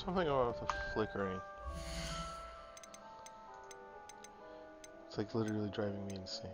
Something about the flickering. It's like literally driving me insane.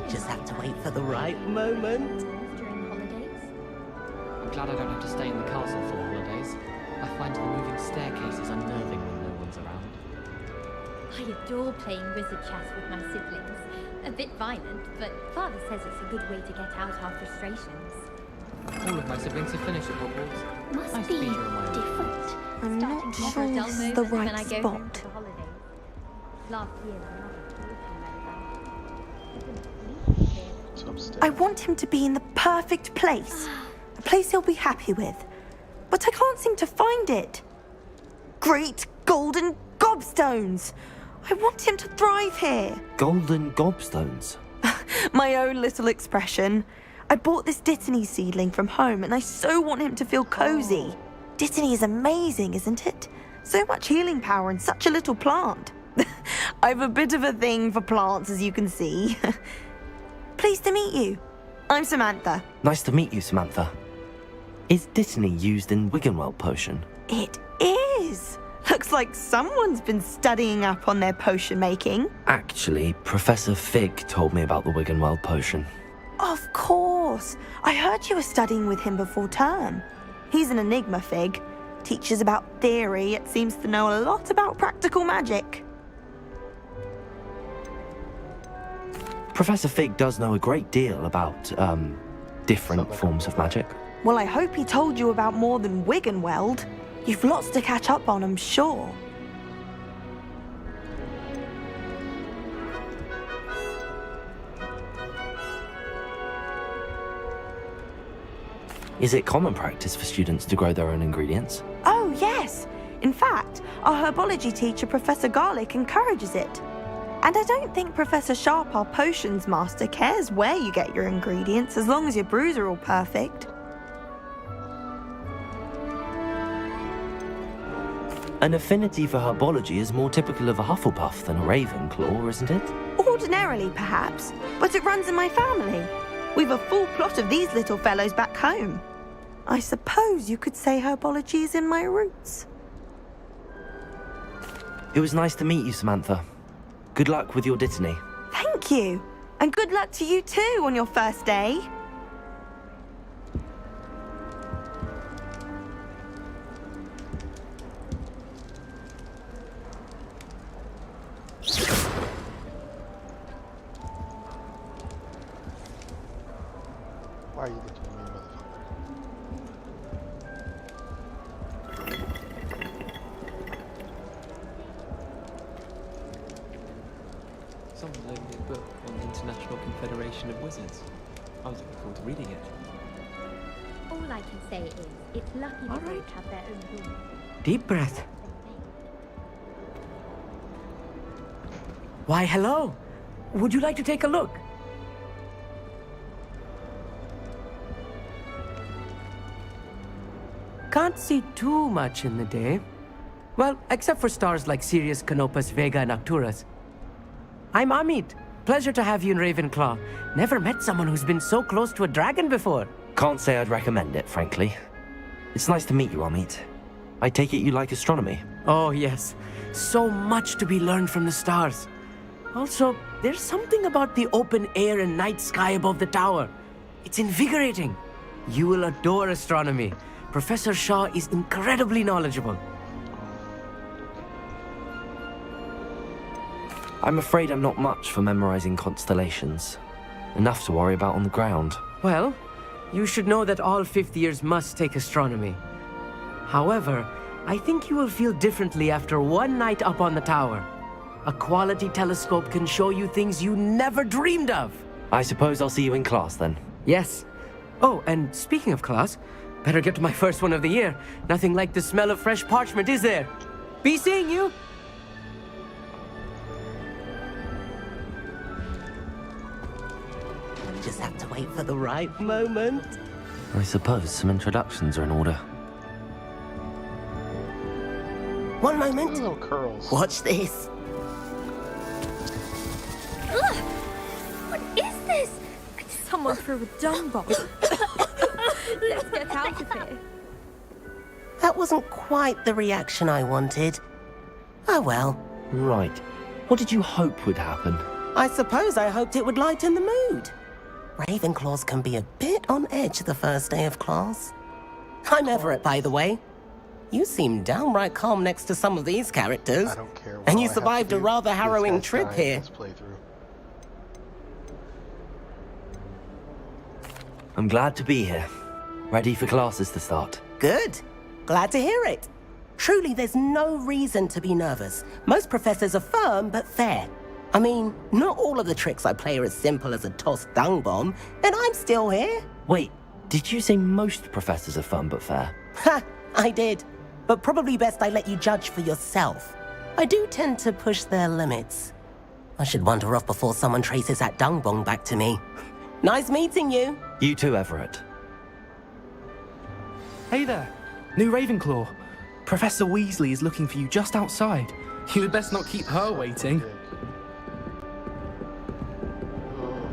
Just have to wait for the right moment. During holidays? I'm glad I don't have to stay in the castle for the holidays. I find the moving staircases unnerving when no one's around. I adore playing wizard chess with my siblings. A bit violent, but Father says it's a good way to get out our frustrations. All of my siblings have finished at Hogwarts. Must Nice be to meet you on my own. different. I'm Starting not to have sure a dull it's moment the when I right go home spot. for the holidays. Last year, my mother told me very well. I couldn't sleep here. It's upstairs. I want him to be in the perfect place. A place he'll be happy with. But I can't seem to find it. Great golden gobstones! I want him to thrive here. Golden gobstones. My own little expression. I bought this Dittany seedling from home and I so want him to feel cozy. Dittany is amazing, isn't it? So much healing power in such a little plant. I've a bit of a thing for plants, as you can see. Pleased to meet you. I'm Samantha. Nice to meet you, Samantha. Is Dittany used in Wiggenweld potion? It is. Looks like someone's been studying up on their potion making. Actually, Professor Fig told me about the Wiggenweld potion. Of course. I heard you were studying with him before term. He's an enigma, Fig. Teaches about theory, yet seems to know a lot about practical magic. Professor Fig does know a great deal about, different forms of magic. Well, I hope he told you about more than Wiggenweld. You've lots to catch up on, I'm sure. Is it common practice for students to grow their own ingredients? Oh, yes. In fact, our herbology teacher, Professor Garlick, encourages it. And I don't think Professor Sharp, our potions master, cares where you get your ingredients, as long as your brews are all perfect. An affinity for herbology is more typical of a Hufflepuff than a Ravenclaw, isn't it? Ordinarily, perhaps, but it runs in my family. We've a full plot of these little fellows back home. I suppose you could say herbology is in my roots. It was nice to meet you, Samantha. Good luck with your Dittany. Thank you. And good luck to you too on your first day. Why are you looking at me, motherfucker? Someone loaned me a book on the International Confederation of Wizards. I was looking forward to reading it. All I can say is, it's lucky All they right. both have their own rules. Deep breath. Why, hello. Would you like to take a look? Can't see too much in the day. Well, except for stars like Sirius, Canopus, Vega, and Arcturus. I'm Amit. Pleasure to have you in Ravenclaw. Never met someone who's been so close to a dragon before. Can't say I'd recommend it, frankly. It's nice to meet you, Amit. I take it you like astronomy. Oh, yes. So much to be learned from the stars. Also, there's something about the open air and night sky above the tower. It's invigorating. You will adore astronomy. Professor Shaw is incredibly knowledgeable. I'm afraid I'm not much for memorizing constellations. Enough to worry about on the ground. Well, you should know that all fifth years must take astronomy. However, I think you will feel differently after one night up on the tower. A quality telescope can show you things you never dreamed of. I suppose I'll see you in class then. Yes. Oh, and speaking of class, better get to my first one of the year. Nothing like the smell of fresh parchment, is there? Be seeing you! Just have to wait for the right moment. I suppose some introductions are in order. One moment. Little curls. Watch this. Ugh! What is this? Someone threw a dung bomb. Let's get out of here. That wasn't quite the reaction I wanted. Oh well. Right. What did you hope would happen? I suppose I hoped it would lighten the mood. Ravenclaws can be a bit on edge the first day of class. I'm Everett, by the way. You seem downright calm next to some of these characters. I don't care. And what you I have to survived a do rather to harrowing test trip time here. this playthrough. I'm glad to be here. Ready for classes to start. Good. Glad to hear it. Truly, there's no reason to be nervous. Most professors are firm but fair. I mean, not all of the tricks I play are as simple as a tossed dung bomb, and I'm still here. Wait, did you say most professors are fun but fair? Ha! I did. But probably best I let you judge for yourself. I do tend to push their limits. I should wander off before someone traces that dung bomb back to me. Nice meeting you. You too, Everett. Hey there, new Ravenclaw. Professor Weasley is looking for you just outside. You had best not keep her waiting. Dick. Ugh,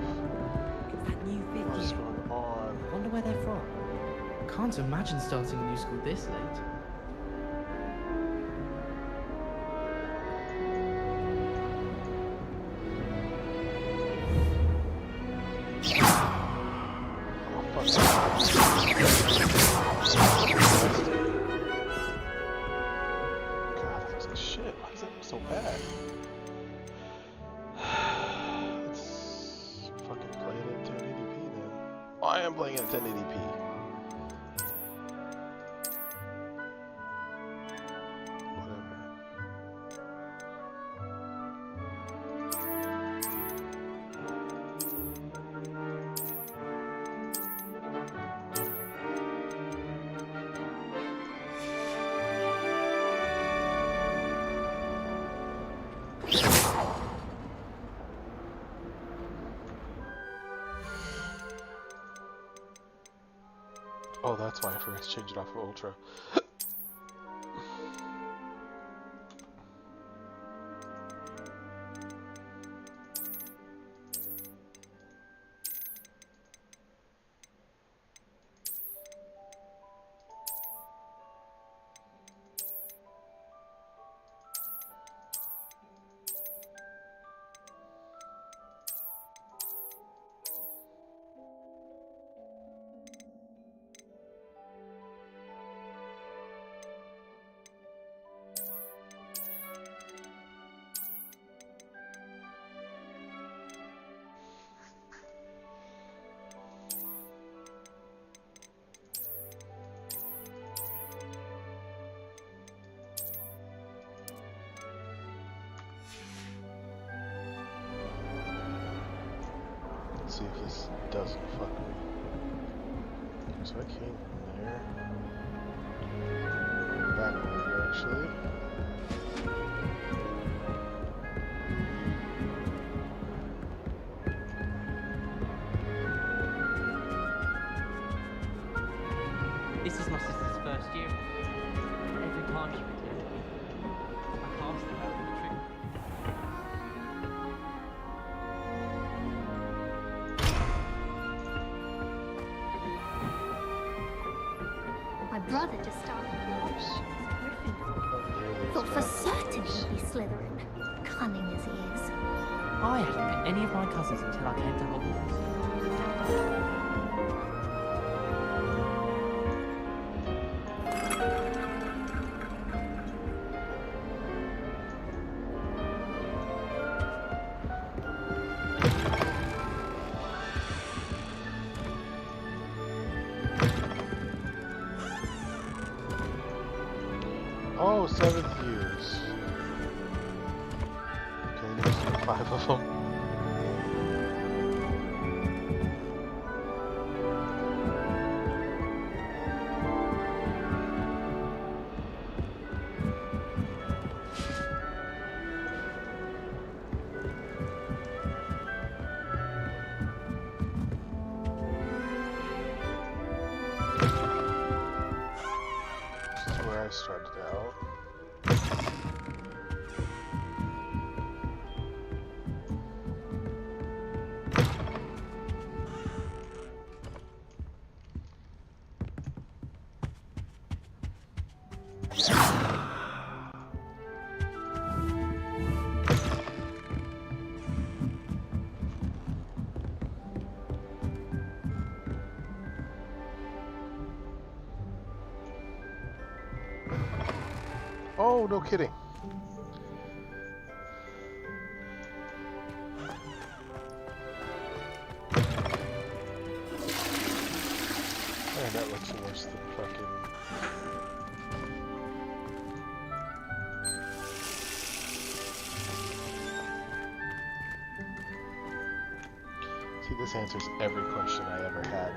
That new what's fifth year. going on? Wonder where they're from. Can't imagine starting a new school this late. Oh, fuck. God, that looks like shit. Why is that so bad? Let's fucking play it at 1080p then. Oh, I am playing it at 1080p. Whatever. Oh, that's why I forgot to change it off of Ultra. Let's see if this doesn't fuck me. So I came from there. Backward, actually. This is my sister's first year. Every time she pretended I passed her out of the trip. My brother just started college. Gryffindor. Thought for certain he'd be Slytherin, cunning as he is. I hadn't met any of my cousins until I came to Hogwarts. Oh, 7th years. Okay, there's 5 of them. This is where I started out. Oh, no kidding. Man, that looks worse than fucking... See, this answers every question I ever had.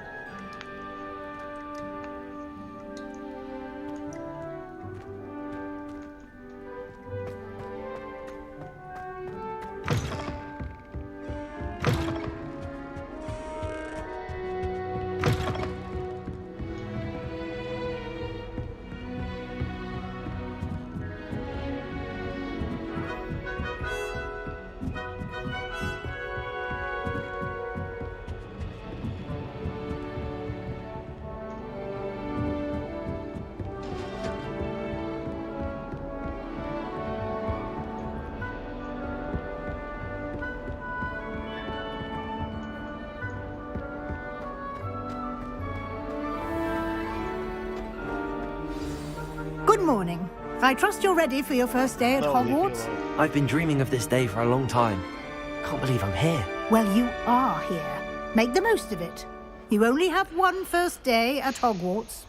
Good morning. I trust you're ready for your first day at No, leave me Hogwarts? alone. I've been dreaming of this day for a long time. Can't believe I'm here. Well, you are here. Make the most of it. You only have one first day at Hogwarts.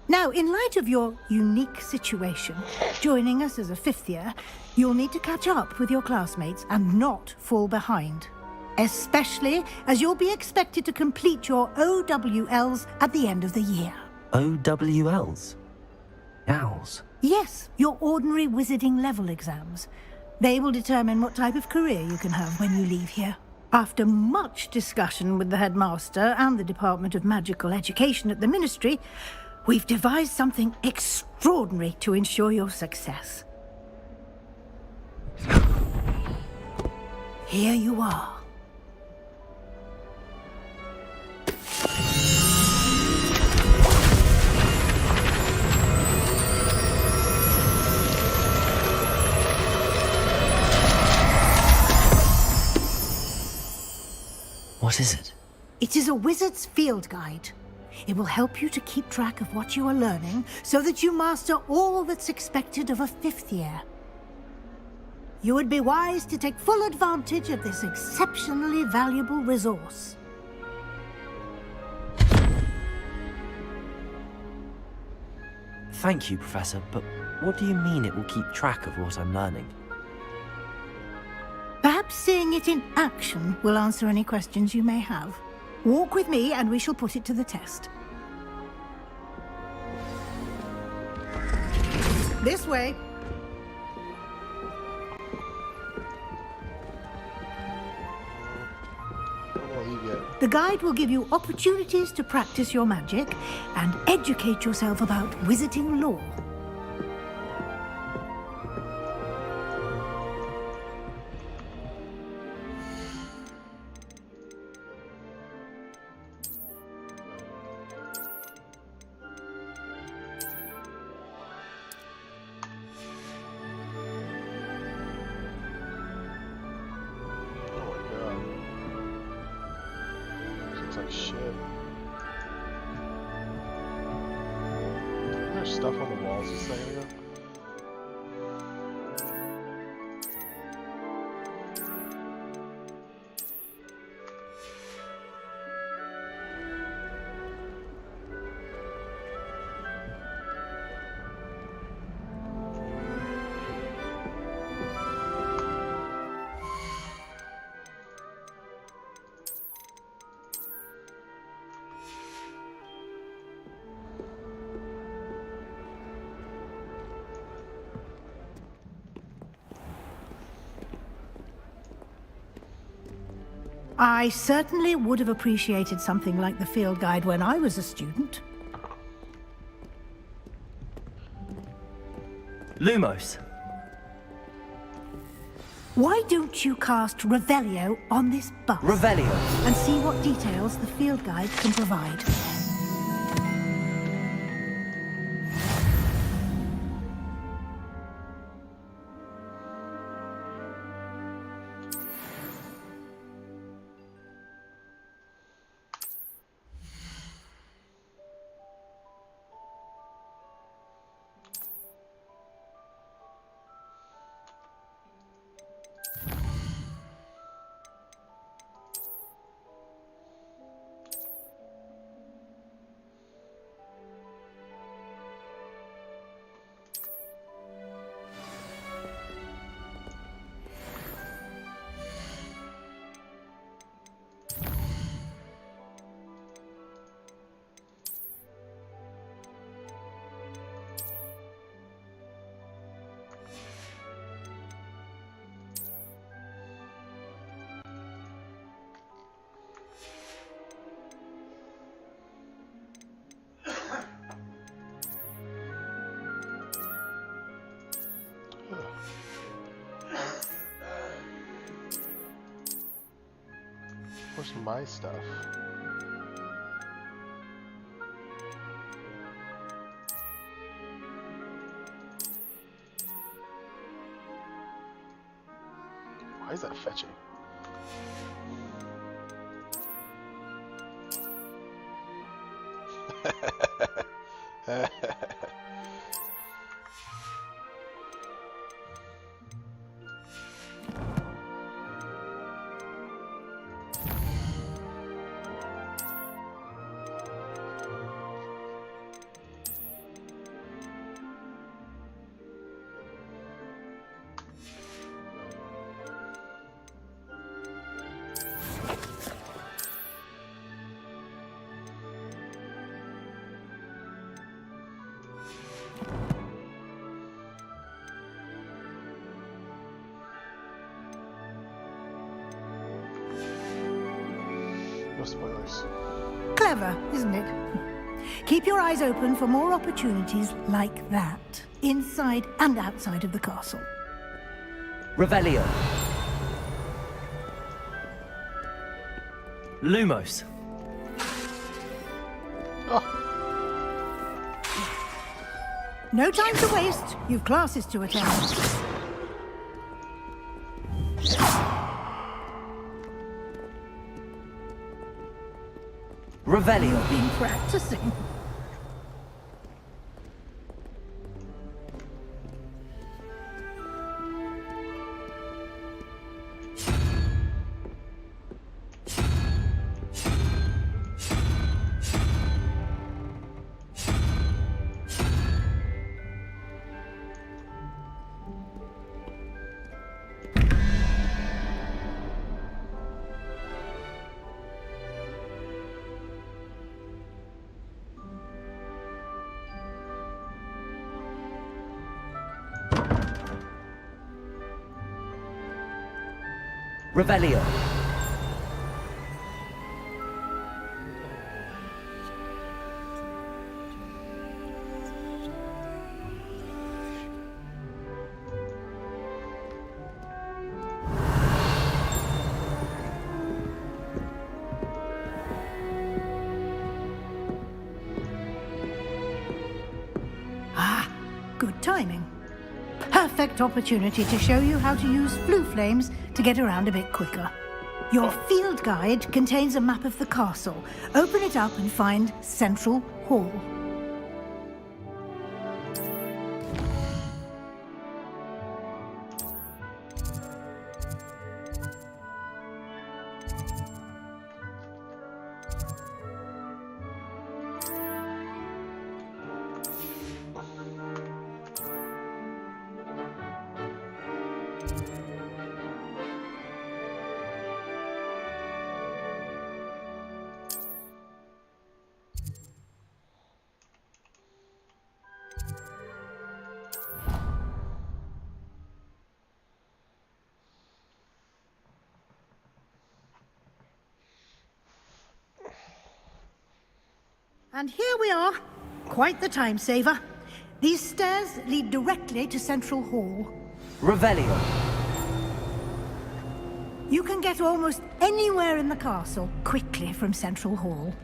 Now, in light of your unique situation, joining us as a fifth year, you'll need to catch up with your classmates and not fall behind. Especially as you'll be expected to complete your OWLs at the end of the year. OWLs? Owls? Yes, your ordinary wizarding level exams. They will determine what type of career you can have when you leave here. After much discussion with the headmaster and the Department of Magical Education at the Ministry, we've devised something extraordinary to ensure your success. Here you are. What is it? It is a wizard's field guide. It will help you to keep track of what you are learning so that you master all that's expected of a fifth year. You would be wise to take full advantage of this exceptionally valuable resource. Thank you, Professor, but what do you mean it will keep track of what I'm learning? Perhaps seeing it in action will answer any questions you may have. Walk with me and we shall put it to the test. This way. I'm gonna leave you. The guide will give you opportunities to practice your magic and educate yourself about wizarding lore. Oh my god. This looks like shit. There's stuff on the walls a second ago. I certainly would have appreciated something like the field guide when I was a student. Lumos. Why don't you cast Revelio on this bus? Revelio. And see what details the field guide can provide. Where's my stuff? Why is that fetching? Spoilers. Clever, isn't it? Keep your eyes open for more opportunities like that, inside and outside of the castle. Revelio. Lumos. No time to waste. You've classes to attend. Revelio. You've been practicing. Revelio. Ah, good timing. Perfect opportunity to show you how to use blue flames to get around a bit quicker. Your field guide contains a map of the castle. Open it up and find Central Hall. And here we are. Quite the time saver. These stairs lead directly to Central Hall. Revelio. You can get almost anywhere in the castle quickly from Central Hall.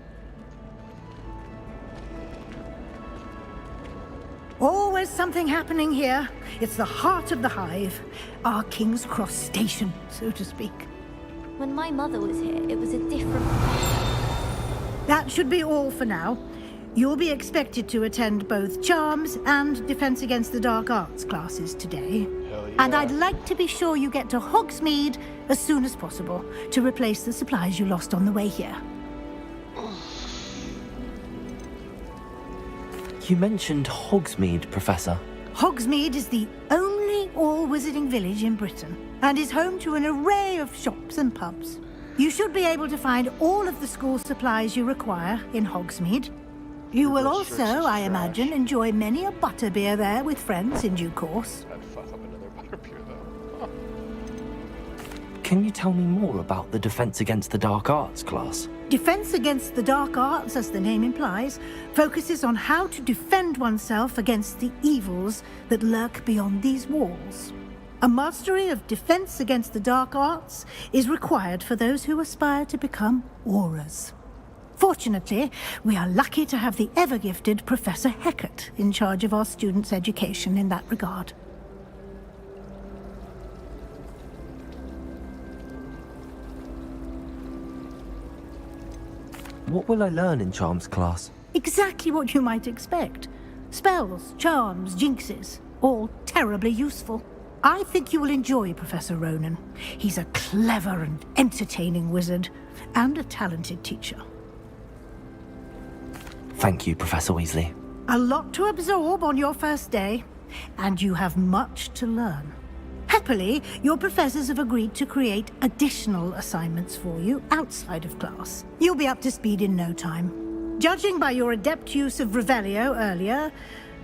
Always something happening here. It's the heart of the hive. Our King's Cross station, so to speak. When my mother was here, it was a different professor. That should be all for now. You'll be expected to attend both Charms and Defense Against the Dark Arts classes today. Hell yeah. And I'd like to be sure you get to Hogsmeade as soon as possible to replace the supplies you lost on the way here. You mentioned Hogsmeade, Professor. Hogsmeade is the only all-wizarding village in Britain and is home to an array of shops and pubs. You should be able to find all of the school supplies you require in Hogsmeade. You will also, I imagine, enjoy many a butterbeer there with friends in due course. I'd fuck up another butterbeer though. Can you tell me more about the Defense Against the Dark Arts class? Defense Against the Dark Arts, as the name implies, focuses on how to defend oneself against the evils that lurk beyond these walls. A mastery of Defense Against the Dark Arts is required for those who aspire to become Aurors. Fortunately, we are lucky to have the ever-gifted Professor Hecat in charge of our students' education in that regard. What will I learn in Charms class? Exactly what you might expect. Spells, charms, jinxes, all terribly useful. I think you will enjoy Professor Ronan. He's a clever and entertaining wizard, and a talented teacher. Thank you, Professor Weasley. A lot to absorb on your first day, and you have much to learn. Happily, your professors have agreed to create additional assignments for you outside of class. You'll be up to speed in no time. Judging by your adept use of Revelio earlier,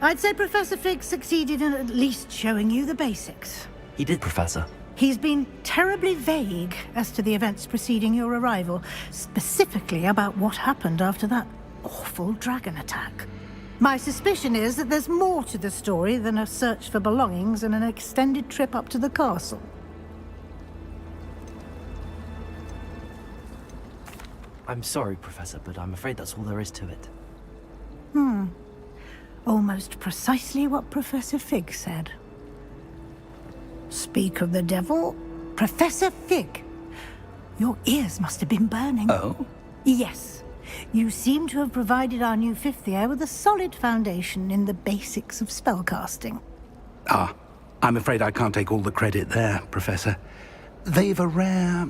I'd say Professor Fig succeeded in at least showing you the basics. He did, Professor. He's been terribly vague as to the events preceding your arrival, specifically about what happened after that awful dragon attack. My suspicion is that there's more to the story than a search for belongings and an extended trip up to the castle. I'm sorry, Professor, but I'm afraid that's all there is to it. Almost precisely what Professor Fig said. Speak of the devil, Professor Fig. Your ears must have been burning. Oh? Yes. You seem to have provided our new fifth year with a solid foundation in the basics of spellcasting. Ah, I'm afraid I can't take all the credit there, Professor. They've a rare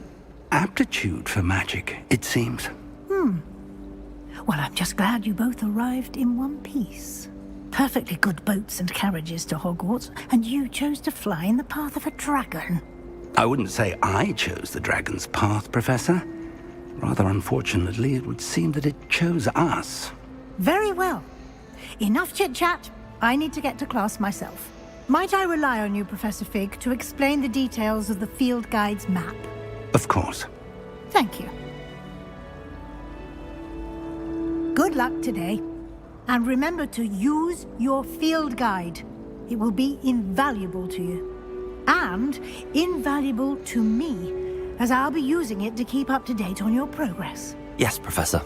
aptitude for magic, it seems. Well, I'm just glad you both arrived in one piece. Perfectly good boats and carriages to Hogwarts, and you chose to fly in the path of a dragon. I wouldn't say I chose the dragon's path, Professor. Rather unfortunately, it would seem that it chose us. Very well. Enough chit-chat. I need to get to class myself. Might I rely on you, Professor Fig, to explain the details of the field guide's map? Of course. Thank you. Good luck today. And remember to use your field guide. It will be invaluable to you. And invaluable to me, as I'll be using it to keep up to date on your progress. Yes, Professor.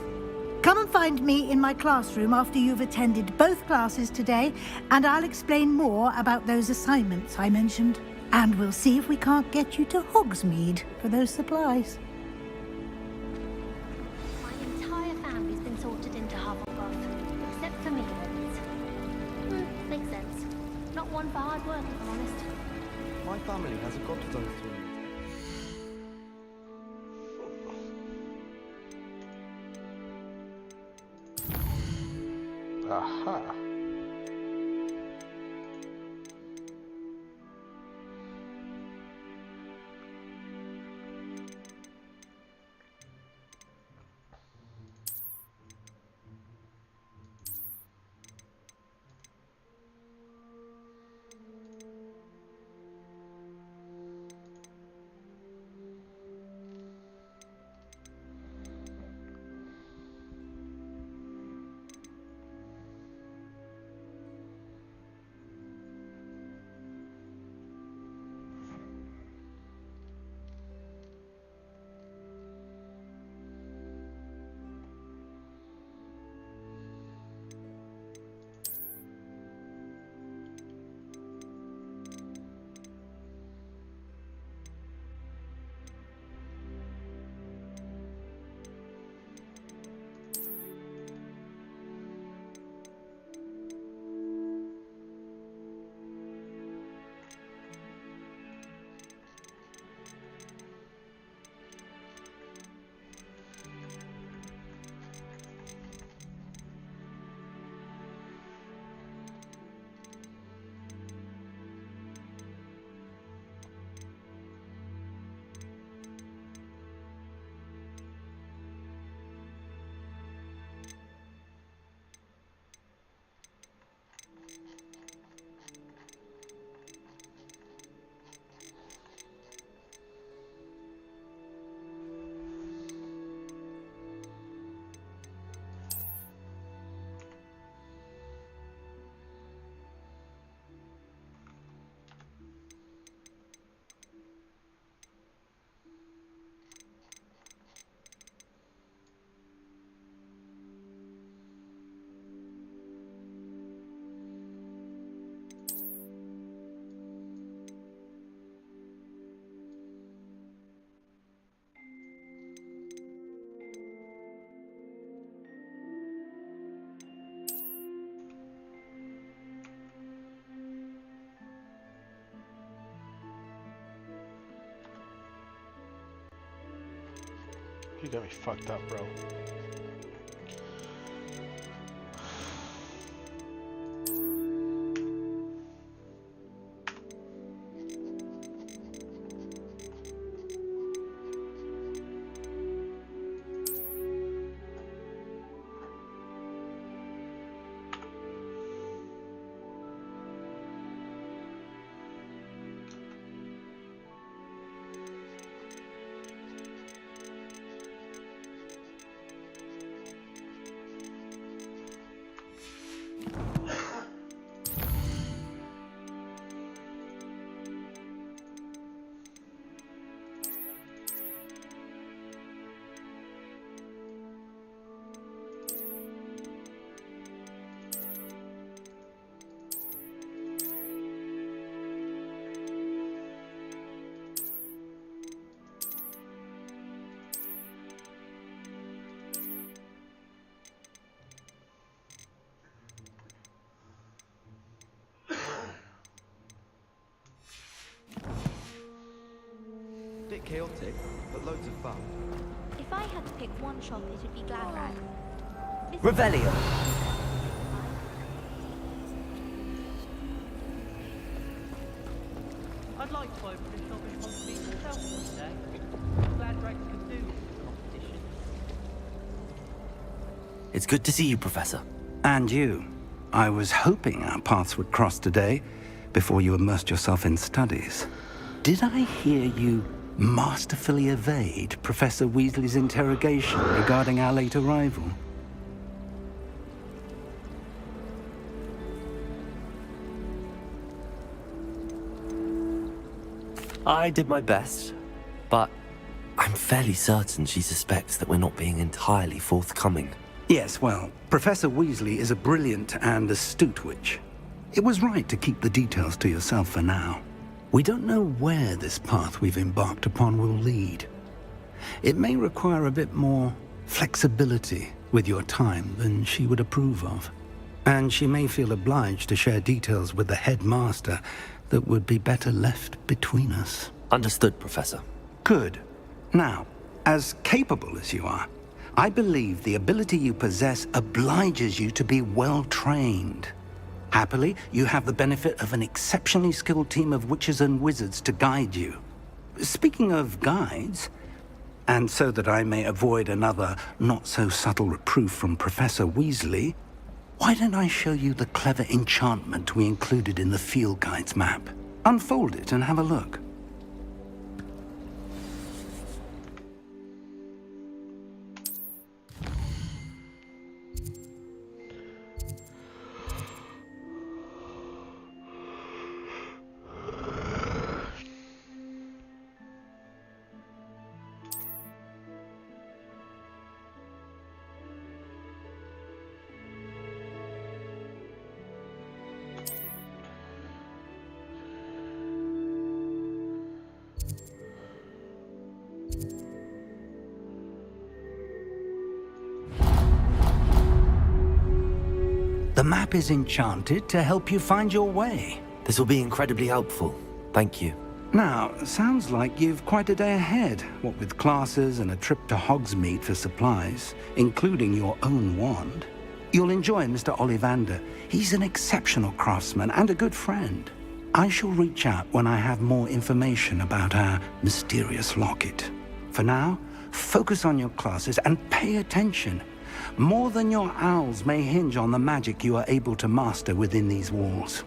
Come and find me in my classroom after you've attended both classes today, and I'll explain more about those assignments I mentioned. And we'll see if we can't get you to Hogsmeade for those supplies. My entire family's been sorted into Hufflepuff, except for me. Makes sense. Not one for hard work, if I'm honest. My family has a godson too. Aha. You got me fucked up, bro. bit chaotic, but loads of fun. If I had to pick one shop, it'd be Gladrag. Revelio. I'd like to open a shop in Hogsmeade myself one day. Glad Drags could do with the competition. It's good to see you, Professor. And you. I was hoping our paths would cross today, before you immersed yourself in studies. Did I hear you masterfully evade Professor Weasley's interrogation regarding our late arrival? I did my best, but I'm fairly certain she suspects that we're not being entirely forthcoming. Yes, well, Professor Weasley is a brilliant and astute witch. It was right to keep the details to yourself for now. We don't know where this path we've embarked upon will lead. It may require a bit more flexibility with your time than she would approve of. And she may feel obliged to share details with the headmaster that would be better left between us. Understood, Professor. Good. Now, as capable as you are, I believe the ability you possess obliges you to be well-trained. Happily, you have the benefit of an exceptionally skilled team of witches and wizards to guide you. Speaking of guides, and so that I may avoid another not-so-subtle reproof from Professor Weasley, why don't I show you the clever enchantment we included in the field guide's map? Unfold it and have a look. The map is enchanted to help you find your way. This will be incredibly helpful. Thank you. Now, sounds like you've quite a day ahead, what with classes and a trip to Hogsmeade for supplies, including your own wand. You'll enjoy Mr. Ollivander. He's an exceptional craftsman and a good friend. I shall reach out when I have more information about our mysterious locket. For now, focus on your classes and pay attention. More than your owls may hinge on the magic you are able to master within these walls.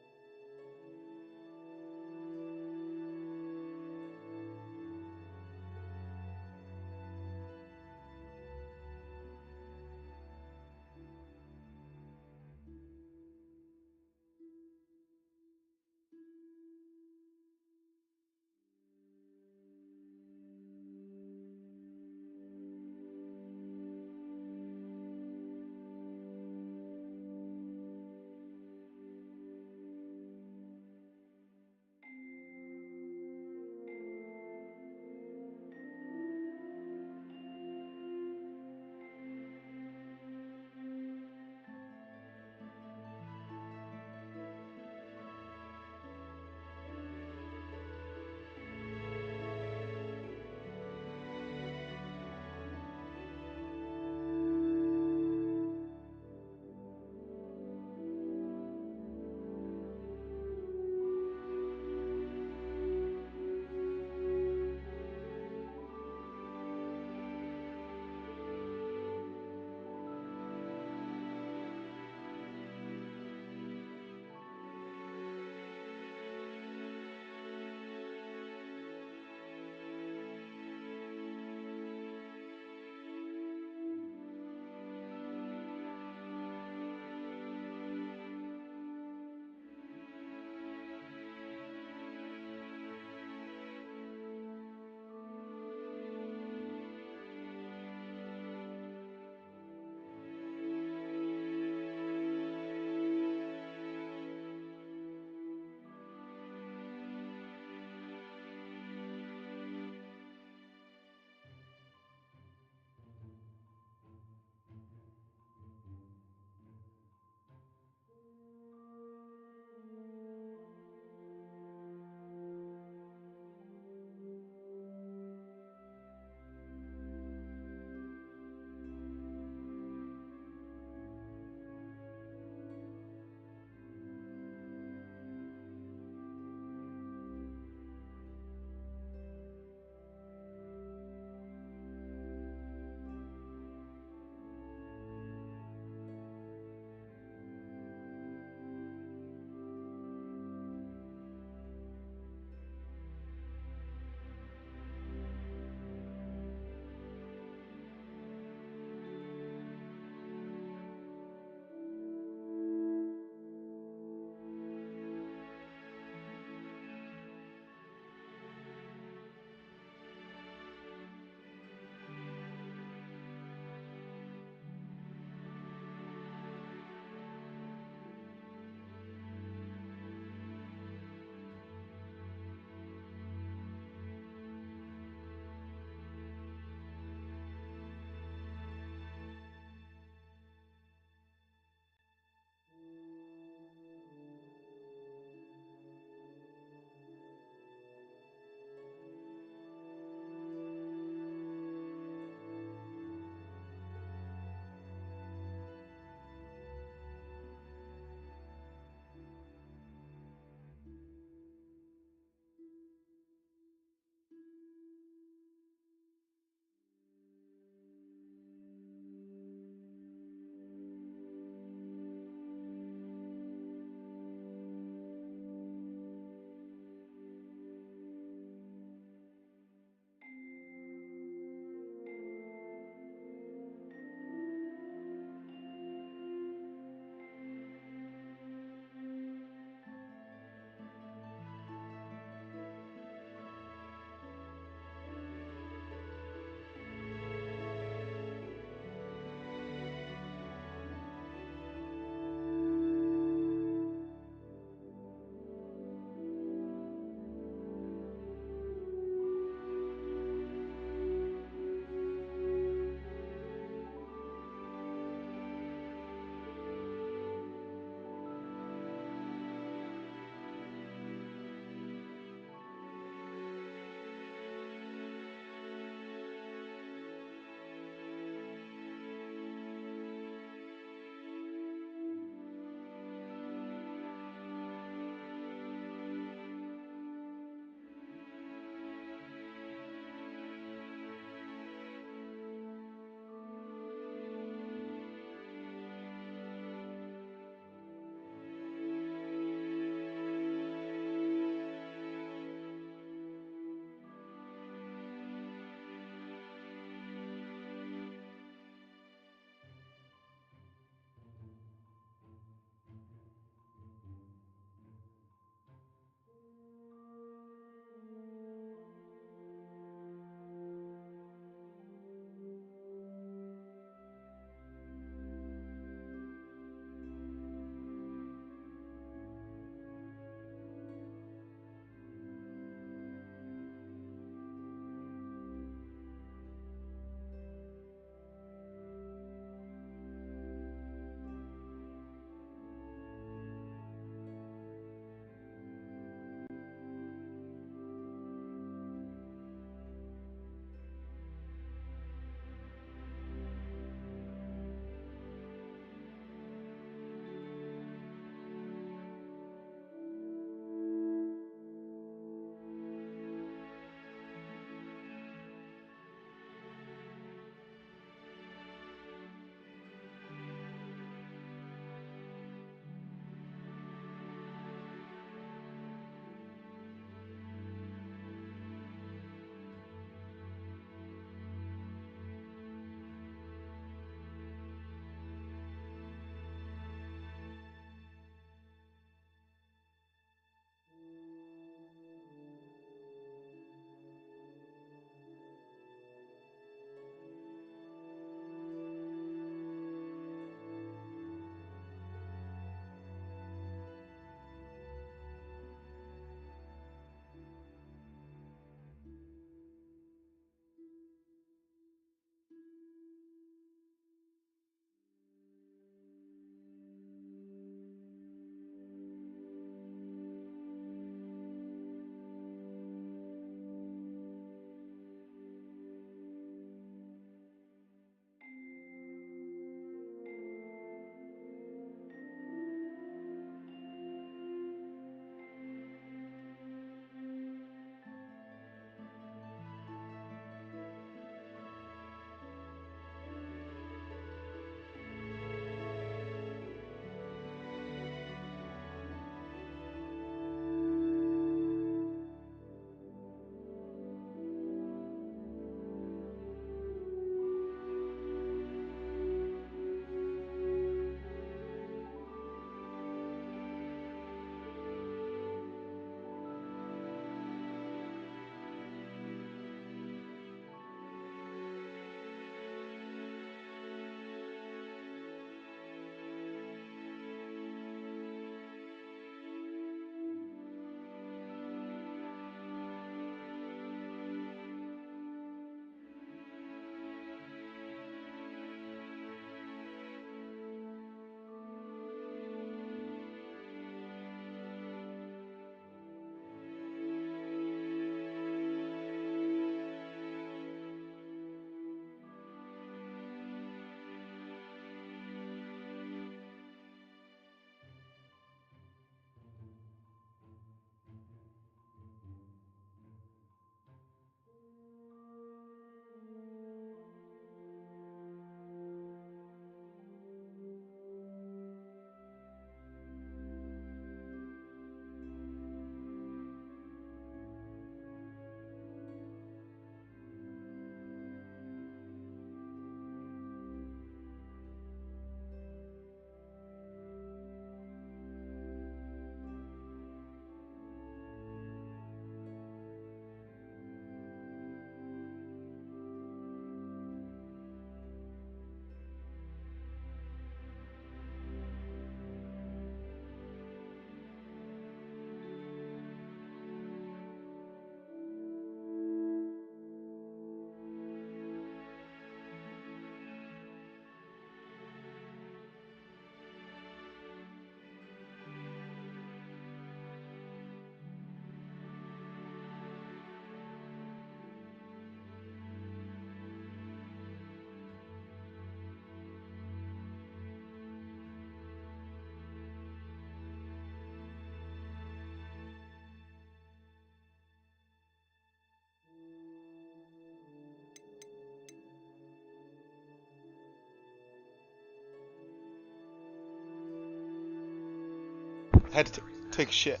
Had to take a shit.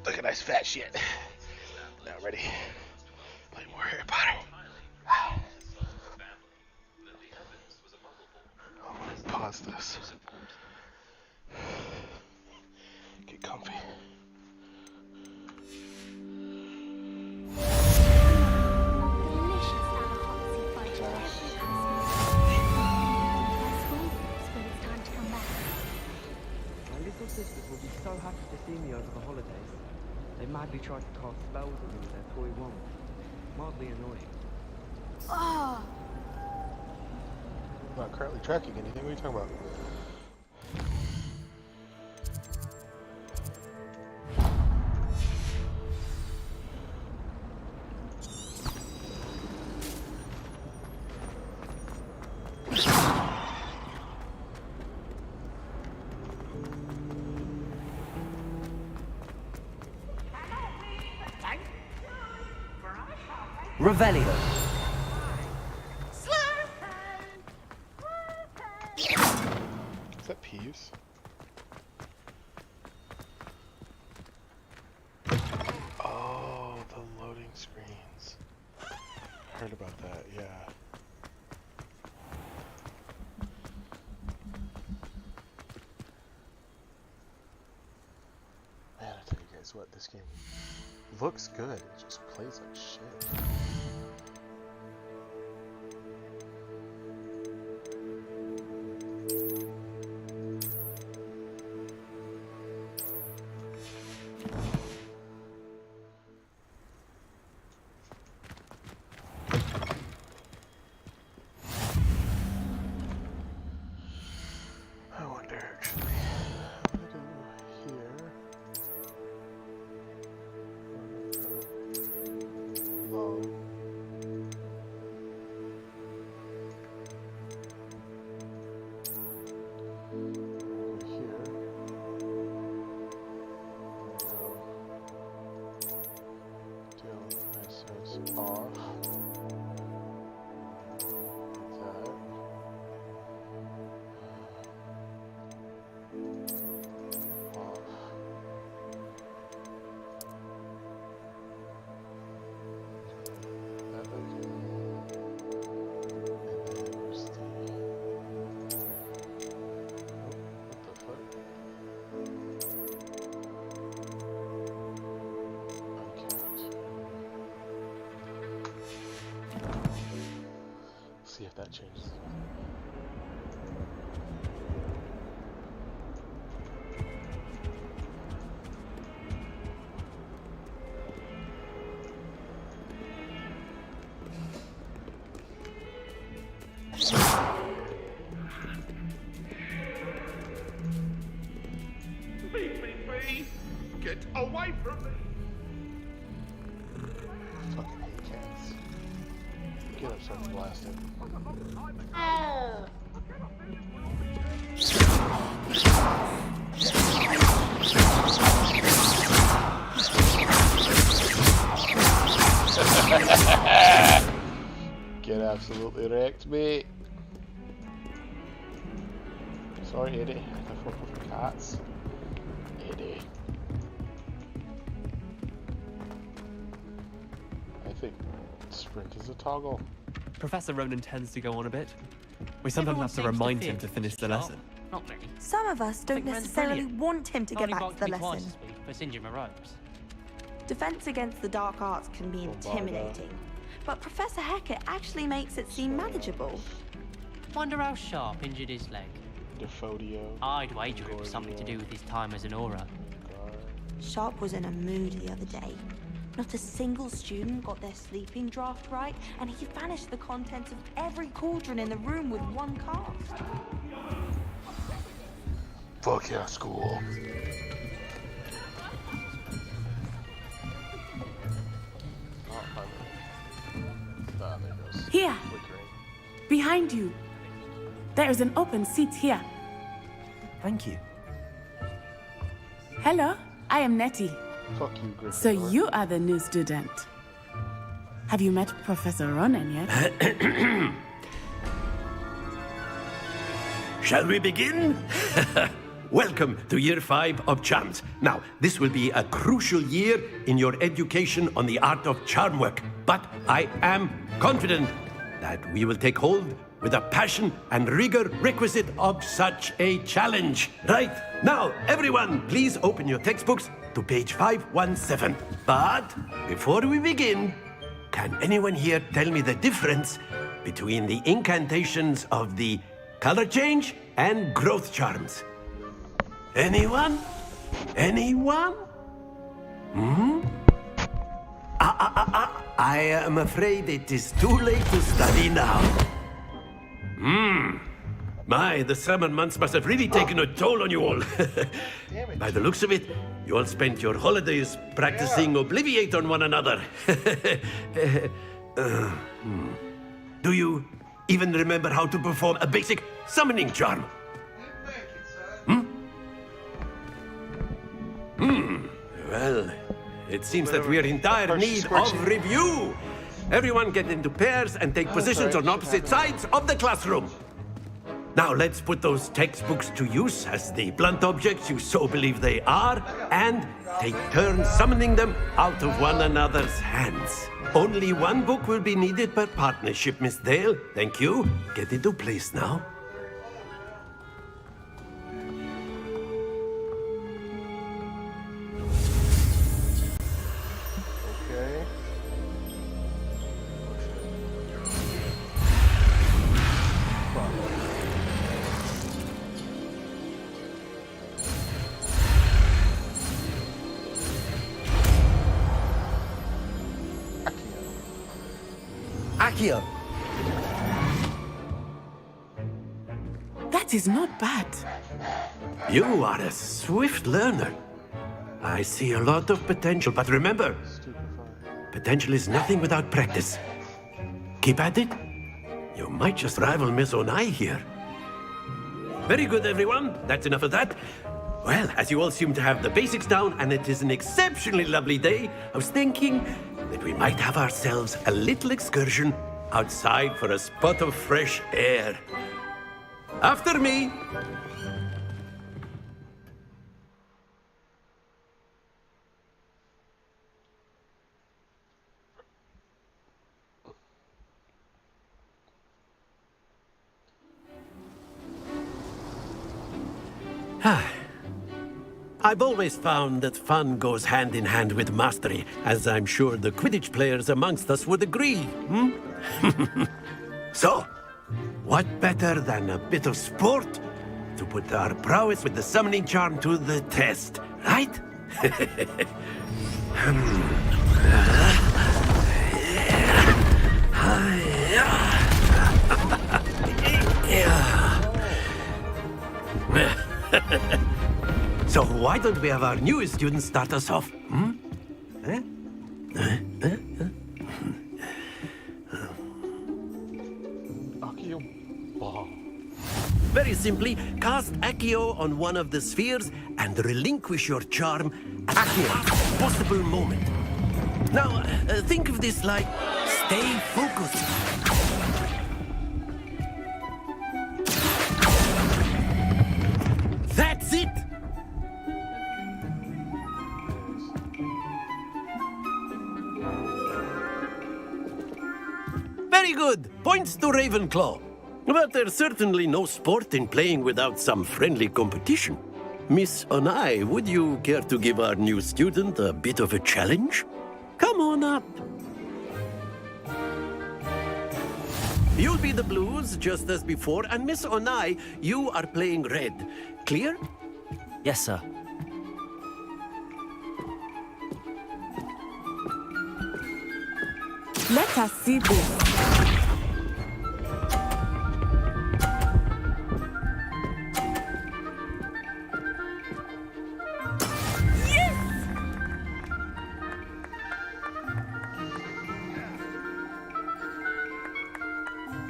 Look at nice fat shit. Now I'm ready. Play more Harry Potter. I'm gonna pause this. Get comfy. My little sisters will be so happy to see me over the holidays. They madly try to cast spells at me with their toy wand. Mildly annoying. Ah, Not currently tracking anything. What are you talking about? Revelio. Is that Peeves? Oh, the loading screens. Heard about that, yeah. Man, I tell you guys what, this game looks good. It just plays like shit. I wonder actually. I'm gonna go here. Low. Over here. Go till off. Like that. Off. That back in. And then where's the... Oh, what the fuck? Uncapped. See if that changes. Leave me be! Get away from me! Fucking hate cats. Get up, start blasting. Get absolutely wrecked, mate. Sorry, Eddie. I fuck with cats. Eddie. I think sprint is a toggle. Professor Ronan tends to go on a bit. We sometimes Everyone have to seems remind feel him to he's finish the sharp. lesson. Not me. Some of us don't think Ren's necessarily brilliant. want him to get Only back barked to at the me twice lesson. this week for singeing my ropes. Defense against the dark arts can be intimidating, but Professor Hecat actually makes it seem manageable. Wonder how Sharp injured his leg. Defodio. I'd wager it was something to do with his time as an aura. Sharp was in a mood the other day. Not a single student got their sleeping draft right, and he vanished the contents of every cauldron in the room with one cast. Fuck yeah, school. Here, behind you. There is an open seat here. Thank you. Hello, I am Nettie. Fuck you, Gryffindor. So you are the new student. Have you met Professor Ronan yet? Shall we begin? welcome to Year 5 of Charms. Now, this will be a crucial year in your education on the art of charm work, but I am confident that we will take hold with the passion and rigor requisite of such a challenge. Right, now, everyone, please open your textbooks to page 517. But before we begin, can anyone here tell me the difference between the incantations of the color change and growth charms? Anyone? Anyone? I am afraid it is too late to study now. My, the summer months must have really taken a toll on you all. By the looks of it, you all spent your holidays practicing Obliviate on one another. Do you even remember how to perform a basic summoning charm? Well, it seems that we are in dire need of review. Everyone get into pairs and take positions on opposite sides of the classroom. Now let's put those textbooks to use as the blunt objects you so believe they are, and take turns summoning them out of one another's hands. Only one book will be needed per partnership, Miss Dale. Thank you. Get into place now. Okay. Accio. That is not bad. You are a swift learner. I see a lot of potential, but remember, potential is nothing without practice. Keep at it. You might just rival Miss Onai here. Very good, everyone. That's enough of that. Well, as you all seem to have the basics down, and it is an exceptionally lovely day, I was thinking that we might have ourselves a little excursion outside for a spot of fresh air. After me. I've always found that fun goes hand in hand with mastery, as I'm sure the Quidditch players amongst us would agree, So, what better than a bit of sport to put our prowess with the summoning charm to the test, right? So why don't we have our newest student start us off? Very simply, cast Accio on one of the spheres and relinquish your charm at the possible moment. Now, think of this like stay focused. That's it! Very good. Points to Ravenclaw. But there's certainly no sport in playing without some friendly competition. Miss Onai, would you care to give our new student a bit of a challenge? Come on up. You'll be the blues, just as before, and Miss Onai, you are playing red. Clear? Yes, sir. Let us see this.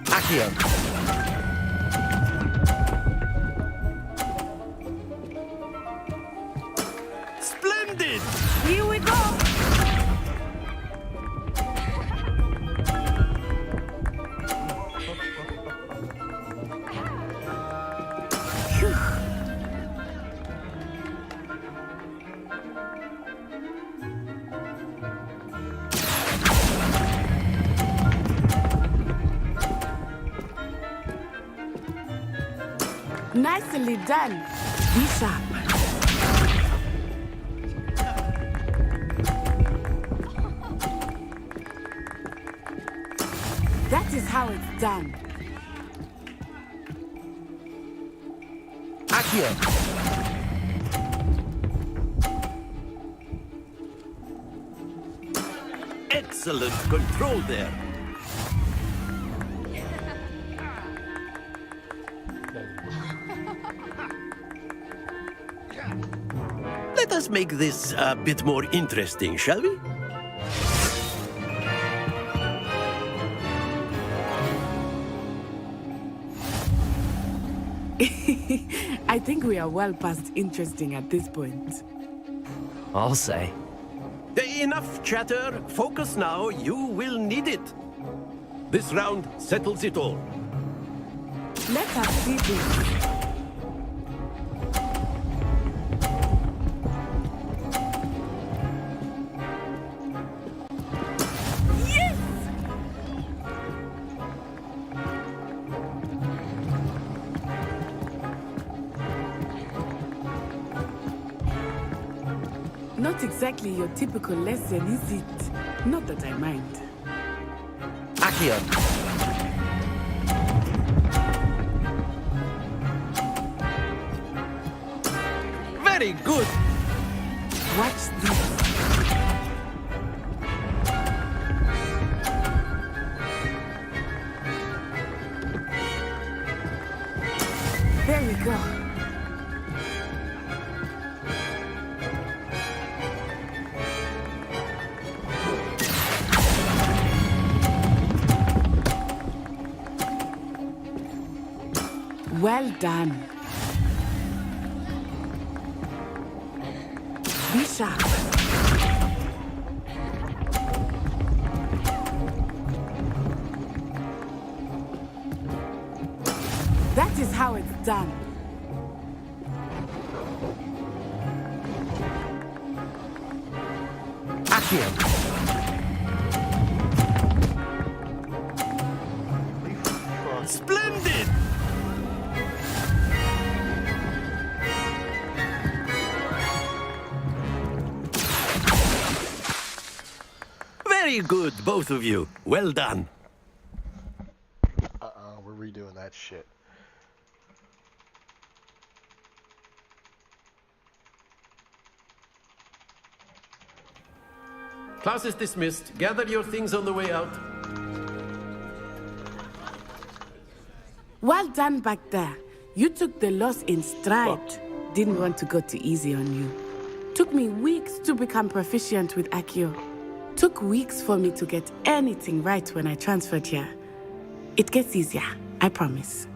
Accio. Splendid! Here we go! Nicely done. Be sharp. That is how it's done. Accio! Excellent control there. Let us make this a bit more interesting, shall we? I think we are well past interesting at this point. I'll say. Enough chatter. Focus now. You will need it. This round settles it all. Let us see this. Not exactly your typical lesson, is it? Not that I mind. Accio! Very good. Watch this. There we go. Well done. Be sharp. That is how it's done. Accio! Splendid! Very good, both of you. Well done. We're redoing that shit. Class is dismissed. Gather your things on the way out. Well done back there. You took the loss in stride. Didn't want to go too easy on you. Took me weeks to become proficient with Accio. Took weeks for me to get anything right when I transferred here. It gets easier, I promise.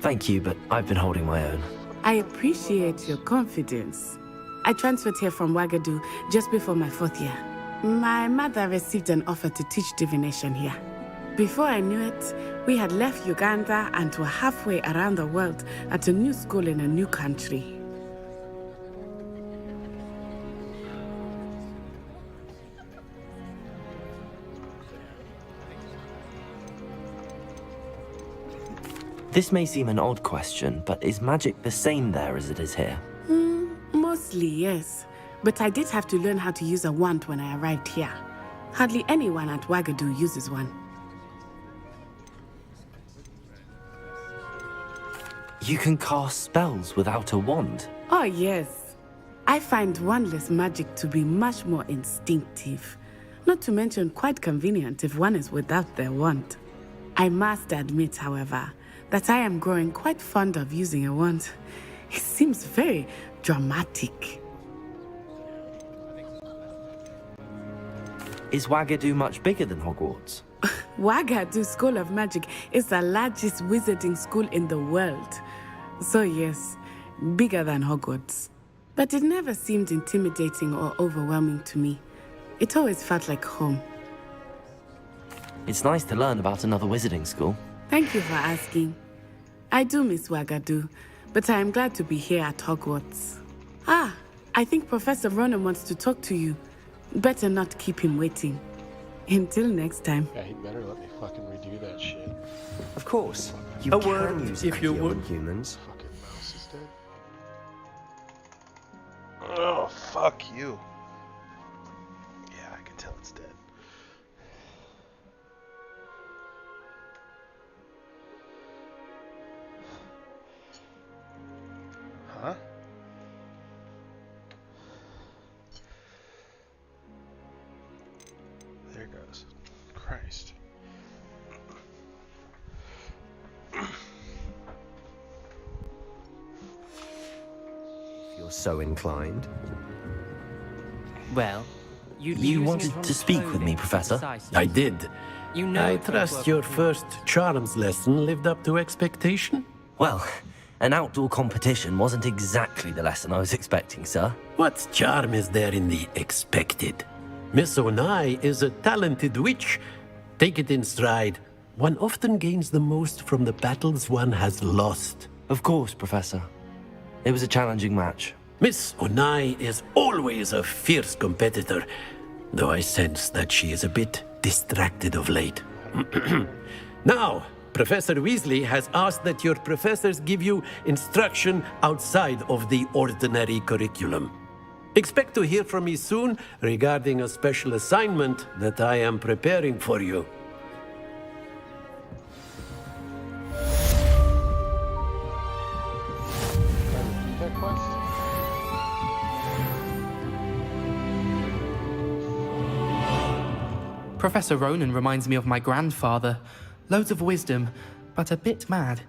Thank you, but I've been holding my own. I appreciate your confidence. I transferred here from Wagadu just before my 4th year. My mother received an offer to teach divination here. Before I knew it, we had left Uganda and were halfway around the world at a new school in a new country. This may seem an odd question, but is magic the same there as it is here? Mostly, yes. But I did have to learn how to use a wand when I arrived here. Hardly anyone at Wagadu uses one. You can cast spells without a wand? Oh, yes. I find wandless magic to be much more instinctive. Not to mention quite convenient if one is without their wand. I must admit, however, that I am growing quite fond of using a wand. It seems very dramatic. Is Wagadu much bigger than Hogwarts? Wagadu School of Magic is the largest wizarding school in the world. So yes, bigger than Hogwarts. But it never seemed intimidating or overwhelming to me. It always felt like home. It's nice to learn about another wizarding school. Thank you for asking. I do miss Wagadu, but I am glad to be here at Hogwarts. I think Professor Ronan wants to talk to you. Better not keep him waiting. Until next time. Yeah, he better let me fucking redo that shit. Of course. You A can word, use if you Accio would. on humans. Fucking mouse is dead. Oh, fuck you. Yeah, I can tell it's dead. Huh? There it goes. Christ. If you're so inclined. Well, You wanted to speak with me, Professor? I did. You know I it won't trust work your with me. first charms lesson lived up to expectation. Well, an outdoor competition wasn't exactly the lesson I was expecting, sir. What charm is there in the expected? Miss Onai is a talented witch. Take it in stride. One often gains the most from the battles one has lost. Of course, Professor. It was a challenging match. Miss Onai is always a fierce competitor, though I sense that she is a bit distracted of late. Now, Professor Weasley has asked that your professors give you instruction outside of the ordinary curriculum. Expect to hear from me soon regarding a special assignment that I am preparing for you. That quest? Professor Ronan reminds me of my grandfather. Loads of wisdom, but a bit mad.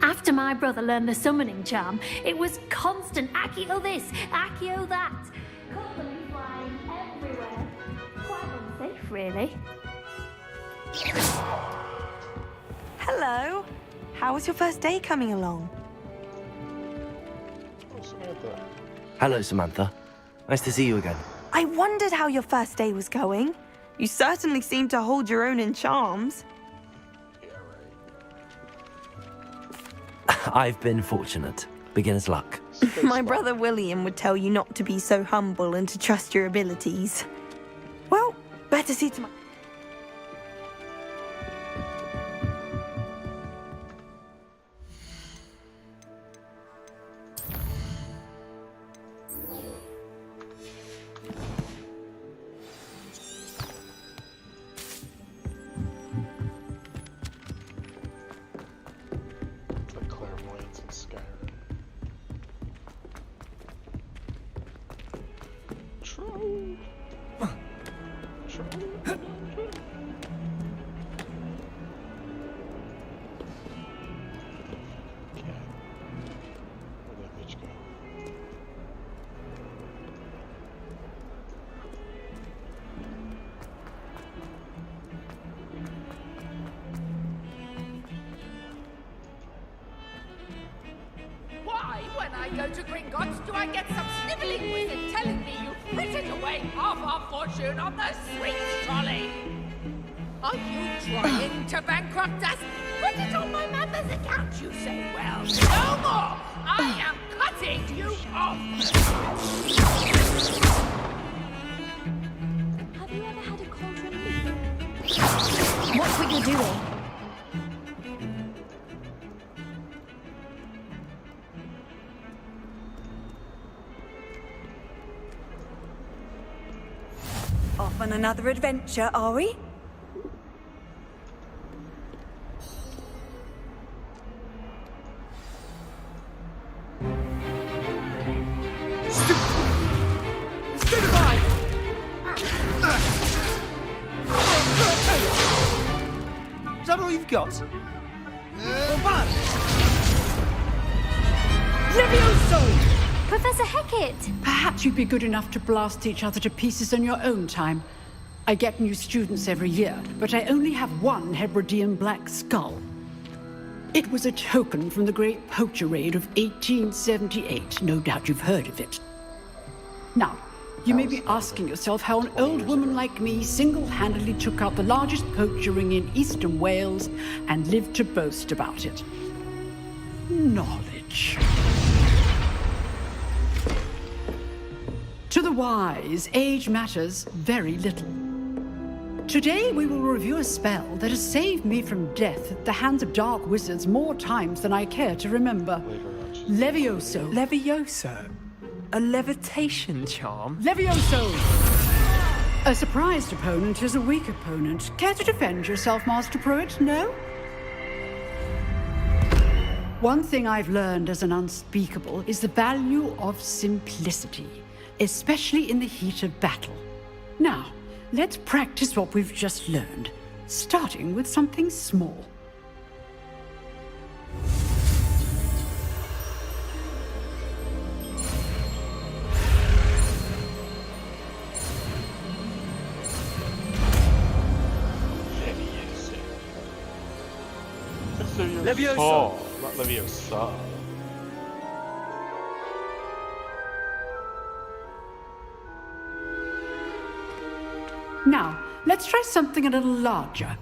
After my brother learned the summoning charm, it was constant Accio this, Accio that. Company flying everywhere. Quite unsafe, really. Hello. How was your first day coming along? Oh, Samantha. Hello, Samantha. Nice to see you again. I wondered how your first day was going. You certainly seem to hold your own in charms. I've been fortunate. Beginner's luck. My brother William would tell you not to be so humble and to trust your abilities. Well, better see to my... It's like clairvoyance in Skyrim. True. True. Where'd that bitch go? Why, when I go to Gringotts, do I get some snivelling wizard telling me you've frittered away half our fortune on the sweets trolley? Are you trying to bankrupt us? Put it on my mother's account, you say. Well, no more! I am cutting you off! Have you ever had a cauldron meal? Watch what you're doing. Off on another adventure, are we? Is that all you've got? Professor Hecat! Perhaps you'd be good enough to blast each other to pieces on your own time. I get new students every year, but I only have one Hebridean black skull. It was a token from the Great Poacher Raid of 1878. No doubt you've heard of it. Now, you may be asking yourself how an old woman like me single-handedly took out the largest poacher ring in eastern Wales and lived to boast about it. Knowledge. To the wise, age matters very little. Today we will review a spell that has saved me from death at the hands of dark wizards more times than I care to remember. Levioso. Levioso? A levitation charm? Levioso! A surprised opponent is a weak opponent. Care to defend yourself, Master Pruitt? No? One thing I've learned as an unspeakable is the value of simplicity, especially in the heat of battle. Now, let's practice what we've just learned, starting with something small. Levioso! Not Leviosa. Now, let's try something a little larger.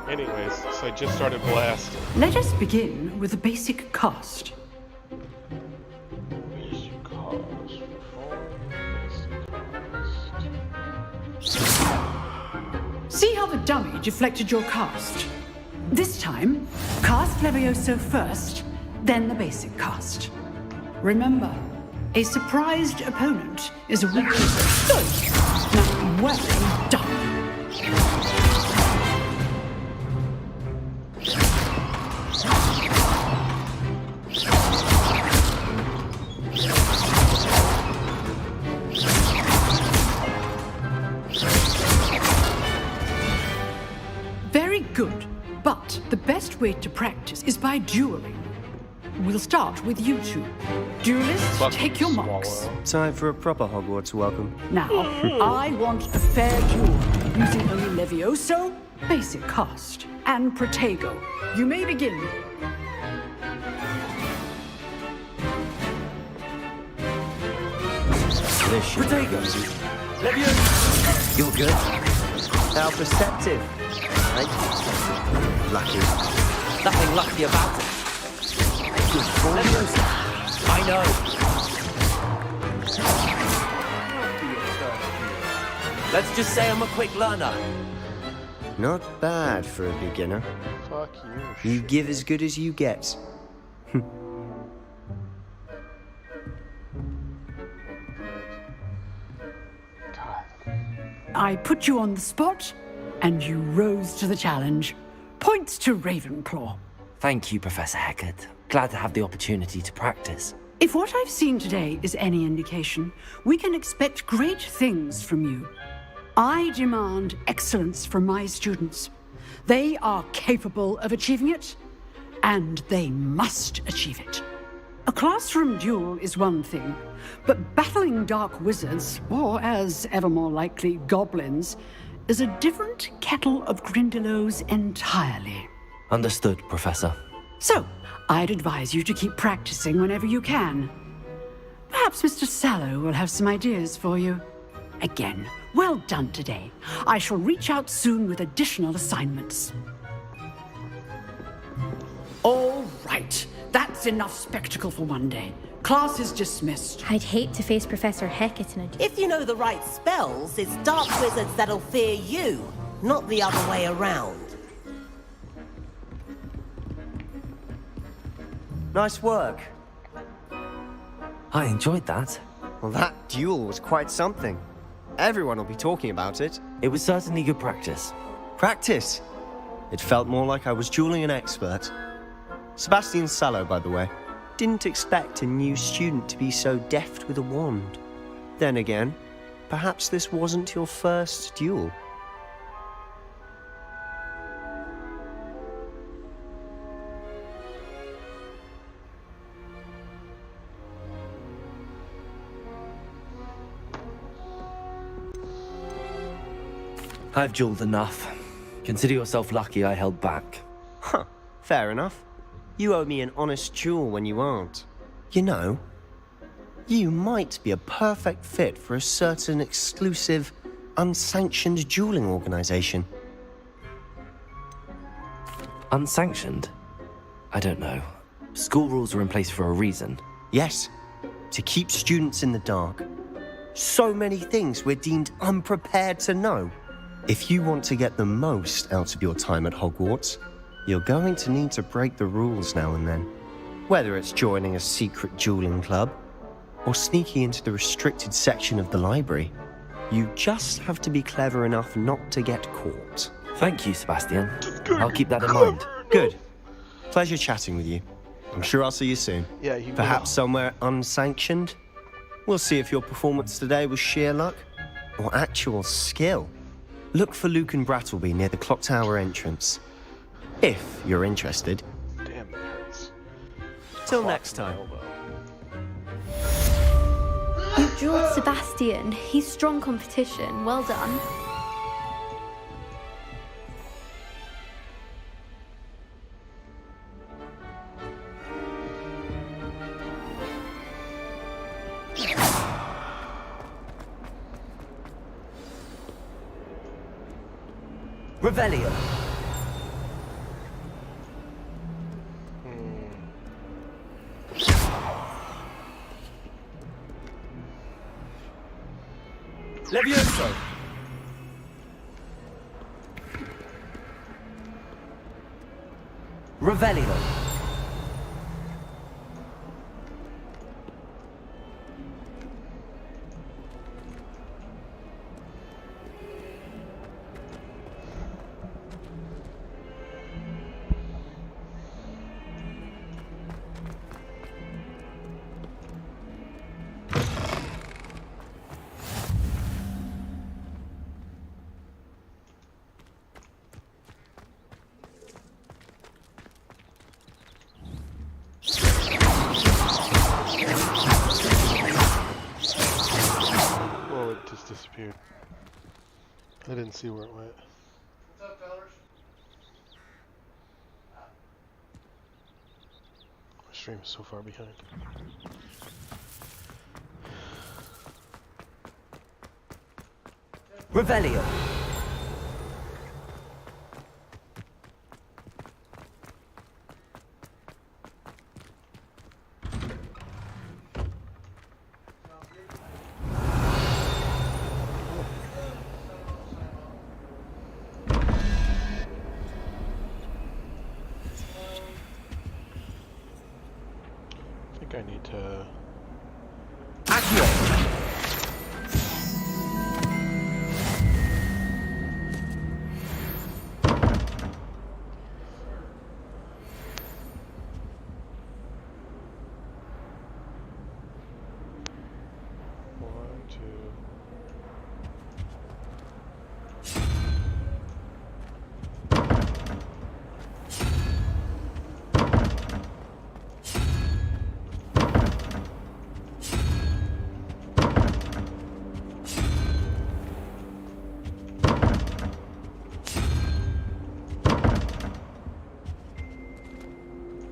Anyways, so I just started blasting. Let us begin with the basic cast. See how the dummy deflected your cast? This time, cast Levioso first, then the basic cast. Remember, a surprised opponent is a weak opponent. Now, well done. Very good, but the best way to practice is by dueling. We'll start with you two. Duelists, take your marks. Time for a proper Hogwarts welcome. Now, I want a fair duel, using only Levioso, basic cast, and Protego. You may begin. Protego! Levioso! You're good. How perceptive. Lucky. Nothing lucky about it. Good for Levioso. I know. Let's just say I'm a quick learner. Not bad for a beginner. Fuck you. You give as good as you get. I put you on the spot, and you rose to the challenge. Points to Ravenclaw. Thank you, Professor Hecat. Glad to have the opportunity to practice. If what I've seen today is any indication, we can expect great things from you. I demand excellence from my students. They are capable of achieving it, and they must achieve it. A classroom duel is one thing, but battling dark wizards, or as ever more likely, goblins, is a different kettle of Grindylows entirely. Understood, Professor. So, I'd advise you to keep practicing whenever you can. Perhaps Mr. Sallow will have some ideas for you. Again, well done today. I shall reach out soon with additional assignments. All right. That's enough spectacle for one day. Class is dismissed. I'd hate to face Professor Hecat in a... If you know the right spells, it's dark wizards that'll fear you, not the other way around. Nice work. I enjoyed that. Well, that duel was quite something. Everyone will be talking about it. It was certainly good practice. Practice? It felt more like I was dueling an expert. Sebastian Sallow, by the way. Didn't expect a new student to be so deft with a wand. Then again, perhaps this wasn't your first duel. I've dueled enough. Consider yourself lucky I held back. Huh, fair enough. You owe me an honest duel when you aren't. You know, you might be a perfect fit for a certain exclusive, unsanctioned dueling organization. Unsanctioned? I don't know. School rules are in place for a reason. Yes, to keep students in the dark. So many things we're deemed unprepared to know. If you want to get the most out of your time at Hogwarts, you're going to need to break the rules now and then. Whether it's joining a secret dueling club, or sneaking into the restricted section of the library, you just have to be clever enough not to get caught. Thank you, Sebastian. I'll keep that in mind. Good. Pleasure chatting with you. I'm sure I'll see you soon. Yeah, you Perhaps somewhere unsanctioned? We'll see if your performance today was sheer luck or actual skill. Look for Luke and Brattleby near the clock tower entrance. If you're interested. Damn, that hurts. Till next time. You dueled Sebastian. He's strong competition. Well done. Revelio. Levioso. Revelio. Well, it just disappeared. I didn't see where it went. What's up, fellas? My stream is so far behind. Revelio. I think I need to... One, two...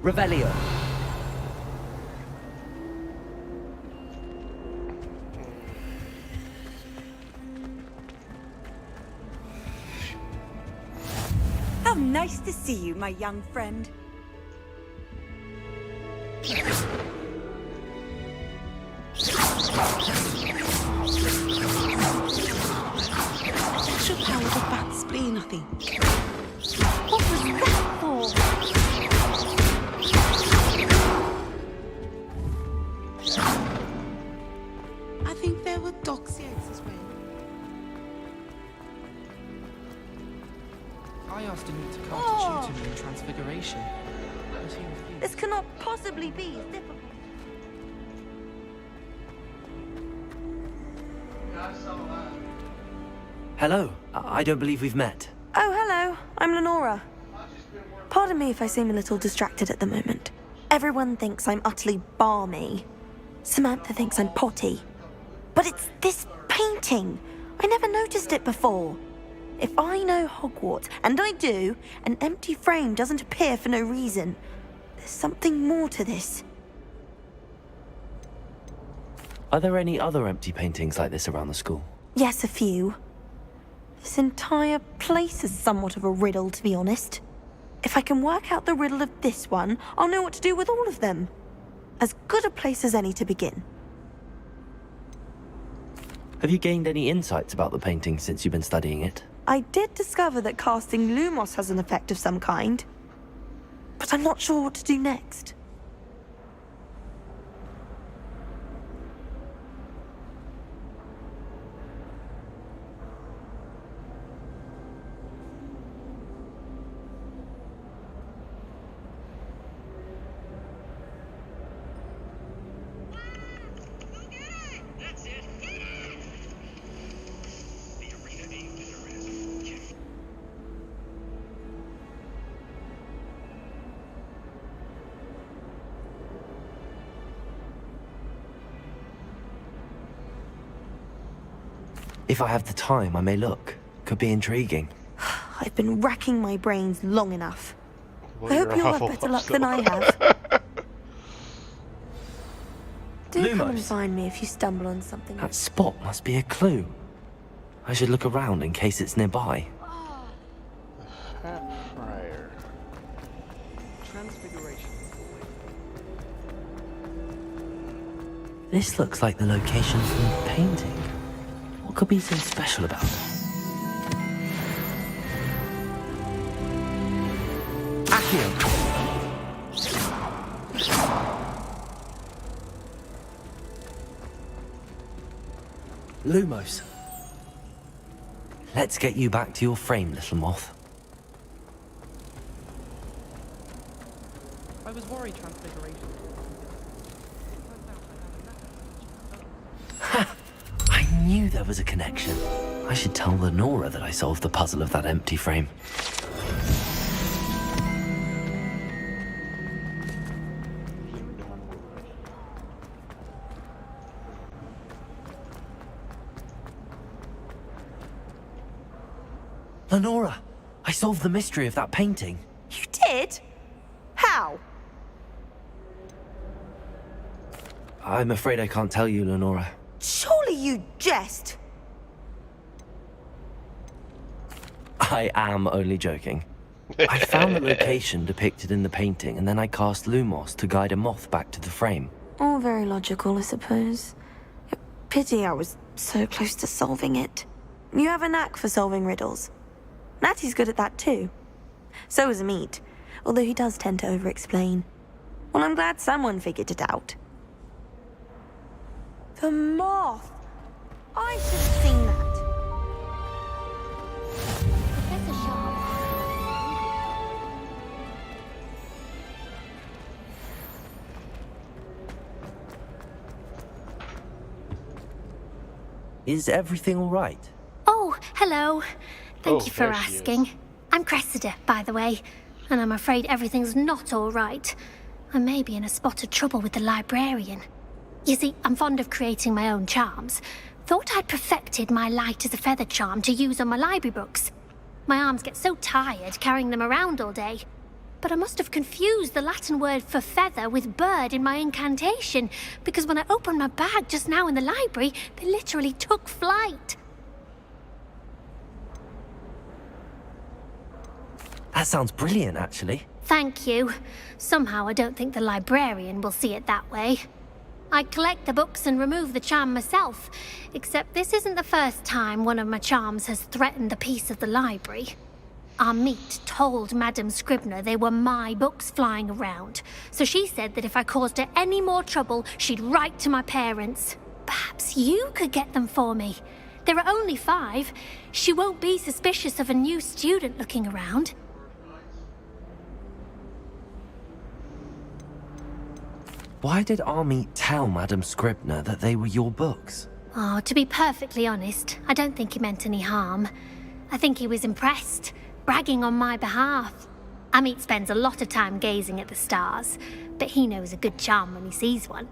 Revelio. How nice to see you, my young friend. Special power of bat spleen, I think. What was that for? I think there were doxy eggs as well. I asked him to cast a tutor in Transfiguration. But he refused. This cannot possibly be. It's difficult. Hello. I don't believe we've met. Oh, hello. I'm Lenora. Pardon me if I seem a little distracted at the moment. Everyone thinks I'm utterly balmy. Samantha thinks I'm potty. But it's this painting. I never noticed it before. If I know Hogwarts, and I do, an empty frame doesn't appear for no reason. There's something more to this. Are there any other empty paintings like this around the school? Yes, a few. This entire place is somewhat of a riddle, to be honest. If I can work out the riddle of this one, I'll know what to do with all of them. As good a place as any to begin. Have you gained any insights about the painting since you've been studying it? I did discover that casting Lumos has an effect of some kind, but I'm not sure what to do next. If I have the time, I may look. Could be intriguing. I've been racking my brains long enough. Well, I hope you're you'll have Hufflepuff, better luck so- than I have. Do come and Lumos. find me if you stumble on something. That spot must be a clue. I should look around in case it's nearby. Fat Friar. Transfiguration. This looks like the location from the painting. What could be so special about it? Accio! Lumos. Let's get you back to your frame, little moth. I was worried transfiguration. I knew there was a connection. I should tell Lenora that I solved the puzzle of that empty frame. Lenora, I solved the mystery of that painting. You did? How? I'm afraid I can't tell you, Lenora. Surely you jest. I am only joking. I found the location depicted in the painting, and then I cast Lumos to guide a moth back to the frame. All very logical, I suppose. Pity I was so close to solving it. You have a knack for solving riddles. Natty's good at that too. So is Amit, although he does tend to over-explain. Well, I'm glad someone figured it out. The moth! I should have seen that. Professor Sharp. Is everything all right? Oh, hello. Thank Oh, you for there she is. asking. I'm Cressida, by the way, and I'm afraid everything's not all right. I may be in a spot of trouble with the librarian. You see, I'm fond of creating my own charms. Thought I'd perfected my light as a feather charm to use on my library books. My arms get so tired carrying them around all day. But I must have confused the Latin word for feather with bird in my incantation, because when I opened my bag just now in the library, they literally took flight. That sounds brilliant, actually. Thank you. Somehow I don't think the librarian will see it that way. I collect the books and remove the charm myself, except this isn't the first time one of my charms has threatened the peace of the library. Amit told Madame Scribner they were my books flying around, so she said that if I caused her any more trouble, she'd write to my parents. Perhaps you could get them for me. There are only 5. She won't be suspicious of a new student looking around. Why did Army tell Madame Scribner that they were your books? Oh, to be perfectly honest, I don't think he meant any harm. I think he was impressed, bragging on my behalf. Amit spends a lot of time gazing at the stars, but he knows a good charm when he sees one.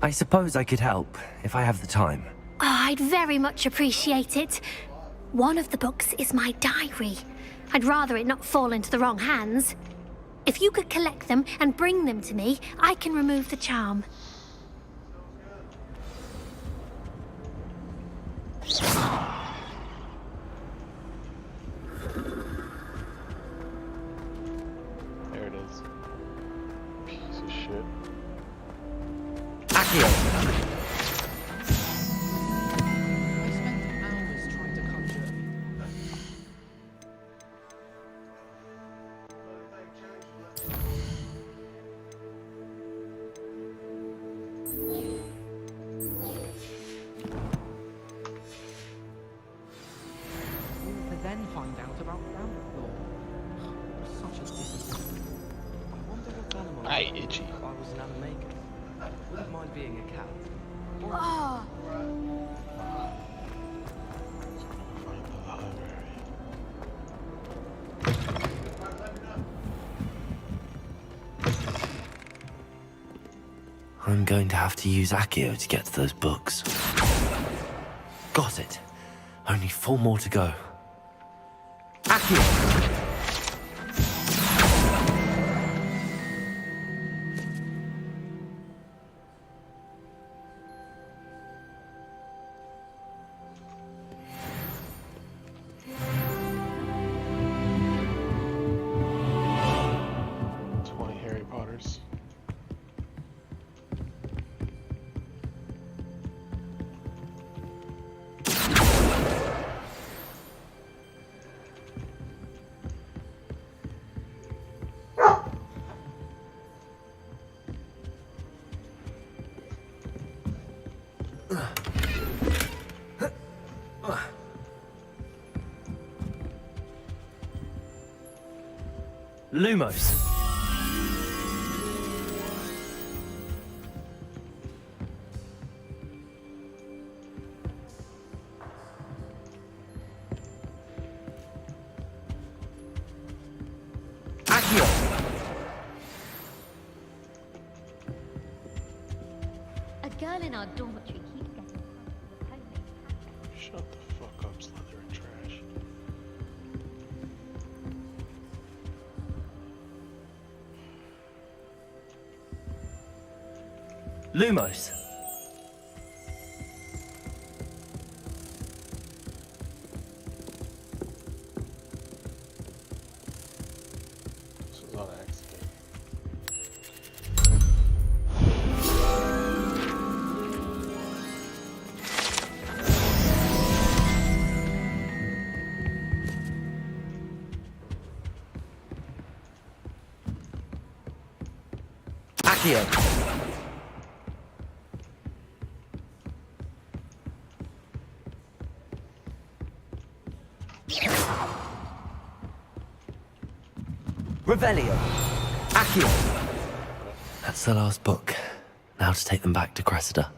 I suppose I could help, if I have the time. Oh, I'd very much appreciate it. One of the books is my diary. I'd rather it not fall into the wrong hands. If you could collect them and bring them to me, I can remove the charm. There it is. Piece of shit. Accio! I spent hours trying to conjure. To then find out about Rabbit Such a disappointment. I wonder what animal Aye, itchy. if I was an animaker. Wouldn't mind being a cat. Oh, Find the library. I'm going to have to use Accio to get to those books. Got it. Only 4 more to go. Accio! Harry Potters. Lumos. Accio. A girl in our dormitory keeps getting Shut the fuck up, Slytherin trash. Lumos. This was on accident. Accio. Revelio. Accio. That's the last book. Now to take them back to Cressida.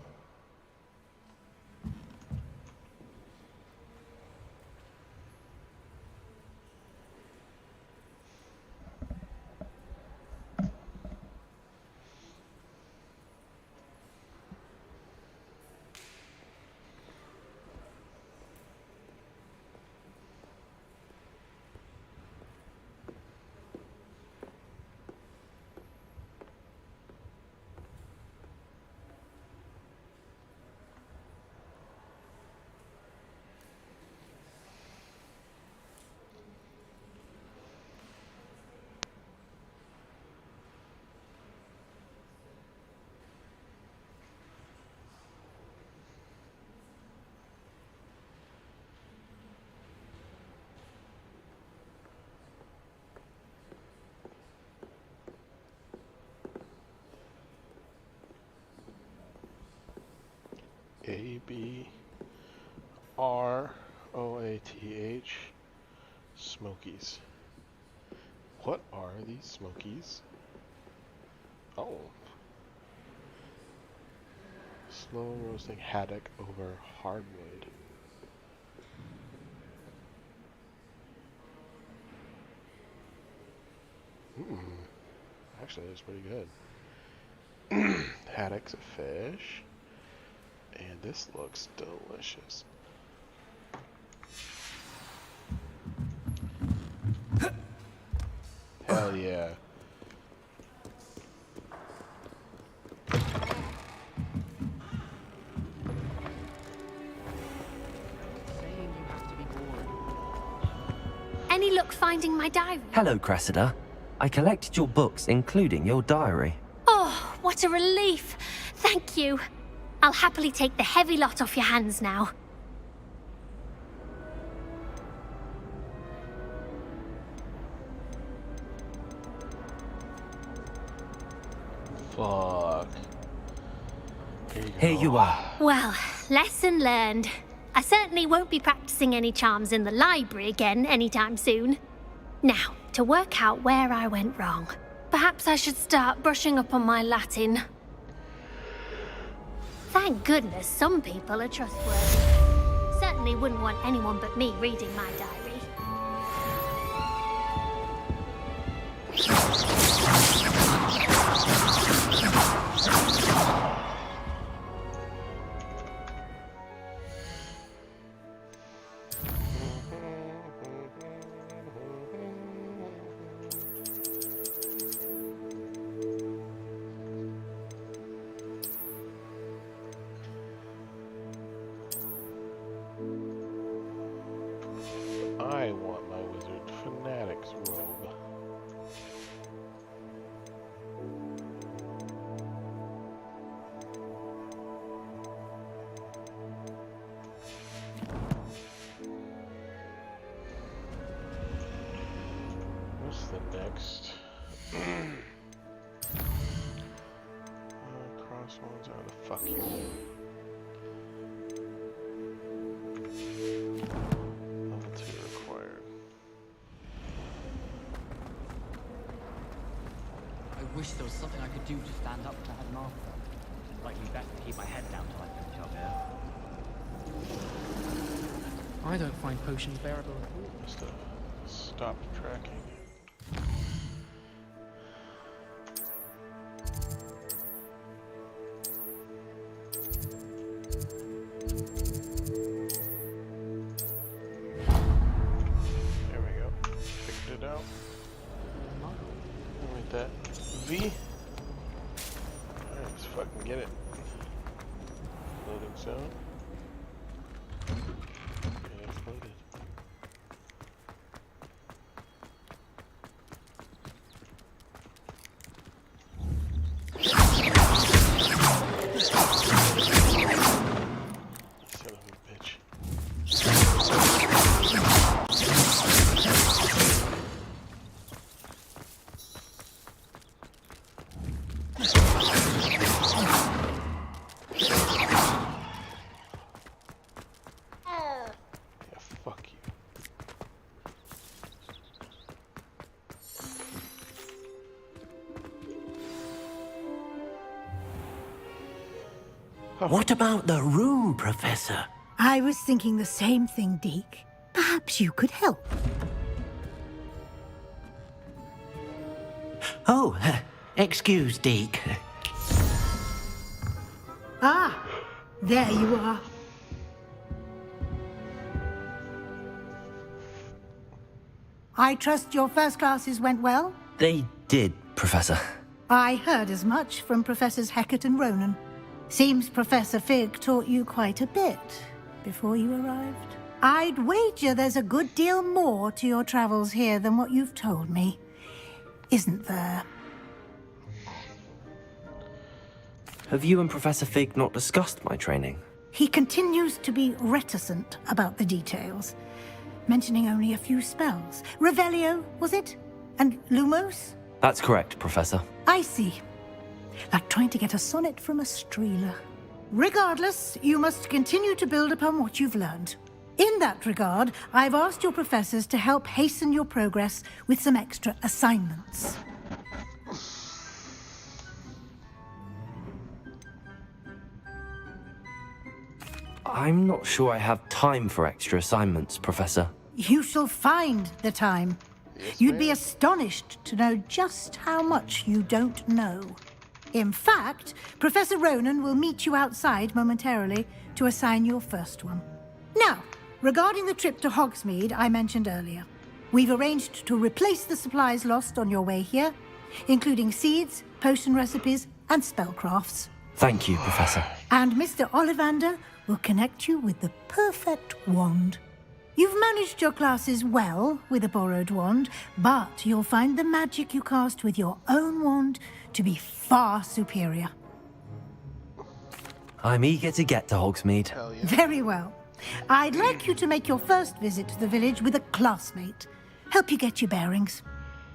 ABROATH Smokies. What are these smokies? Oh. Slow roasting haddock over hardwood. Actually, that's pretty good. Haddock's a fish. And this looks delicious. Hell yeah. Any luck finding my diary? Hello, Cressida. I collected your books, including your diary. Oh, what a relief. Thank you. I'll happily take the heavy lot off your hands now. Fuck. Here you are. Well, lesson learned. I certainly won't be practicing any charms in the library again anytime soon. Now, to work out where I went wrong. Perhaps I should start brushing up on my Latin. Thank goodness some people are trustworthy. Certainly wouldn't want anyone but me reading my diary. I want my wizard fanatic's robe. What's the next? Crossroads are the fuck you. I wish there was something I could do to stand up to Headmaster. Likely best to keep my head down till I finish up here. I don't find potions bearable. Must have stopped tracking. There we go. Figured it out. With that V. Alright, let's fucking get it. Loading zone. Okay, it's loaded. Son of a bitch. What about the room, Professor? I was thinking the same thing, Deke. Perhaps you could help. Oh, excuse, Deke. Ah, there you are. I trust your first classes went well? They did, Professor. I heard as much from Professors Hecat and Ronan. Seems Professor Fig taught you quite a bit before you arrived. I'd wager there's a good deal more to your travels here than what you've told me. Isn't there? Have you and Professor Fig not discussed my training? He continues to be reticent about the details, mentioning only a few spells. Revelio, was it? And Lumos? That's correct, Professor. I see. Like trying to get a sonnet from a streeler. Regardless, you must continue to build upon what you've learned. In that regard, I've asked your professors to help hasten your progress with some extra assignments. I'm not sure I have time for extra assignments, Professor. You shall find the time. You'd be astonished to know just how much you don't know. In fact, Professor Ronan will meet you outside momentarily to assign your first one. Now, regarding the trip to Hogsmeade I mentioned earlier, we've arranged to replace the supplies lost on your way here, including seeds, potion recipes, and spellcrafts. Thank you, Professor. And Mr. Ollivander will connect you with the perfect wand. You've managed your classes well with a borrowed wand, but you'll find the magic you cast with your own wand to be far superior. I'm eager to get to Hogsmeade. Very well. I'd like you to make your first visit to the village with a classmate. Help you get your bearings.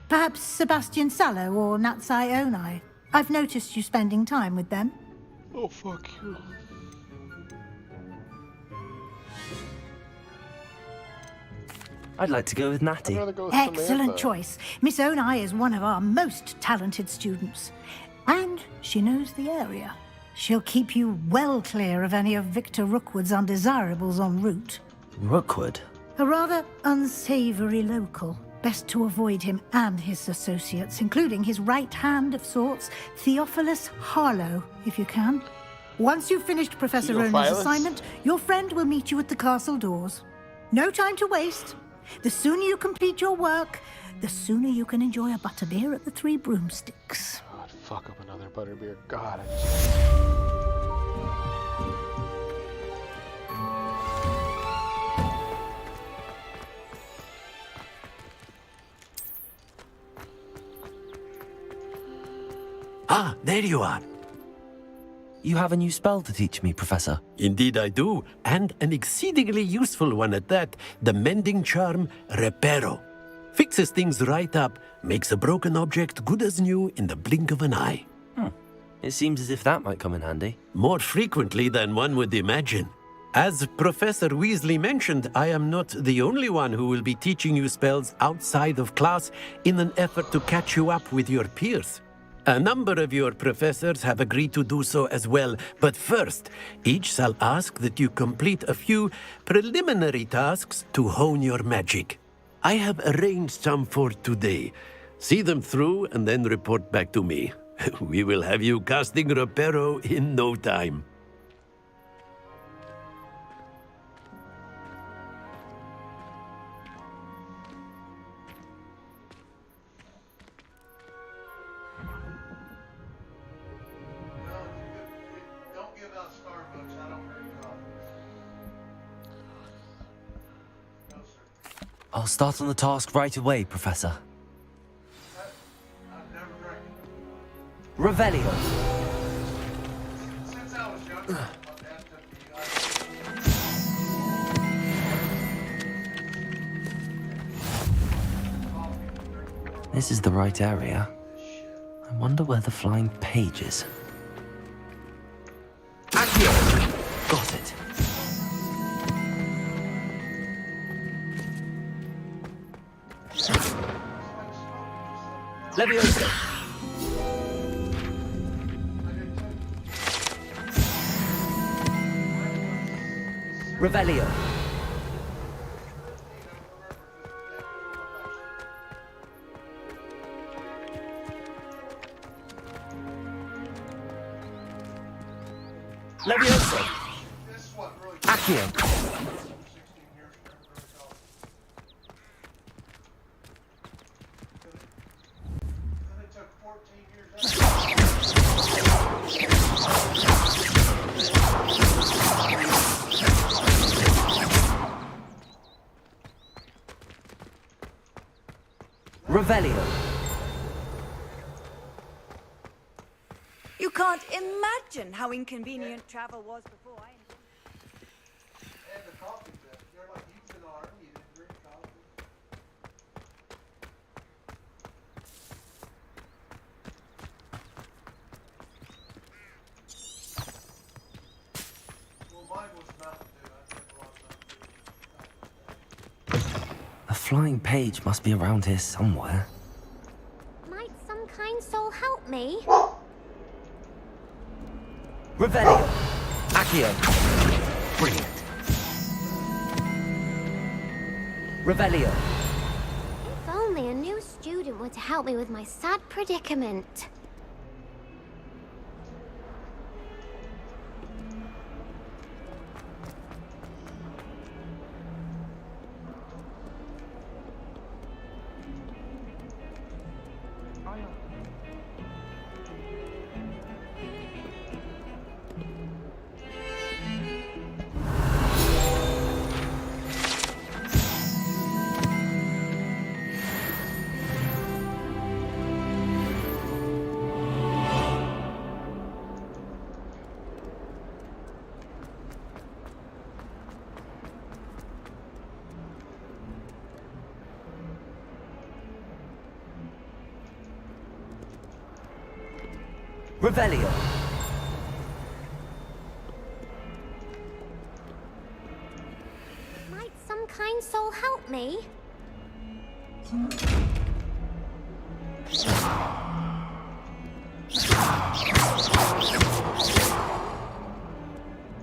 Perhaps Sebastian Sallow or Natsai Onai. I've noticed you spending time with them. Oh, fuck you. I'd like to go with Natty. Excellent choice. Miss Onai is one of our most talented students. And she knows the area. She'll keep you well clear of any of Victor Rookwood's undesirables en route. Rookwood? A rather unsavory local. Best to avoid him and his associates, including his right hand of sorts, Theophilus Harlow, if you can. Once you've finished Professor Ronan's assignment, your friend will meet you at the castle doors. No time to waste. The sooner you complete your work, the sooner you can enjoy a butterbeer at the Three Broomsticks. God, fuck up another butterbeer. God, Ah, there you are. You have a new spell to teach me, Professor. Indeed I do, and an exceedingly useful one at that. The mending charm, Reparo. Fixes things right up, makes a broken object good as new in the blink of an eye. It seems as if that might come in handy. More frequently than one would imagine. As Professor Weasley mentioned, I am not the only one who will be teaching you spells outside of class in an effort to catch you up with your peers. A number of your professors have agreed to do so as well, but first, each shall ask that you complete a few preliminary tasks to hone your magic. I have arranged some for today. See them through and then report back to me. We will have you casting Reparo in no time. I'll start on the task right away, Professor. Revelio. This is the right area. I wonder where the flying page is. Accio! Got it. Leviosa! Revelio! Leviosa! Accio! Revelio. You can't imagine how inconvenient travel was before I... flying page must be around here somewhere. Might some kind soul help me? Revelio! Accio! Brilliant. Revelio! If only a new student were to help me with my sad predicament. Revelio! Might some kind soul help me?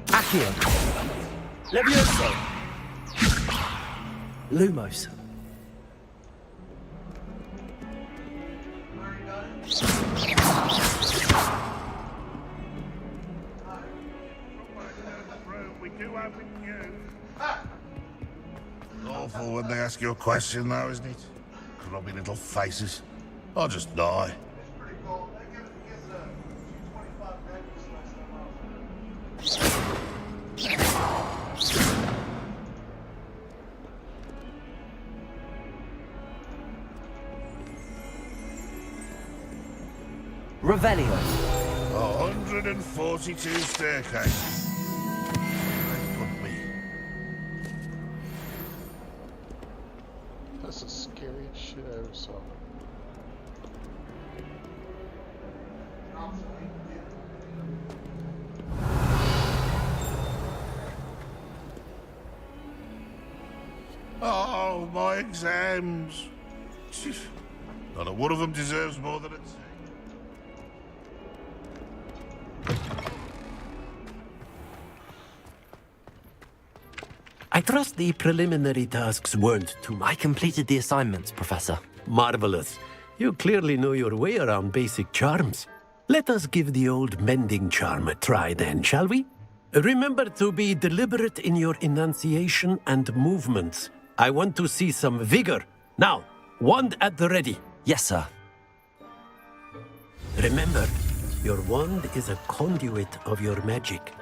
Accio! Levioso! Lumos. Awful when they ask you a question, though, isn't it? Grubby little faces. I'll just die. Revelio! 142 staircases. They could be. That's the scariest shit I ever saw. Oh, my exams. Not a one of them deserves more than a 10. I trust the preliminary tasks weren't too much. I completed the assignments, Professor. Marvelous. You clearly know your way around basic charms. Let us give the old mending charm a try then, shall we? Remember to be deliberate in your enunciation and movements. I want to see some vigor. Now, wand at the ready. Yes, sir. Remember, your wand is a conduit of your magic.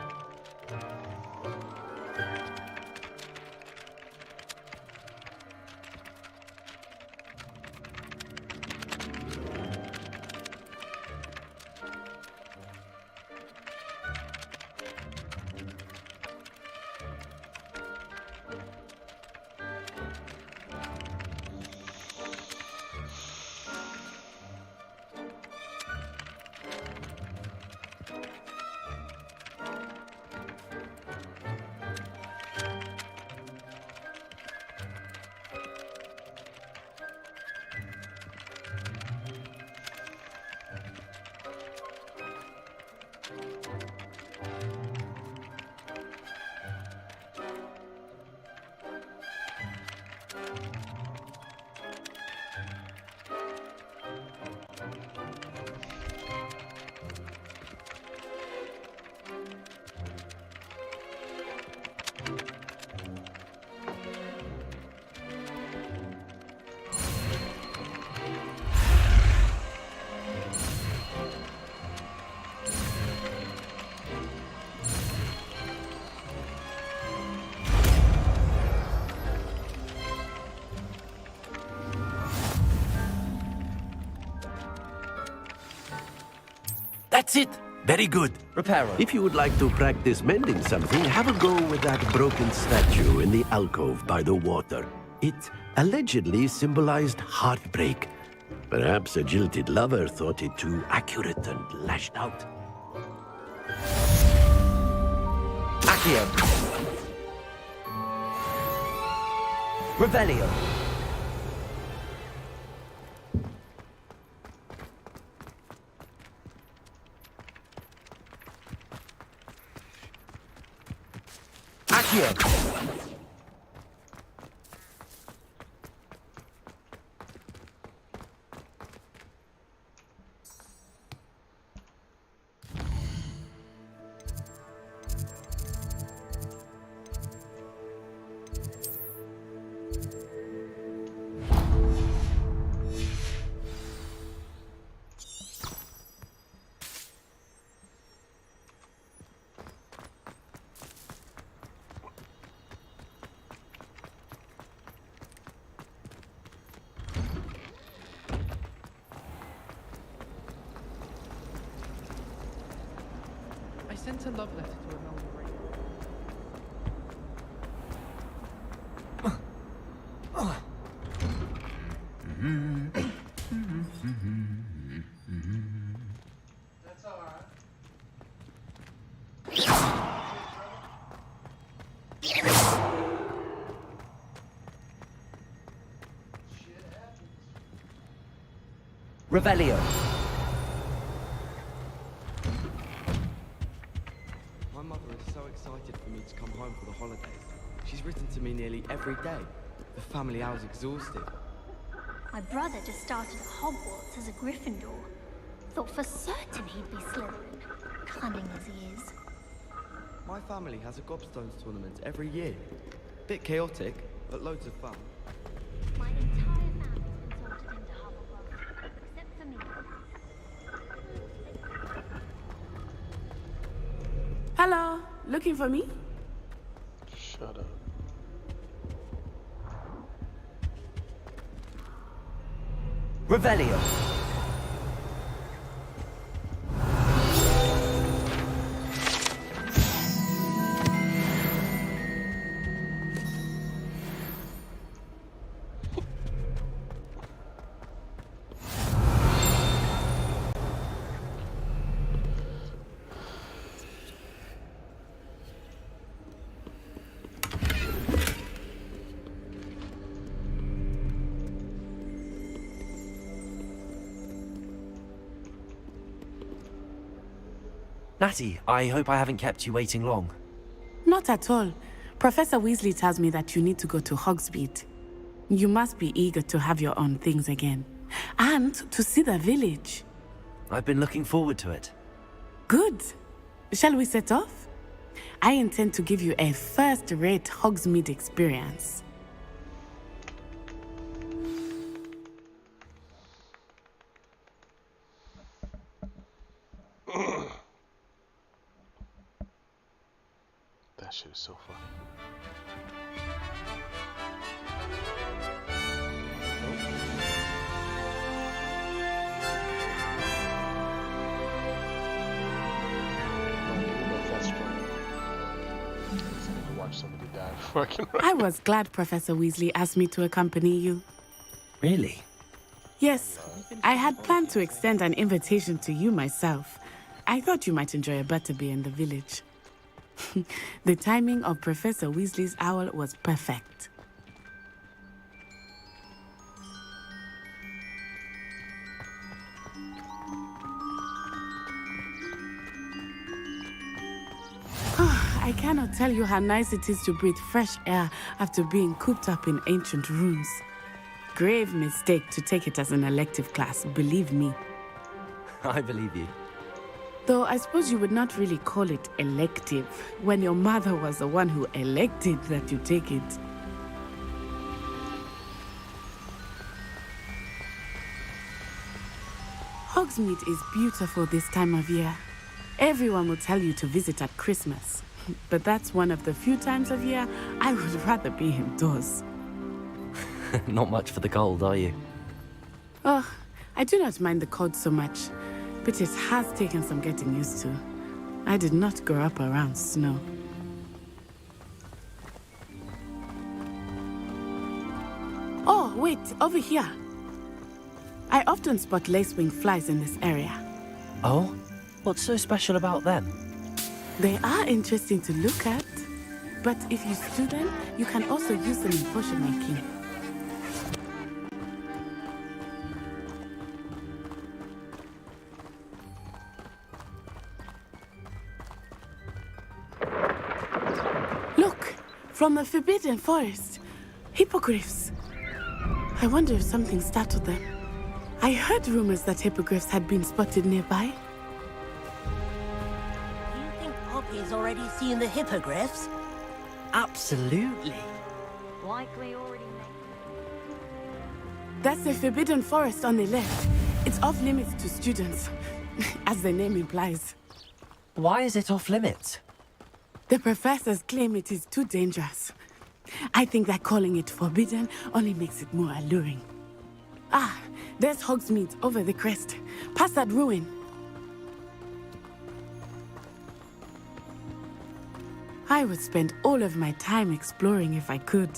That's it. Very good. Reparo. If you would like to practice mending something, have a go with that broken statue in the alcove by the water. It allegedly symbolized heartbreak. Perhaps a jilted lover thought it too accurate and lashed out. Accio. Revelio. Accio! I sent a love letter to Imelda Raven. That's alright. Revelio. My mother is so excited for me to come home for the holidays. She's written to me nearly every day. The family hour's exhausted. My brother just started at Hogwarts as a Gryffindor. Thought for certain he'd be Slytherin, cunning as he is. My family has a gobstones tournament every year. Bit chaotic, but loads of fun. My entire family's been sorted into Hufflepuff, except for me. Hello, looking for me? Shut up. Revelio. Natty, I hope I haven't kept you waiting long. Not at all. Professor Weasley tells me that you need to go to Hogsmeade. You must be eager to have your own things again. And to see the village. I've been looking forward to it. Good. Shall we set off? I intend to give you a first-rate Hogsmeade experience. That shit is so funny. I was glad Professor Weasley asked me to accompany you. Really? Yes, I had planned to extend an invitation to you myself. I thought you might enjoy a butterbeer in the village. The timing of Professor Weasley's owl was perfect. I cannot tell you how nice it is to breathe fresh air after being cooped up in ancient rooms. Grave mistake to take it as an elective class, believe me. I believe you. Though I suppose you would not really call it elective when your mother was the one who elected that you take it. Hogsmeade is beautiful this time of year. Everyone will tell you to visit at Christmas. But that's one of the few times of year I would rather be indoors. Not much for the cold, are you? Oh, I do not mind the cold so much, but it has taken some getting used to. I did not grow up around snow. Oh, wait, over here. I often spot lacewing flies in this area. Oh? What's so special about them? They are interesting to look at, but if you stew them, you can also use them in potion making. Look, From the Forbidden Forest. Hippogriffs. I wonder if something startled them. I heard rumors that hippogriffs had been spotted nearby. Do you think Poppy's already seen the hippogriffs? Absolutely. Likely already That's the Forbidden Forest on the left. It's off limits to students, as the name implies. Why is it off limits? The professors claim it is too dangerous. I think that calling it forbidden only makes it more alluring. Ah, there's Hogsmeade over the crest, past that ruin. I would spend all of my time exploring if I could.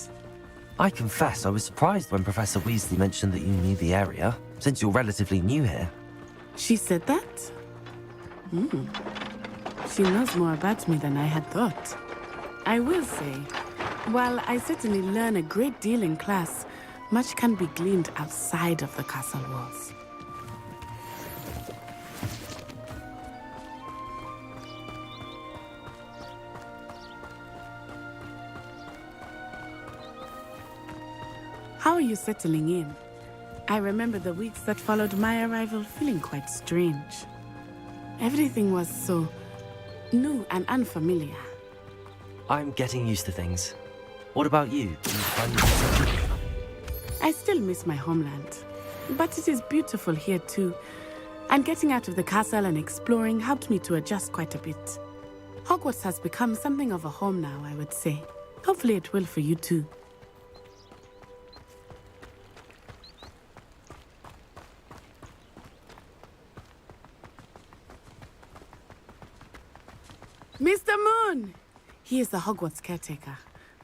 I confess I was surprised when Professor Weasley mentioned that you knew the area, since you're relatively new here. She said that? She knows more about me than I had thought. I will say, while I certainly learn a great deal in class, much can be gleaned outside of the castle walls. How are you settling in? I remember the weeks that followed my arrival feeling quite strange. Everything was so new and unfamiliar. I'm getting used to things. What about you? Do you find yourself... I still miss my homeland, but it is beautiful here too. And getting out of the castle and exploring helped me to adjust quite a bit. Hogwarts has become something of a home now, I would say. Hopefully it will for you too. Mr. Moon! He is the Hogwarts caretaker.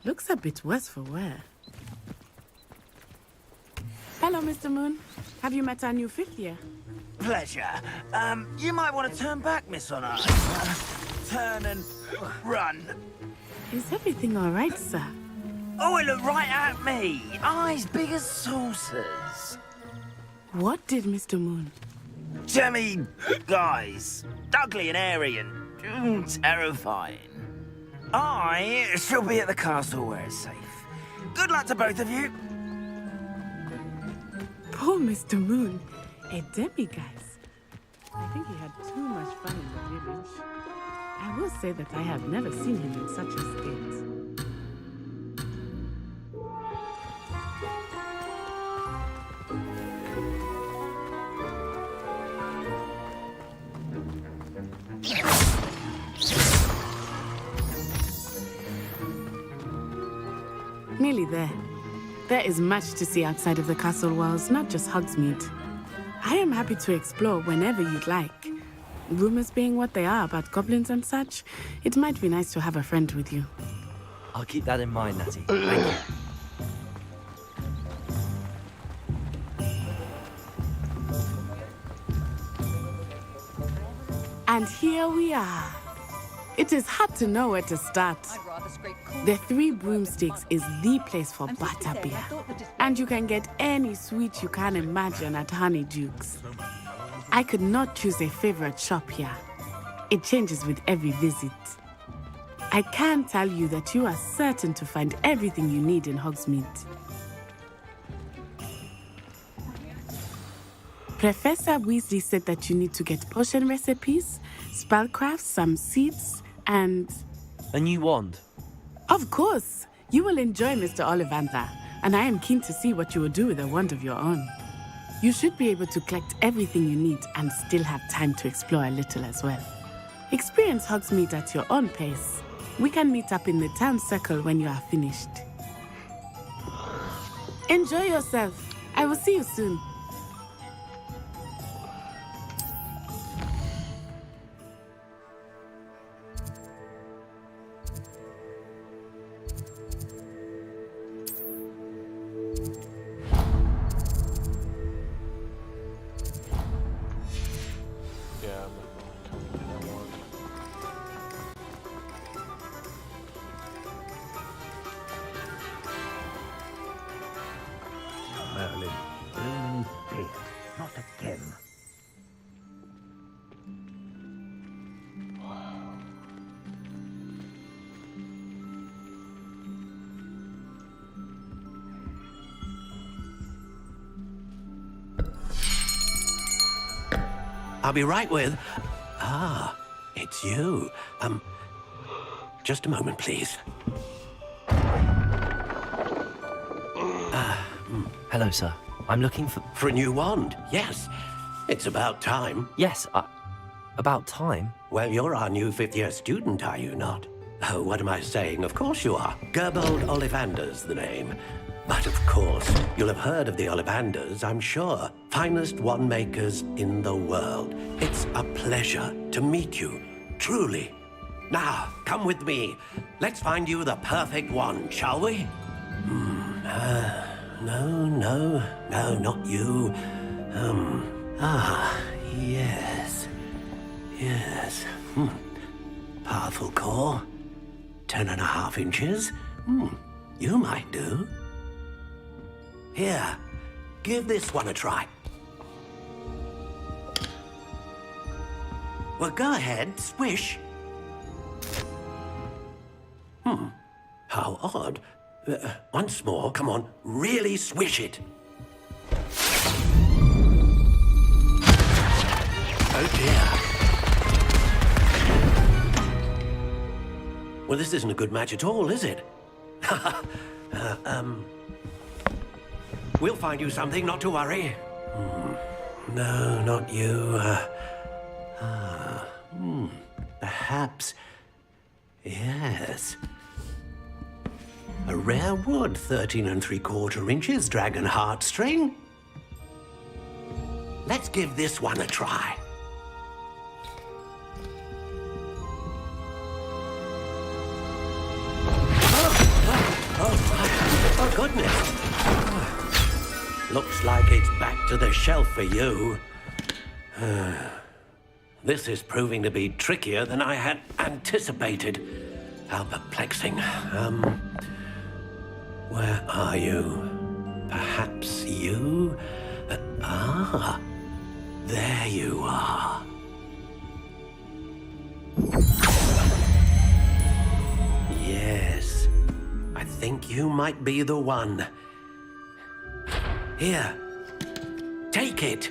Looks a bit worse for wear. Hello, Mr. Moon. Have you met our new fifth year? Pleasure. You might want to turn back, Miss Honor. Turn and run. Is everything all right, sir? Oh, it looked right at me. Eyes big as saucers. What did Mr. Moon? Jemmy, guys. Ugly and airy and terrifying. I shall be at the castle where it's safe. Good luck to both of you. Poor Mr. Moon. A demiguise. I think he had too much fun in the village. I will say that I have never seen him in such a state. Nearly there. There is much to see outside of the castle walls, not just Hogsmeade. I am happy to explore whenever you'd like. Rumors being what they are about goblins and such, it might be nice to have a friend with you. I'll keep that in mind, Natty. Thank you. And here we are. It is hard to know where to start. The Three Broomsticks is the place for butterbeer. And you can get any sweet you can imagine at Honeydukes. I could not choose a favorite shop here. It changes with every visit. I can tell you that you are certain to find everything you need in Hogsmeade. Professor Weasley said that you need to get potion recipes, spellcrafts, some seeds, and... A new wand? Of course! You will enjoy Mr. Ollivander, and I am keen to see what you will do with a wand of your own. You should be able to collect everything you need and still have time to explore a little as well. Experience Hogsmeade at your own pace. We can meet up in the town circle when you are finished. Enjoy yourself. I will see you soon. I'll be right with... Ah, it's you. Just a moment, please. Hello, sir. I'm looking for... For a new wand, yes. It's about time. Yes, about time? Well, you're our new fifth-year student, are you not? Oh, what am I saying? Of course you are. Gerbold Ollivander's the name. But of course, you'll have heard of the Ollivanders, I'm sure. Finest wand makers in the world. It's a pleasure to meet you, truly. Now, come with me. Let's find you the perfect wand, shall we? No, not you. Yes. Powerful core. 10.5 inches. You might do. Here, give this one a try. Well, go ahead, swish. How odd. Once more, come on, really swish it. Oh dear. Well, this isn't a good match at all, is it? We'll find you something, not to worry. No, not you. Perhaps... Yes. A rare wood, 13 3/4 inches, dragon heartstring. Let's give this one a try. Oh, goodness. Looks like it's back to the shelf for you. This is proving to be trickier than I had anticipated. How perplexing. Where are you? Perhaps you? There you are. Yes, I think you might be the one. Here, take it.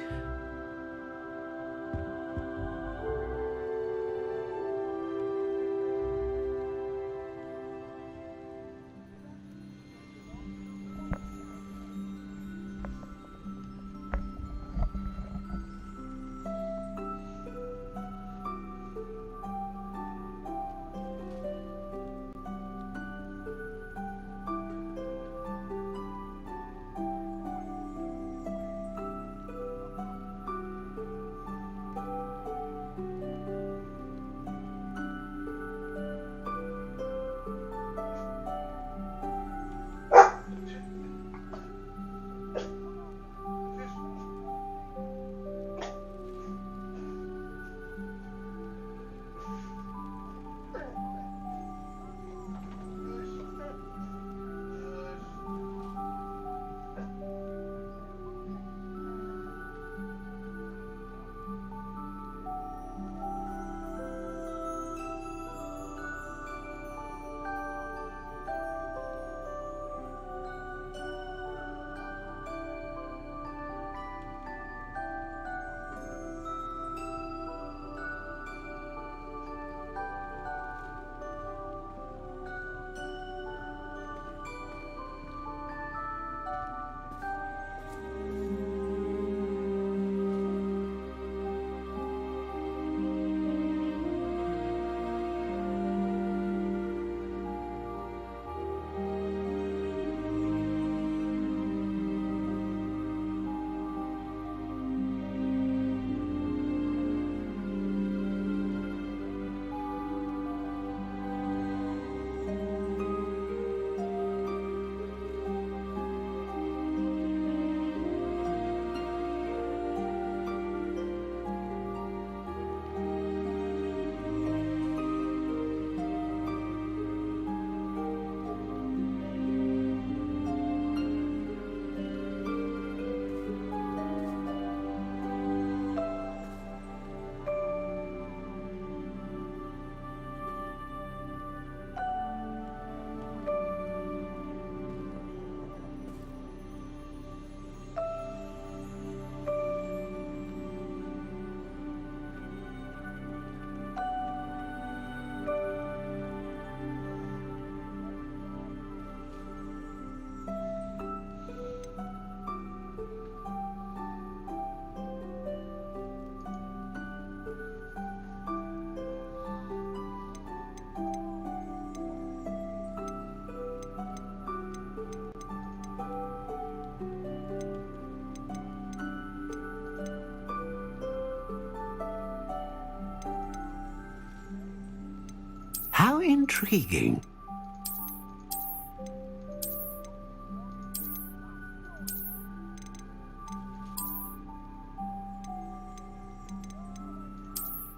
intriguing.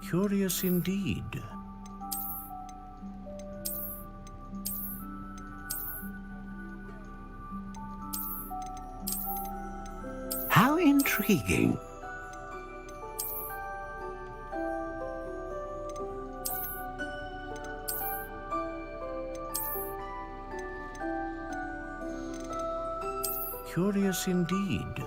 Curious indeed. How intriguing. Curious indeed.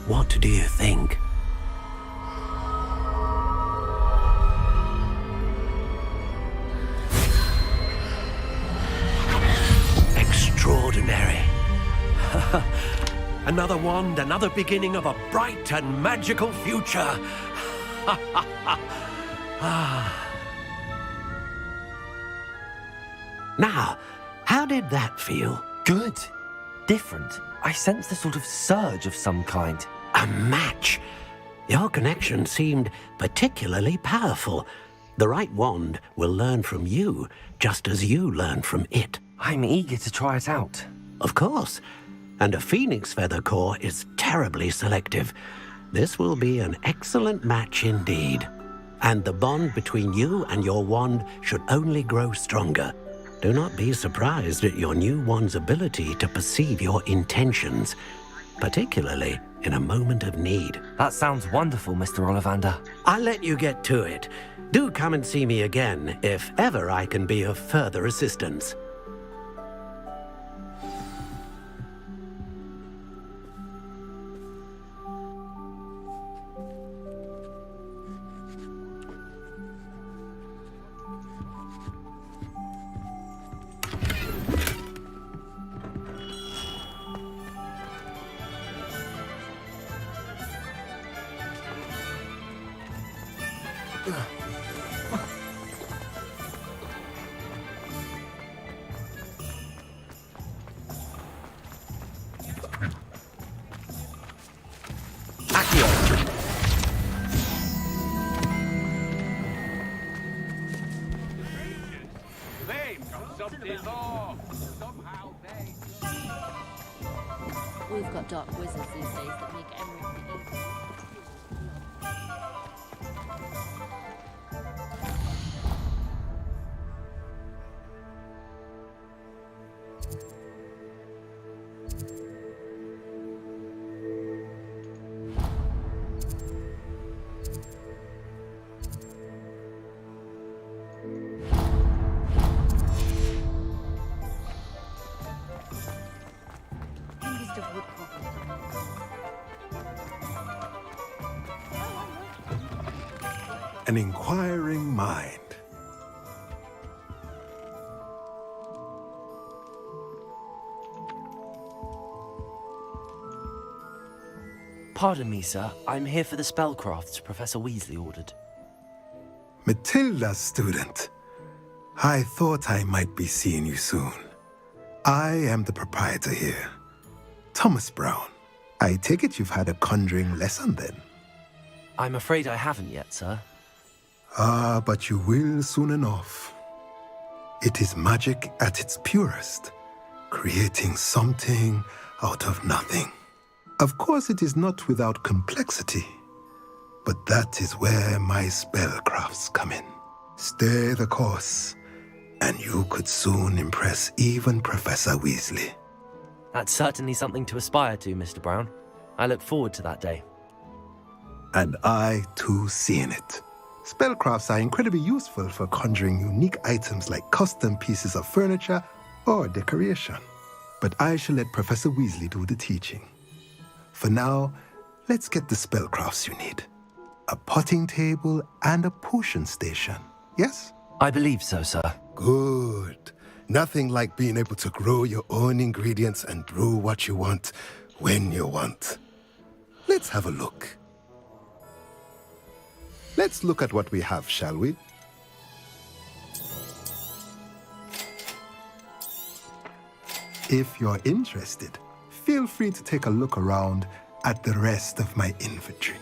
What do you think? Extraordinary. Another wand, another beginning of a bright and magical future. Now, how did that feel? Good. Different. I sensed a sort of surge of some kind. A match. Your connection seemed particularly powerful. The right wand will learn from you, just as you learn from it. I'm eager to try it out. Of course. And a phoenix feather core is terribly selective. This will be an excellent match indeed. And the bond between you and your wand should only grow stronger. Do not be surprised at your new wand's ability to perceive your intentions, particularly in a moment of need. That sounds wonderful, Mr. Ollivander. I'll let you get to it. Do come and see me again if ever I can be of further assistance. We've got dark wizards these days that make everything easy. An inquiring mind. Pardon me, sir. I'm here for the spellcrafts Professor Weasley ordered. Matilda's student. I thought I might be seeing you soon. I am the proprietor here, Thomas Brown. I take it you've had a conjuring lesson then? I'm afraid I haven't yet, sir. Ah, but you will soon enough. It is magic at its purest, creating something out of nothing. Of course, it is not without complexity, but that is where my spellcrafts come in. Stay the course, and you could soon impress even Professor Weasley. That's certainly something to aspire to, Mr. Brown. I look forward to that day. And I, too, seeing it. Spellcrafts are incredibly useful for conjuring unique items like custom pieces of furniture or decoration. But I shall let Professor Weasley do the teaching. For now, let's get the spellcrafts you need. A potting table and a potion station, yes? I believe so, sir. Good. Nothing like being able to grow your own ingredients and brew what you want when you want. Let's have a look. Let's look at what we have, shall we? If you're interested, feel free to take a look around at the rest of my inventory.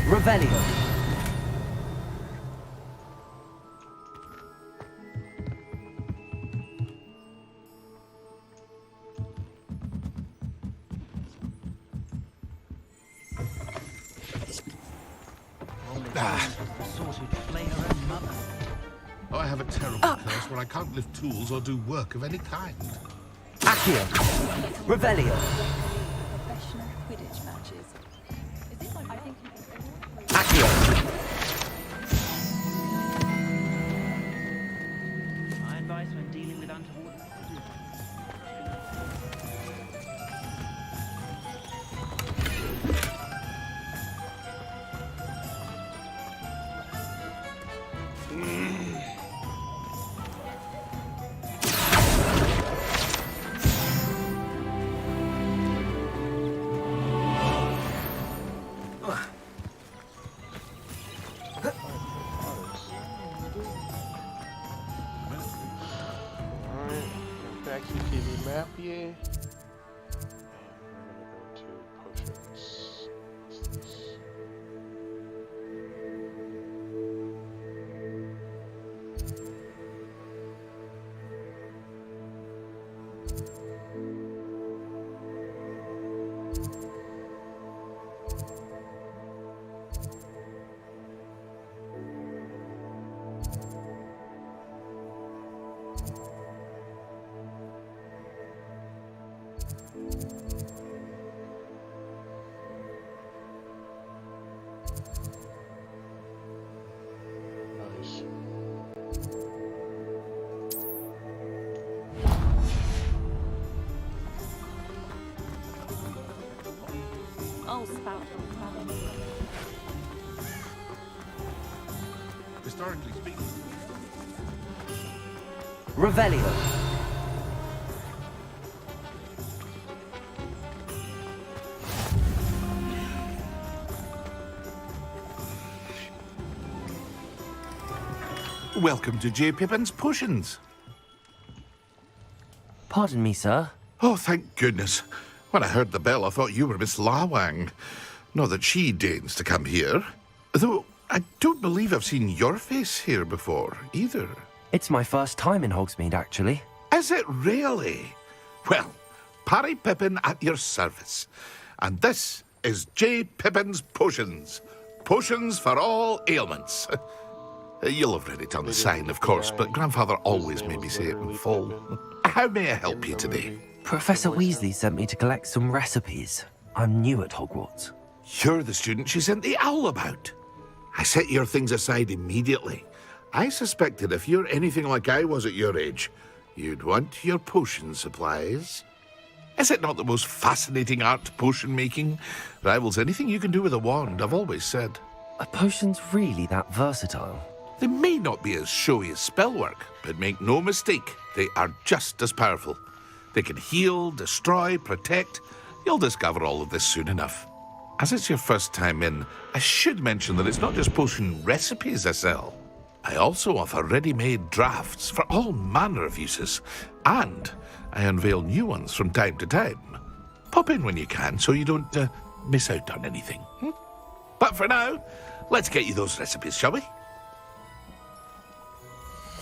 Revelio. Oh, I have a terrible curse where I can't lift tools or do work of any kind. Accio. Revelio. Professional Quidditch matches. Is it like I think Accio. My advice when dealing with untoward... Back to the TV map here. And we're gonna go to potions. What's this? Nice. I'll spout on the Historically speaking. Revelio. Welcome to J. Pippin's Potions. Pardon me, sir. Oh, thank goodness. When I heard the bell, I thought you were Miss Lawang. Not that she deigns to come here. Though, I don't believe I've seen your face here before, either. It's my first time in Hogsmeade, actually. Is it really? Well, Parry Pippin at your service. And this is J. Pippin's Potions. Potions for all ailments. You'll have read it on the sign, of course, but Grandfather always made me say it in full. How may I help you today? Professor Weasley sent me to collect some recipes. I'm new at Hogwarts. You're the student she sent the owl about. I set your things aside immediately. I suspected if you're anything like I was at your age, you'd want your potion supplies. Is it not the most fascinating art, potion making? Rivals anything you can do with a wand, I've always said. Are potions really that versatile? They may not be as showy as spellwork, but make no mistake, they are just as powerful. They can heal, destroy, protect. You'll discover all of this soon enough. As it's your first time in, I should mention that it's not just potion recipes I sell. I also offer ready-made drafts for all manner of uses, and I unveil new ones from time to time. Pop in when you can so you don't miss out on anything. But for now, let's get you those recipes, shall we?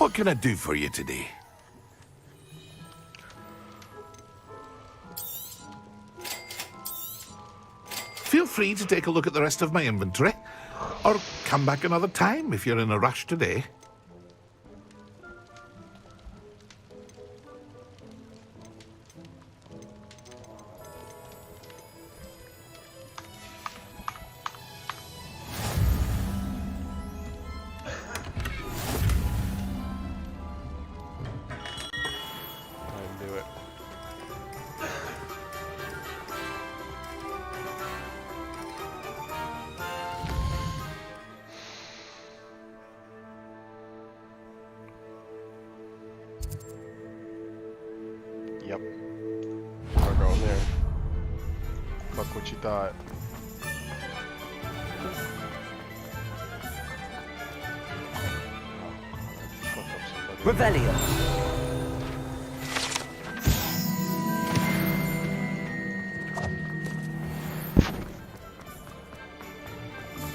What can I do for you today? Feel free to take a look at the rest of my inventory, or come back another time if you're in a rush today. I knew it. Yep. We're going there. Fuck what you thought. Revelio.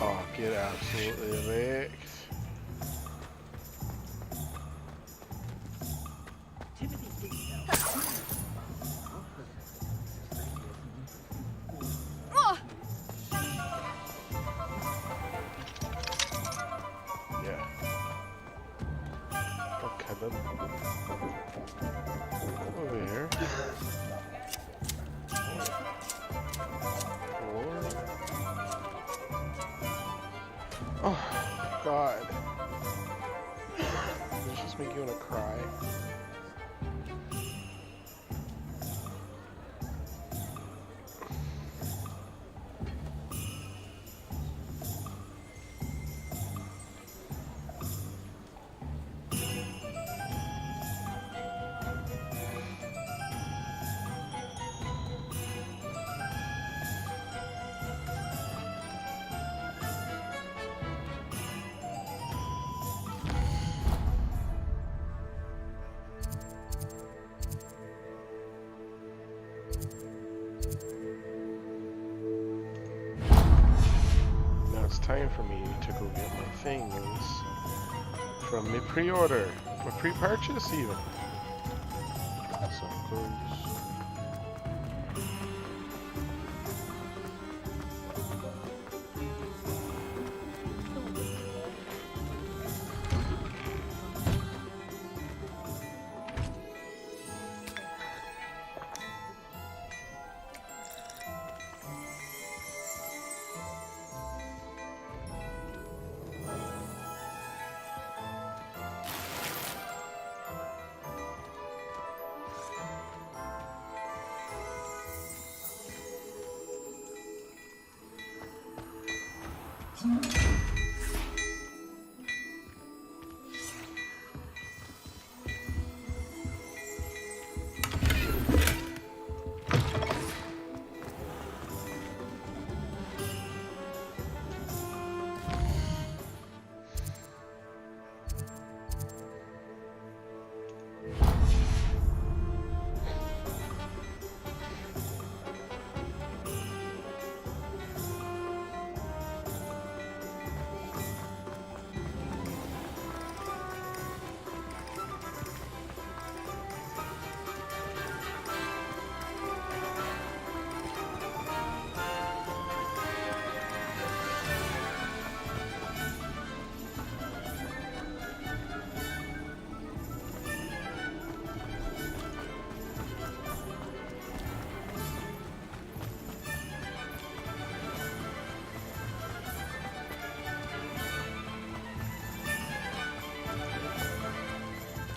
Oh, get absolutely wrecked. Yeah. Okay then. Over here. Oh, God. Does this just make you want to cry? Now it's time for me to go get my things from my pre-order, my pre-purchase even. So close.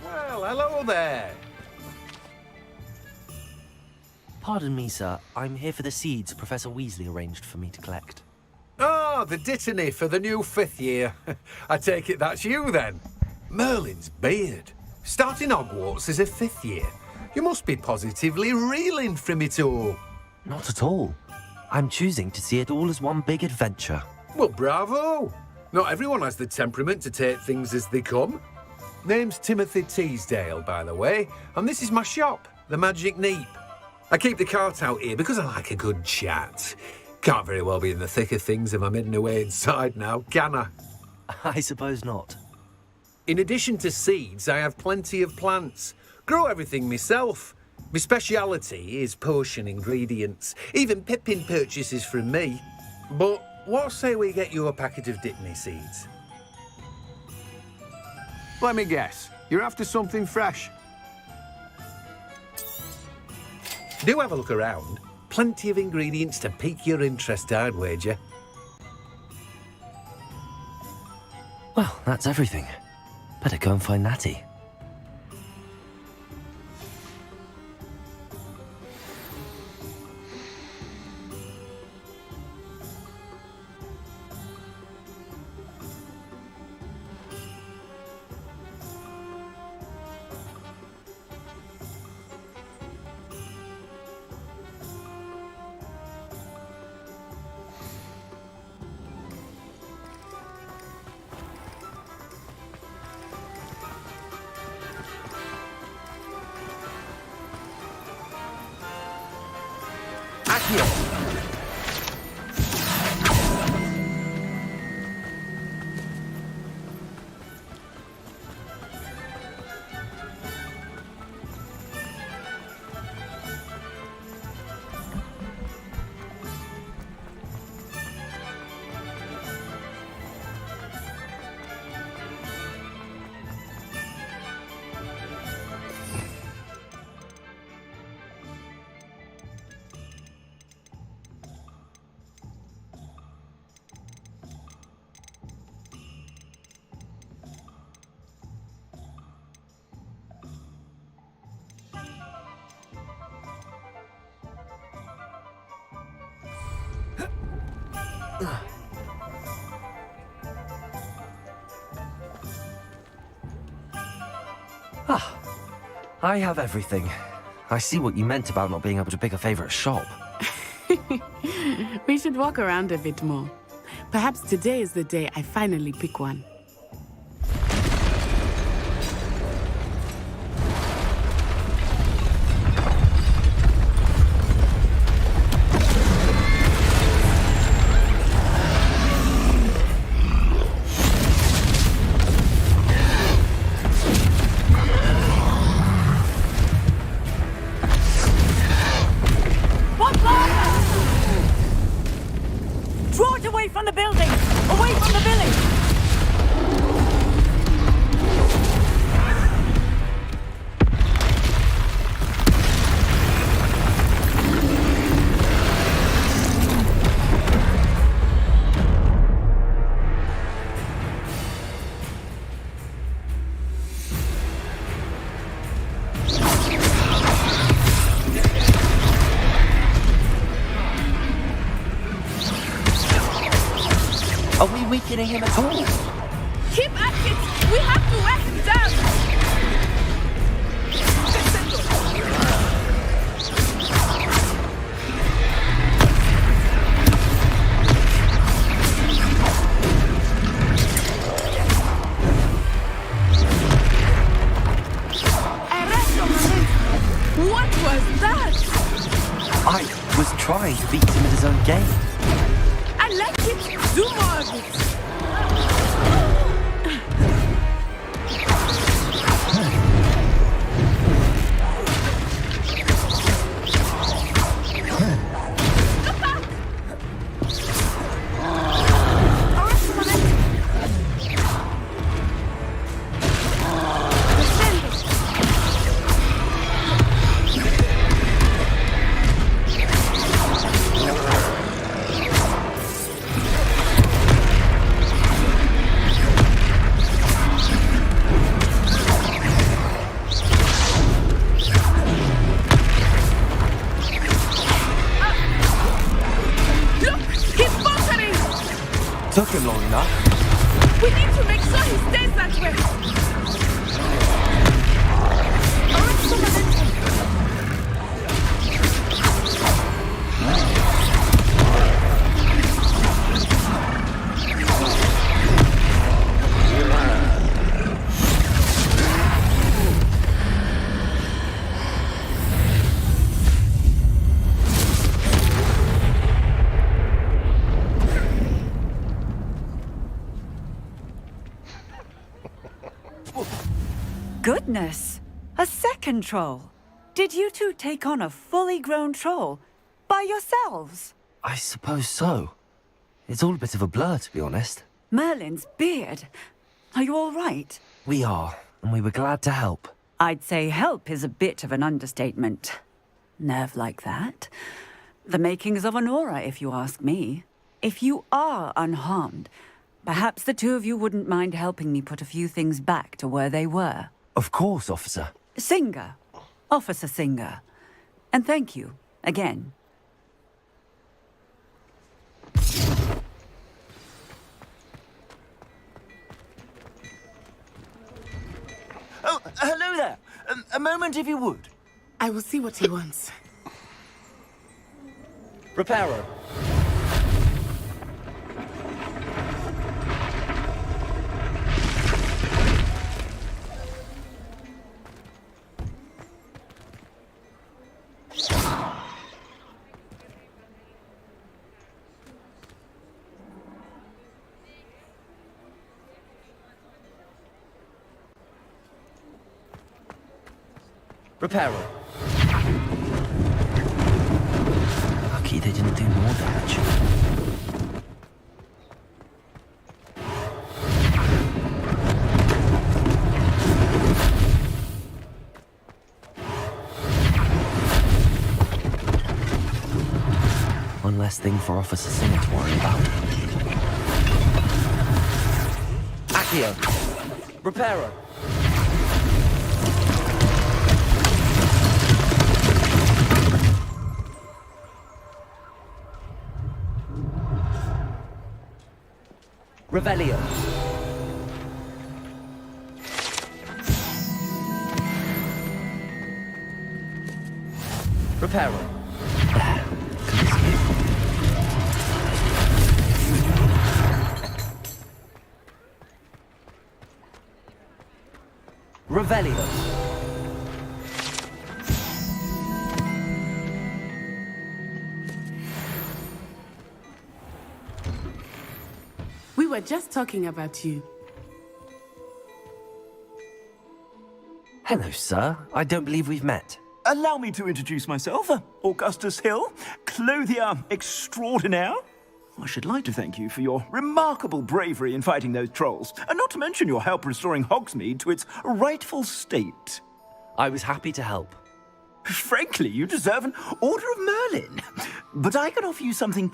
Well, hello there. Pardon me, sir. I'm here for the seeds Professor Weasley arranged for me to collect. Oh, the dittany for the new 5th year. I take it that's you, then. Merlin's beard. Starting Hogwarts as a 5th year. You must be positively reeling from it all. Not at all. I'm choosing to see it all as one big adventure. Well, bravo. Not everyone has the temperament to take things as they come. Name's Timothy Teasdale, by the way, and this is my shop, the Magic Neep. I keep the cart out here because I like a good chat. Can't very well be in the thick of things if I'm hidden away inside now, can I? I suppose not. In addition to seeds, I have plenty of plants. Grow everything myself. My speciality is potion ingredients. Even Pippin purchases from me. But what say we get you a packet of Dittany seeds? Let me guess. You're after something fresh. Do have a look around. Plenty of ingredients to pique your interest, I'd wager. Well, that's everything. Better go and find Natty. I have everything. I see what you meant about not being able to pick a favorite shop. We should walk around a bit more. Perhaps today is the day I finally pick one. Are we weakening him at all? Keep at it! We have to wear him down! What was that? I was trying to beat him at his own game. I like it. Do more of it. Took him long enough. We need to make sure he stays that way. Goodness! A second troll! Did you two take on a fully grown troll? By yourselves? I suppose so. It's all a bit of a blur, to be honest. Merlin's beard. Are you all right? We are, and we were glad to help. I'd say help is a bit of an understatement. Nerve like that. The makings of an aura, if you ask me. If you are unharmed, perhaps the two of you wouldn't mind helping me put a few things back to where they were. Of course, officer. Singer. Officer Singer. And thank you, again. Oh, hello there. A moment, if you would. I will see what he wants. Reparo. Reparo. Lucky they didn't do more damage. One less thing for Officer Singer to worry about. Accio. Reparo. Revelio. Reparo. Revelio. We were just talking about you. Hello, sir. I don't believe we've met. Allow me to introduce myself, Augustus Hill, clothier extraordinaire. I should like to thank you for your remarkable bravery in fighting those trolls, and not to mention your help restoring Hogsmeade to its rightful state. I was happy to help. Frankly, you deserve an Order of Merlin. But I can offer you something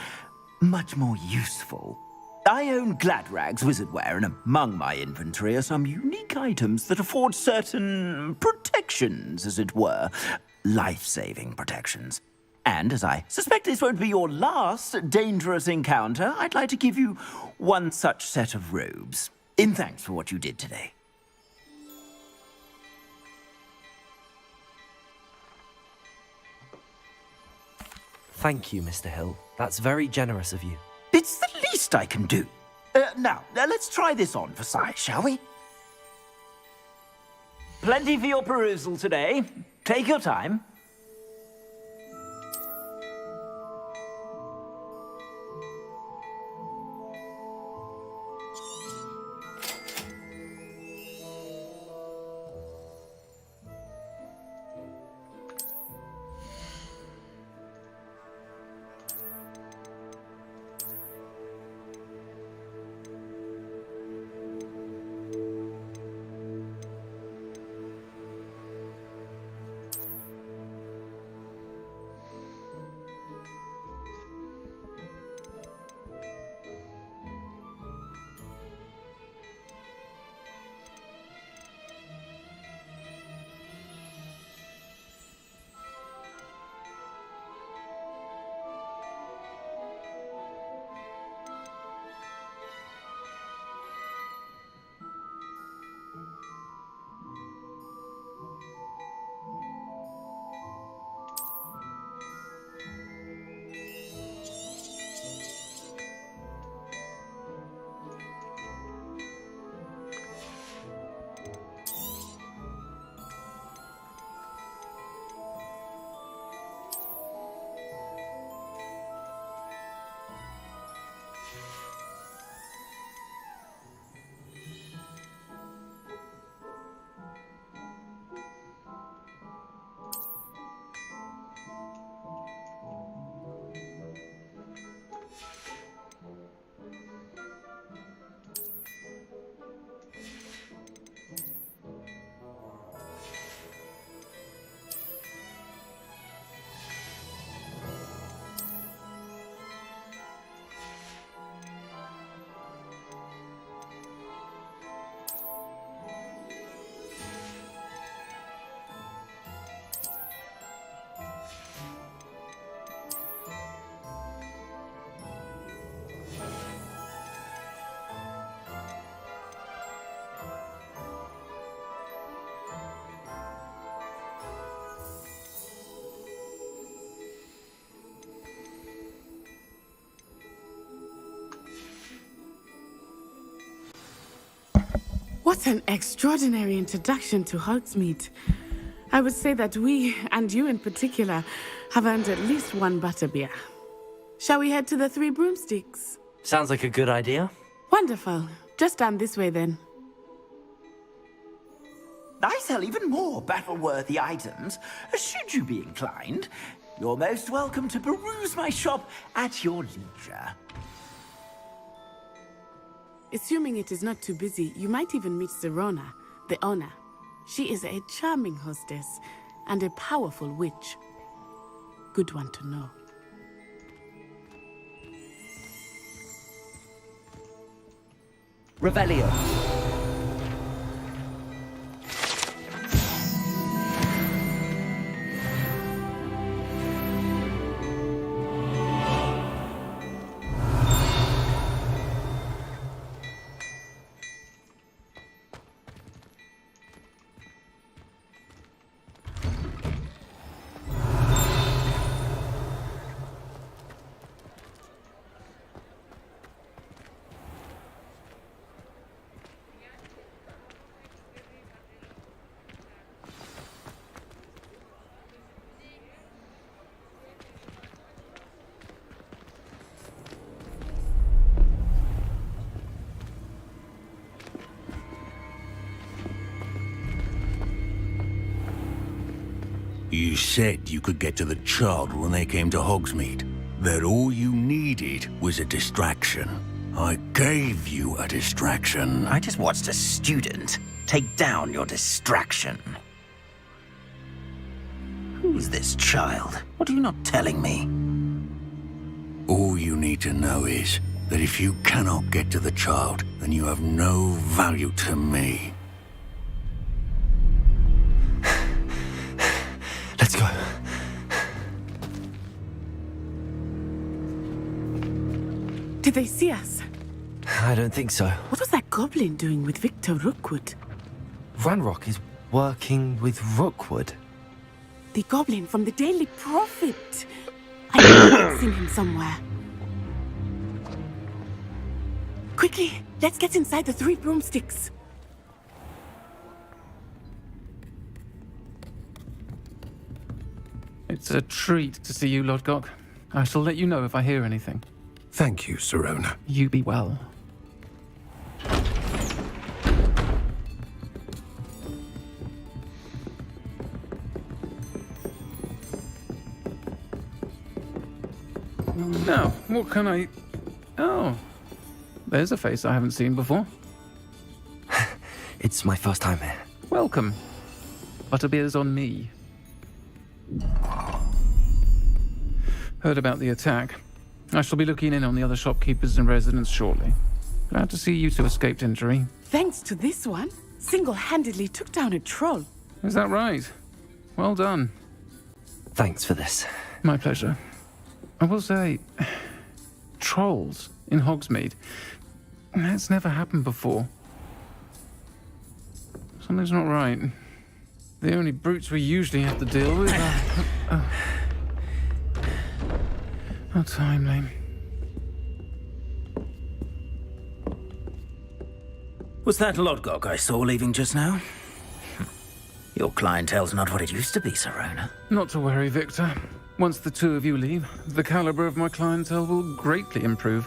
much more useful. I own Gladrag's wizardware, and among my inventory are some unique items that afford certain protections, as it were. Life-saving protections. And as I suspect this won't be your last dangerous encounter, I'd like to give you one such set of robes, in thanks for what you did today. Thank you, Mr. Hill. That's very generous of you. It's the least I can do. Now, let's try this on for size, shall we? Plenty for your perusal today. Take your time. What an extraordinary introduction to Hogsmeade. I would say that we, and you in particular, have earned at least one butterbeer. Shall we head to the Three Broomsticks? Sounds like a good idea. Wonderful. Just down this way then. I sell even more battle-worthy items, should you be inclined. You're most welcome to peruse my shop at your leisure. Assuming it is not too busy, you might even meet Serona, the owner. She is a charming hostess and a powerful witch. Good one to know. Revelio. You said you could get to the child when they came to Hogsmeade. That all you needed was a distraction. I gave you a distraction. I just watched a student take down your distraction. Who's this child? What are you not telling me? All you need to know is that if you cannot get to the child, then you have no value to me. Let's go. Did they see us? I don't think so. What was that goblin doing with Victor Rookwood? Ranrock is working with Rookwood. The goblin from the Daily Prophet. I know I've seen him somewhere. Quickly, let's get inside the Three Broomsticks. It's a treat to see you, Lodgok. I shall let you know if I hear anything. Thank you, Serona. You be well. Now, what can I... Oh, there's a face I haven't seen before. It's my first time here. Welcome. Butterbeer's on me. Heard about the attack. I shall be looking in on the other shopkeepers and residents shortly. Glad to see you two escaped injury. Thanks to this one, single-handedly took down a troll. Is that right? Well done. Thanks for this. My pleasure. I will say, trolls in Hogsmeade. That's never happened before. Something's not right. The only brutes we usually have to deal with are... How timely. Was that Lodgok I saw leaving just now? Your clientele's not what it used to be, Serona. Not to worry, Victor. Once the two of you leave, the caliber of my clientele will greatly improve.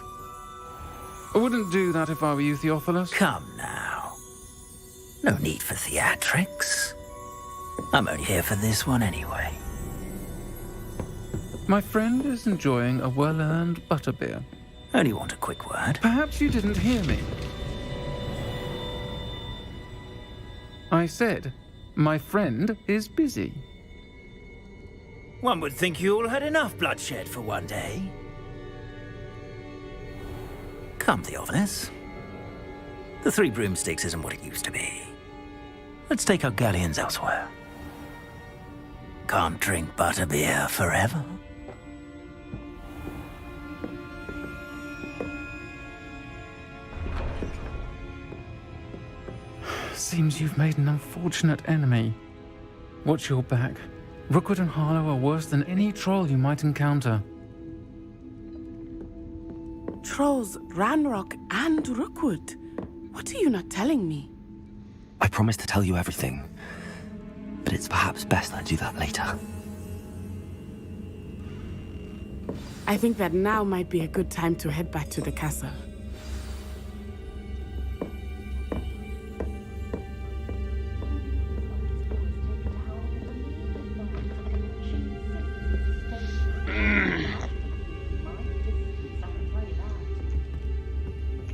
I wouldn't do that if I were you, Theophilus. Come now. No need for theatrics. I'm only here for this one anyway. My friend is enjoying a well-earned butterbeer. Only want a quick word. Perhaps you didn't hear me. I said, my friend is busy. One would think you all had enough bloodshed for one day. Come, Theophilus. The Three Broomsticks isn't what it used to be. Let's take our galleons elsewhere. Can't drink butterbeer forever. Seems you've made an unfortunate enemy. Watch your back. Rookwood and Harlow are worse than any troll you might encounter. Trolls, Ranrock, and Rookwood. What are you not telling me? I promise to tell you everything, but it's perhaps best I do that later. I think that now might be a good time to head back to the castle.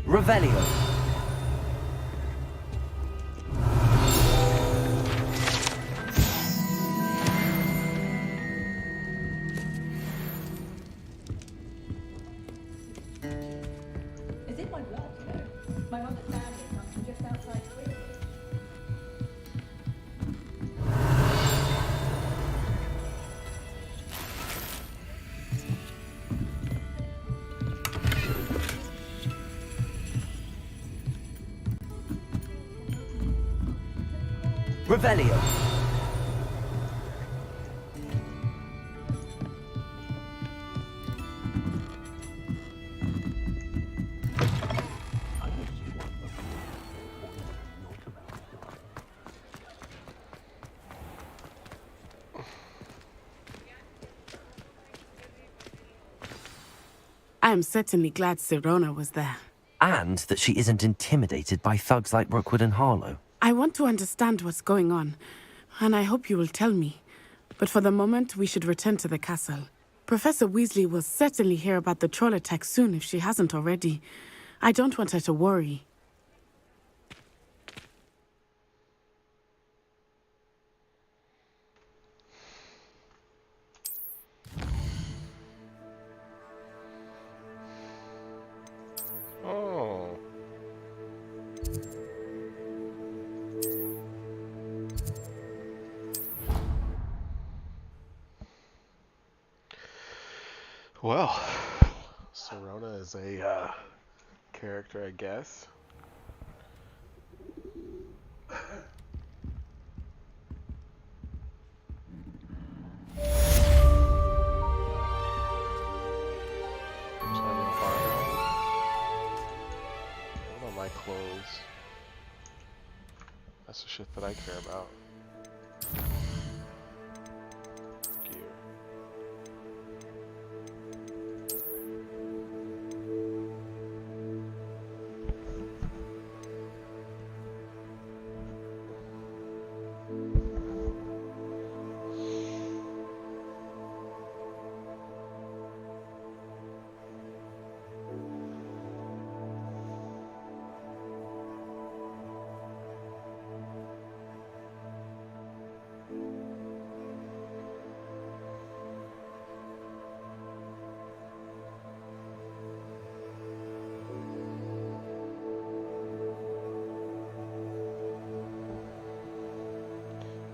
Revelio. Is it my blood, you know? My mother's family comes from just outside Sweden. Revelio. I am certainly glad Sirona was there. And that she isn't intimidated by thugs like Rookwood and Harlow. I want to understand what's going on, and I hope you will tell me. But for the moment, we should return to the castle. Professor Weasley will certainly hear about the troll attack soon if she hasn't already. I don't want her to worry. Oh. Well, Sirona is a character, I guess. What are my clothes? That's the shit that I care about. Gear.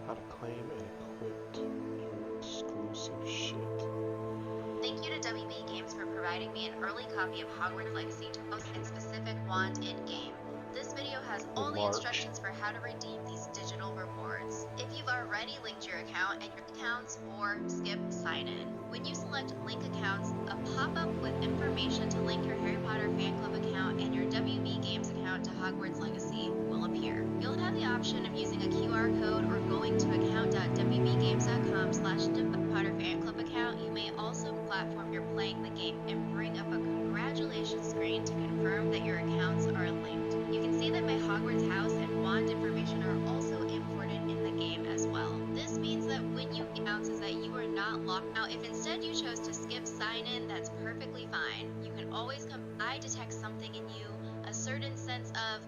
How to claim and equip your exclusive shit. Thank you to WB Games for providing me an early copy of Hogwarts Legacy to post its specific wand in-game. This video has all the instructions for how to redeem these digital rewards. If you've already linked your account and your accounts, or skip sign in. When you select link accounts, a pop-up with information to link your Harry Potter fan club account and your WB Games account to Hogwarts Legacy will appear. You'll have the option of using a QR code or going to account.wbgames.com/Potter account. You may also platform you're playing the game and bring up a congratulations screen to confirm that your accounts are linked. You can see that my Hogwarts house and wand information are also imported in the game as well. This means that when you announces that you are not locked out, if instead you chose to skip sign in, that's perfectly fine. You can always come. I detect something in you, a certain sense of,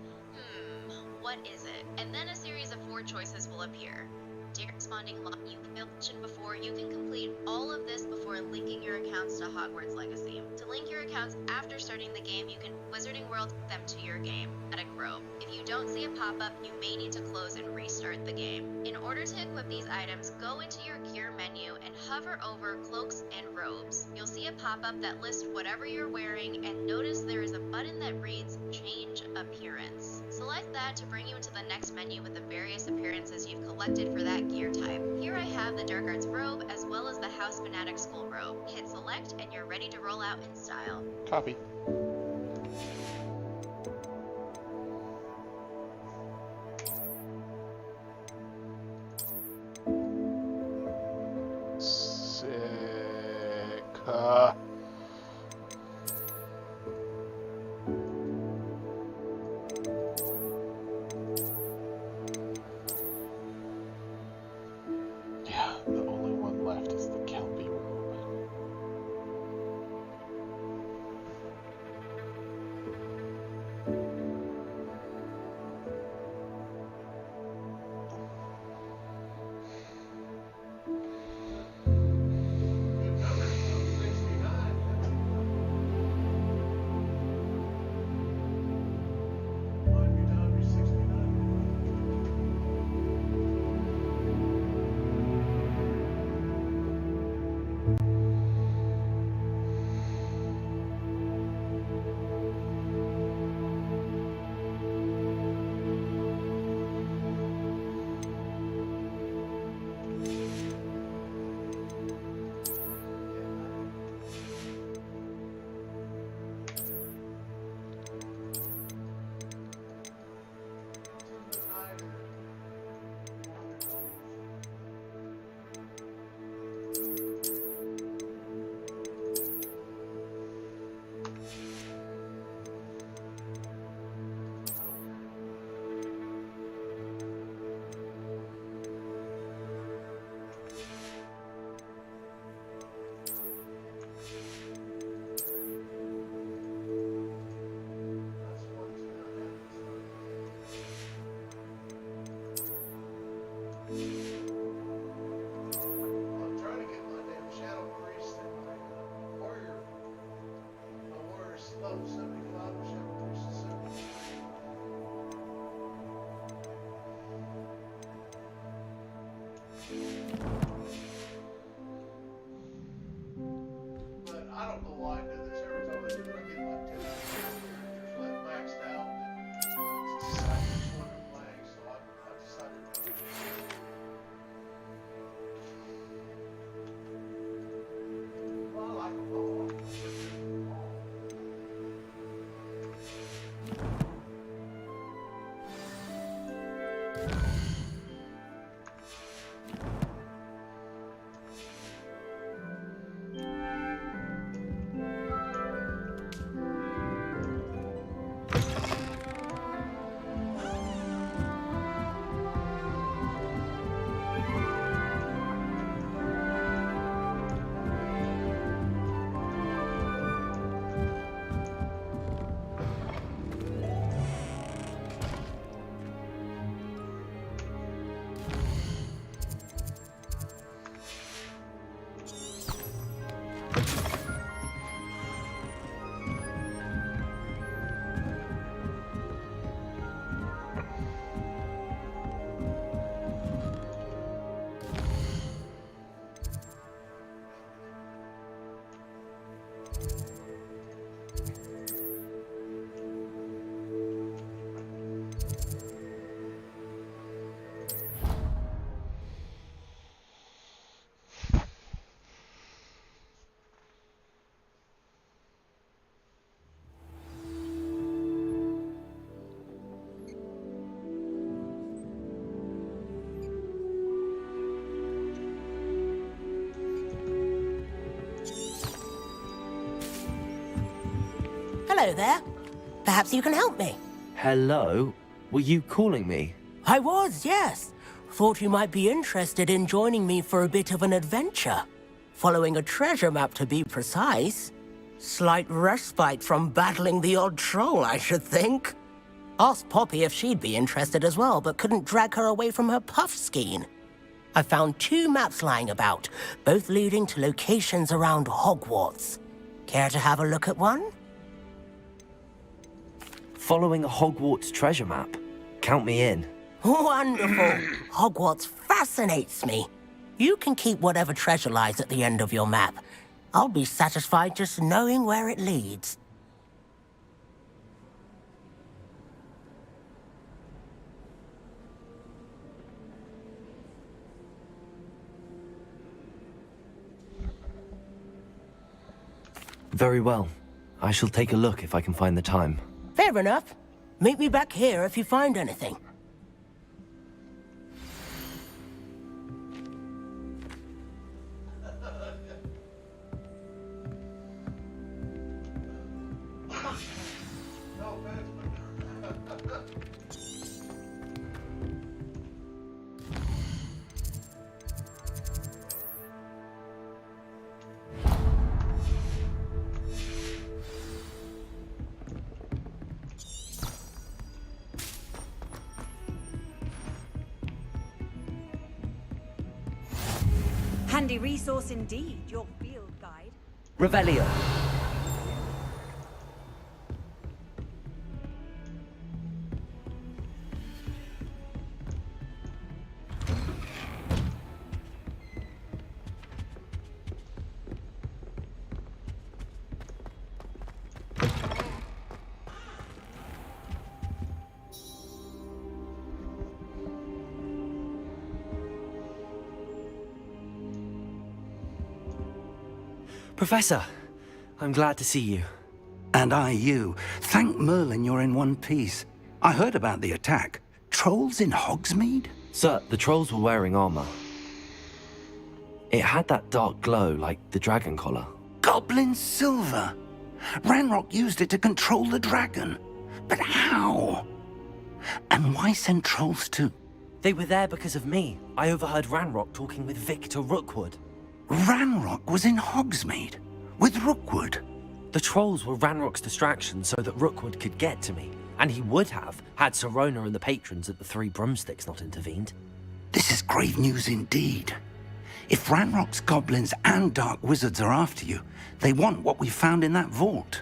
what is it? And then a series of 4 choices will appear. Dear responding line you mentioned before, you can complete all of this before linking your accounts to Hogwarts Legacy. To link your accounts after starting the game, you can Wizarding World them to your game at a grove. If you don't see a pop-up, you may need to close and restart the game. In order to equip these items, go into your gear menu and hover over cloaks and robes. You'll see a pop-up that lists whatever you're wearing, and notice there is a button that reads Change Appearance. Select that to bring you into the next menu with the various appearances you've collected for that gear type. Here I have the Dark Arts robe as well as the House Fanatic School robe. Hit select and you're ready to roll out in style. Copy. Hello there. Perhaps you can help me. Hello? Were you calling me? I was, yes. Thought you might be interested in joining me for a bit of an adventure. Following a treasure map, to be precise. Slight respite from battling the odd troll, I should think. Asked Poppy if she'd be interested as well, but couldn't drag her away from her puff skein. I found 2 maps lying about, both leading to locations around Hogwarts. Care to have a look at one? Following a Hogwarts treasure map? Count me in. Wonderful. Hogwarts fascinates me. You can keep whatever treasure lies at the end of your map. I'll be satisfied just knowing where it leads. Very well. I shall take a look if I can find the time. Fair enough. Meet me back here if you find anything. Handy resource indeed, your field guide. Revelio. Professor, I'm glad to see you. And I you. Thank Merlin you're in one piece. I heard about the attack. Trolls in Hogsmeade? Sir, the trolls were wearing armor. It had that dark glow like the dragon collar. Goblin silver! Ranrock used it to control the dragon. But how? And why send trolls to... They were there because of me. I overheard Ranrock talking with Victor Rookwood. Ranrock was in Hogsmeade? With Rookwood? The trolls were Ranrock's distraction so that Rookwood could get to me. And he would have, had Sirona and the patrons at the Three Broomsticks not intervened. This is grave news indeed. If Ranrock's goblins and dark wizards are after you, they want what we found in that vault.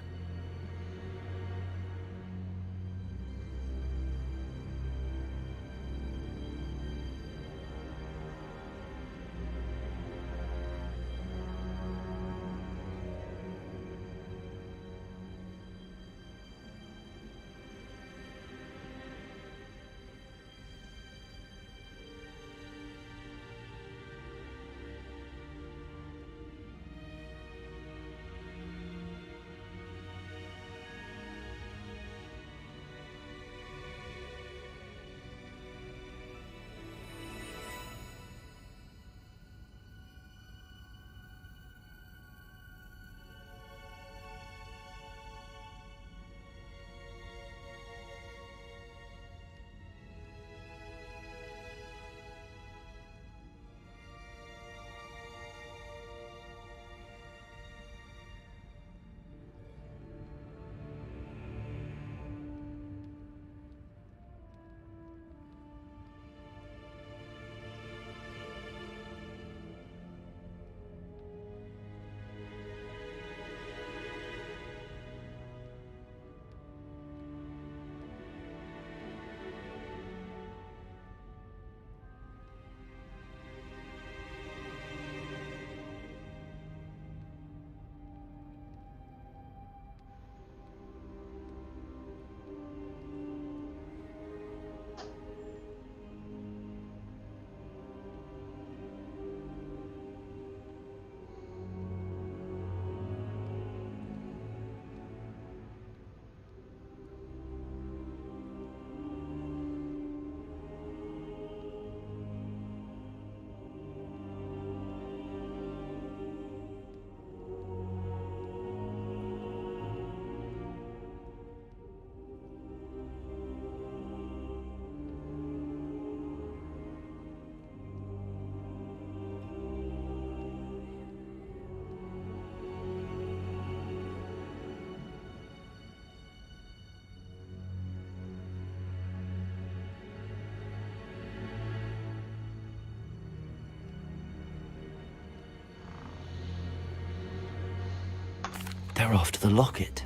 They're after the locket.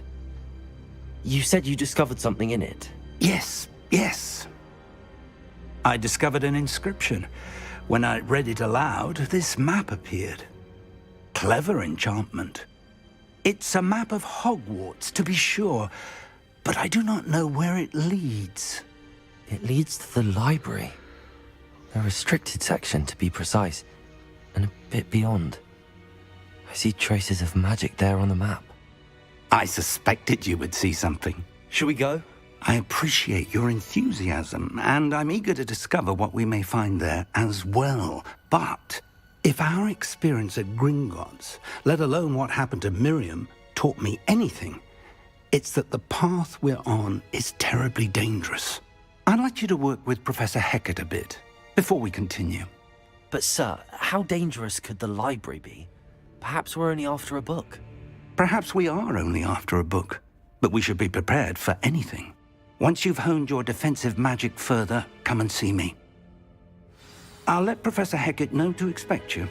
You said you discovered something in it. Yes, yes. I discovered an inscription. When I read it aloud, this map appeared. Clever enchantment. It's a map of Hogwarts, to be sure, but I do not know where it leads. It leads to the library. A restricted section, to be precise, and a bit beyond. I see traces of magic there on the map. I suspected you would see something. Shall we go? I appreciate your enthusiasm, and I'm eager to discover what we may find there as well. But if our experience at Gringotts, let alone what happened to Miriam, taught me anything, it's that the path we're on is terribly dangerous. I'd like you to work with Professor Hecat a bit before we continue. But sir, how dangerous could the library be? Perhaps we're only after a book. Perhaps we are only after a book, but we should be prepared for anything. Once you've honed your defensive magic further, come and see me. I'll let Professor Hecat know to expect you.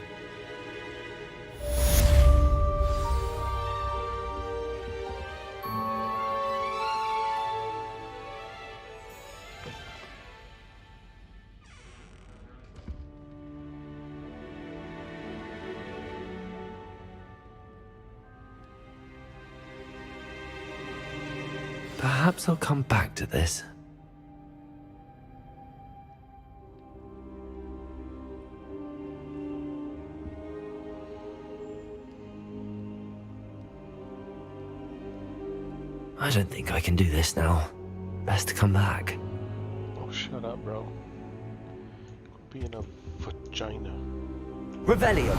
Perhaps I'll come back to this. I don't think I can do this now. Best come back. Oh, shut up, bro. Being a vagina. Revelio.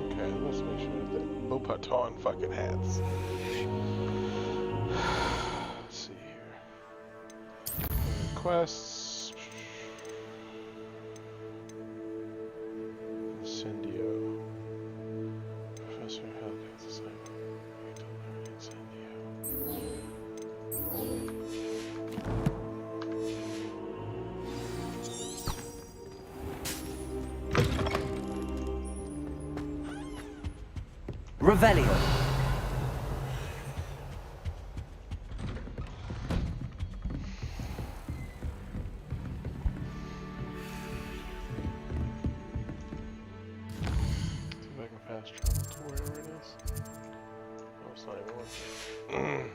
Okay, let's make sure that Beaupaton fucking hats. Let's see here. Quests. Incendio. Professor Hellgate assignment. Incendio. Revelio. See if I can fast travel to wherever it is. Oh, it's not even working.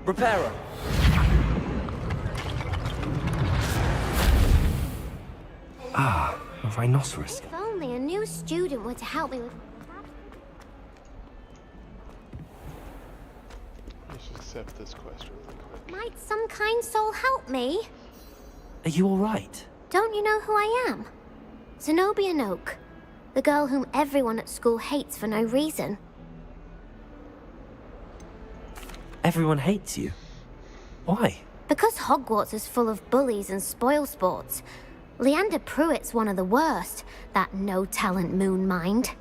Reparo. Ah, a rhinoceros. If only a new student were to help me with... Let's just accept this quest really quick. Might some kind soul help me? Are you alright? Don't you know who I am? Zenobia Noak, the girl whom everyone at school hates for no reason. Everyone hates you. Why? Because Hogwarts is full of bullies and spoilsports. Leander Pruitt's one of the worst, that no-talent moon mind.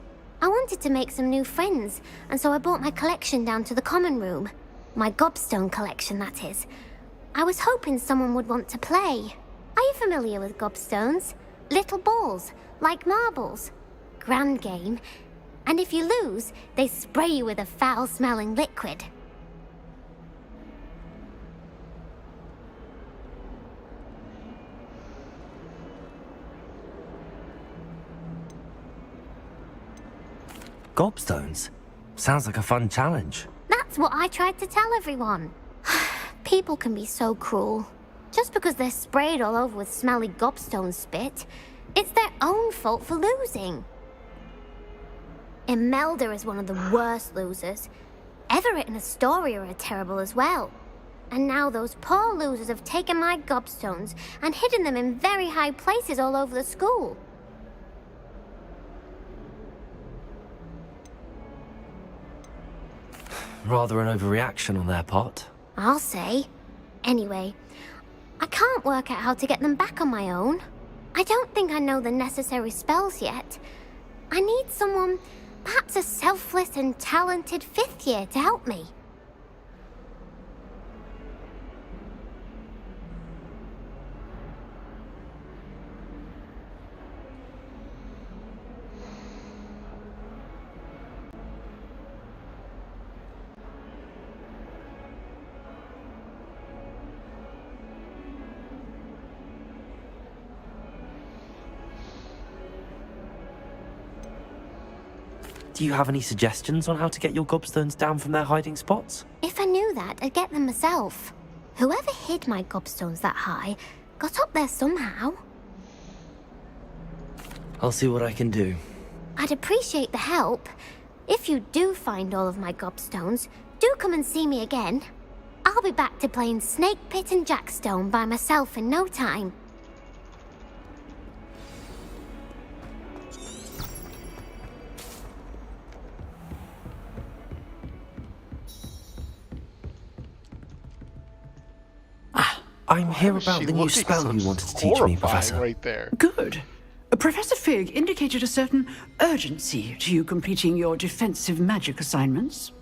I wanted to make some new friends, and so I brought my collection down to the common room. My gobstone collection, that is. I was hoping someone would want to play. Are you familiar with gobstones? Little balls, like marbles. Grand game. And if you lose, they spray you with a foul-smelling liquid. Gobstones? Sounds like a fun challenge. That's what I tried to tell everyone. People can be so cruel. Just because they're sprayed all over with smelly gobstone spit, it's their own fault for losing. Imelda is one of the worst losers. Everett and Astoria are terrible as well. And now those poor losers have taken my gobstones and hidden them in very high places all over the school. Rather an overreaction on their part. I'll say. Anyway, I can't work out how to get them back on my own. I don't think I know the necessary spells yet. I need someone, perhaps a selfless and talented 5th year to help me. Do you have any suggestions on how to get your gobstones down from their hiding spots? If I knew that, I'd get them myself. Whoever hid my gobstones that high got up there somehow. I'll see what I can do. I'd appreciate the help. If you do find all of my gobstones, do come and see me again. I'll be back to playing Snake Pit and Jackstone by myself in no time. I'm here about the new spell you wanted to teach me, Professor. Right there. Good. Professor Fig indicated a certain urgency to you completing your defensive magic assignments.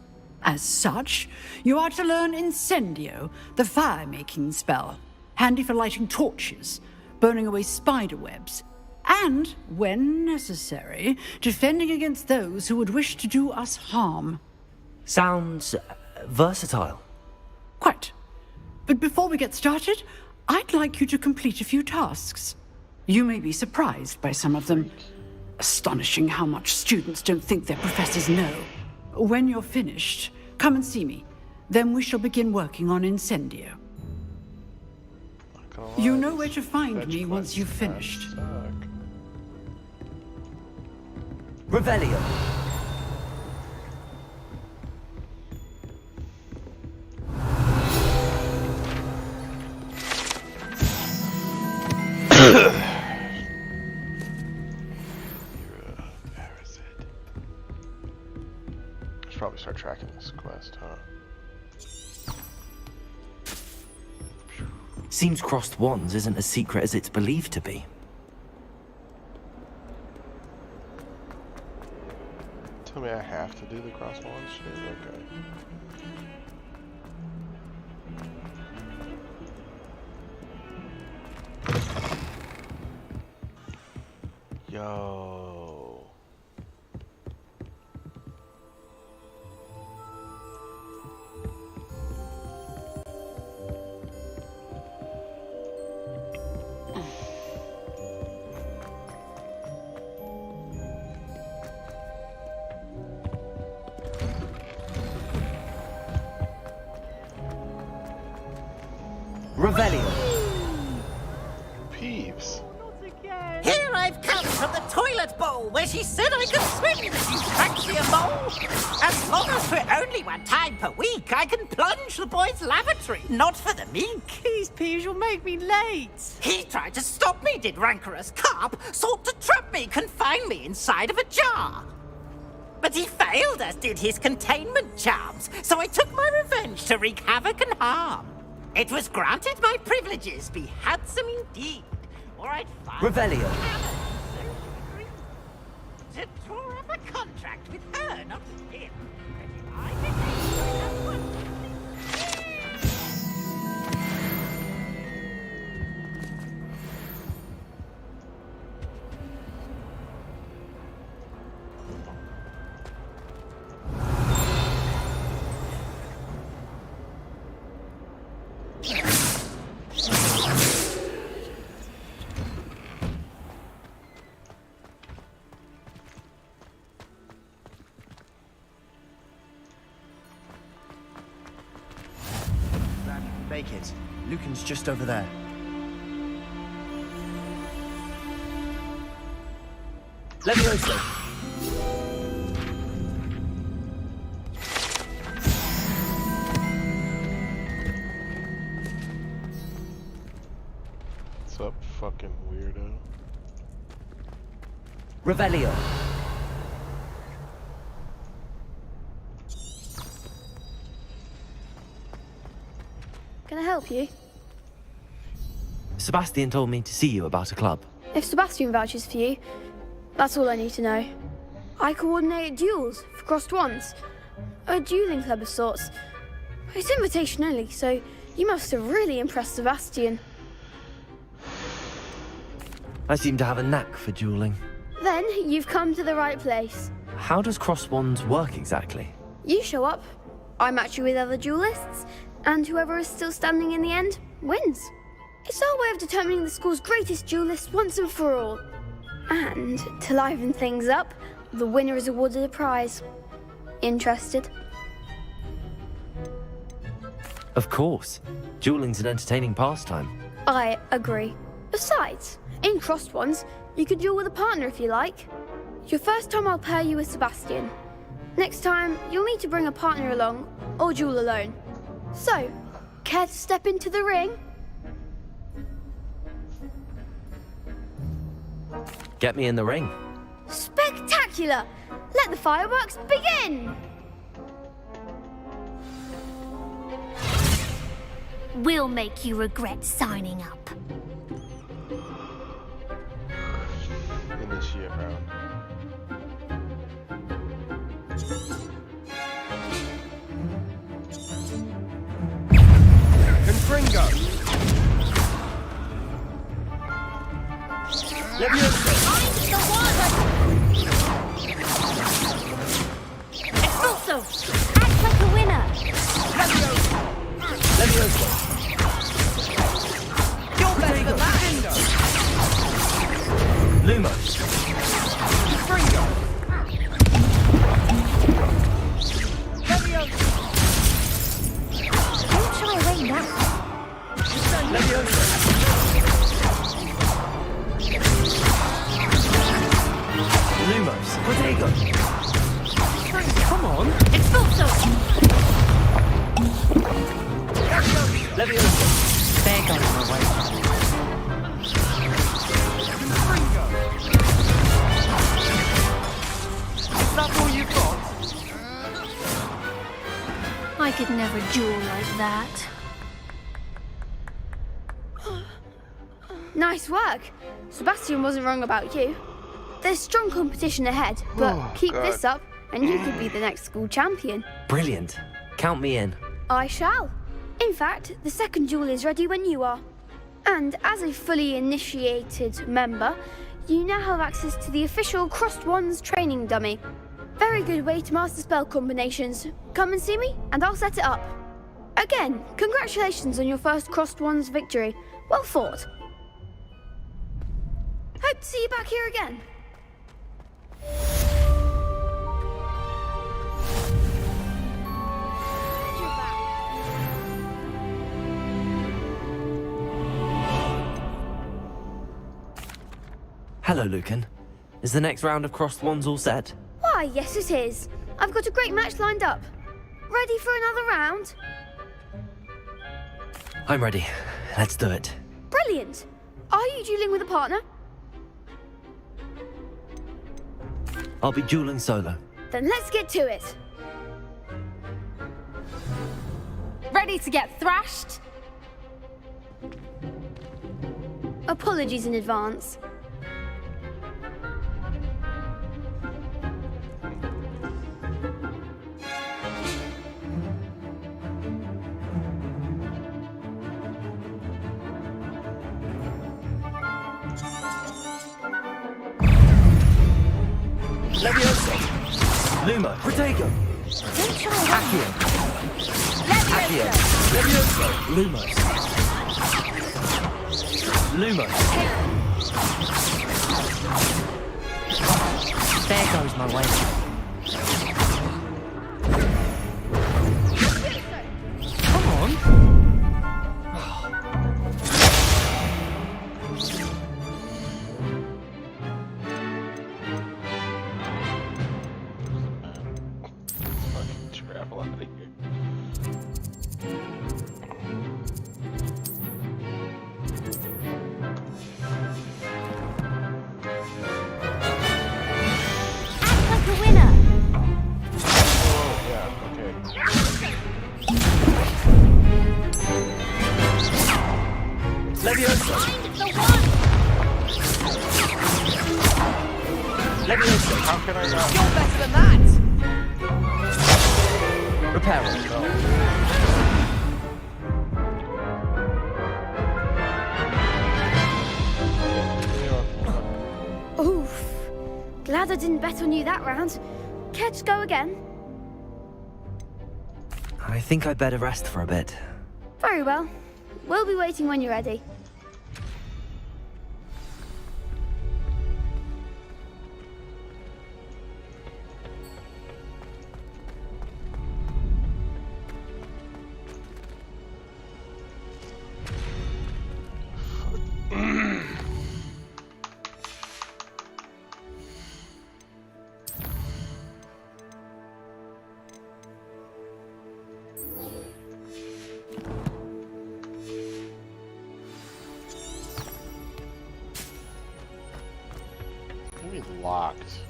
As such, you are to learn Incendio, the fire-making spell, handy for lighting torches, burning away spider webs, and, when necessary, defending against those who would wish to do us harm. Sounds versatile. Quite. But before we get started, I'd like you to complete a few tasks. You may be surprised by some of them. Astonishing how much students don't think their professors know. When you're finished, come and see me. Then we shall begin working on Incendio. You know where to find me once you've finished. Revelio. I should probably start tracking this quest, huh? Seems crossed wands isn't as secret as it's believed to be. Tell me I have to do the cross wands shit? Okay. Yo. Revelio. Peeves. Here I've come from the toilet bowl where she said I could swim, you fancier mole. As long as for only 1 time per week, I can plunge the boy's lavatory, not for the meek. Please, Peeves, you'll make me late. He tried to stop me, did rancorous carp, sought to trap me, confine me inside of a jar. But he failed, as did his containment charms, so I took my revenge to wreak havoc and harm. It was granted my privileges be handsome indeed, or I'd find Revelio. to draw up a contract with her, not with him. And if I became one. Make it. Lucan's just over there. Levioso. What's up, fucking weirdo? Revelio. Can I help you? Sebastian told me to see you about a club. If Sebastian vouches for you, that's all I need to know. I coordinate duels for crossed wands. A dueling club of sorts. It's invitation only, so you must have really impressed Sebastian. I seem to have a knack for dueling. Then you've come to the right place. How does crossed wands work exactly? You show up, I match you with other duelists, and whoever is still standing in the end wins. It's our way of determining the school's greatest duelist once and for all. And to liven things up, the winner is awarded a prize. Interested? Of course. Dueling's an entertaining pastime. I agree. Besides, in crossed ones, you could duel with a partner if you like. Your first time I'll pair you with Sebastian. Next time, you'll need to bring a partner along, or duel alone. So, care to step into the ring? Get me in the ring. Spectacular! Let the fireworks begin! We'll make you regret signing up. Initiate round. Confringo! Expulso! Act like a winner! You're better than that! Lumos! Confringo! Don't shy away now. Lumos! Protego! Come on! Expulso! Levioso! There goes my way. Is that all you've got? I could never duel like that. Nice work. Sebastian wasn't wrong about you. There's strong competition ahead, but keep this up and you could be the next school champion. Brilliant. Count me in. I shall. In fact, the second duel is ready when you are. And as a fully initiated member, you now have access to the official Crossed Wands training dummy. Very good way to master spell combinations. Come and see me, and I'll set it up. Again, congratulations on your first Crossed Wands victory. Well fought. Hope to see you back here again. Hello, Lucan. Is the next round of crossed wands all set? Why, yes it is. I've got a great match lined up. Ready for another round? I'm ready. Let's do it. Brilliant. Are you dueling with a partner? I'll be dueling solo. Then let's get to it. Ready to get thrashed? Apologies in advance. Levioso! Lumo! Protego! Accio! Accio! Levioso! Lumos! Lumos! There goes my way. Come on! Travel out of here. Act like a winner! How can I not? You're better than that! Repair Oof. Glad I didn't bet on you that round. Care to go again? I think I'd better rest for a bit. Very well. We'll be waiting when you're ready. Maybe locked.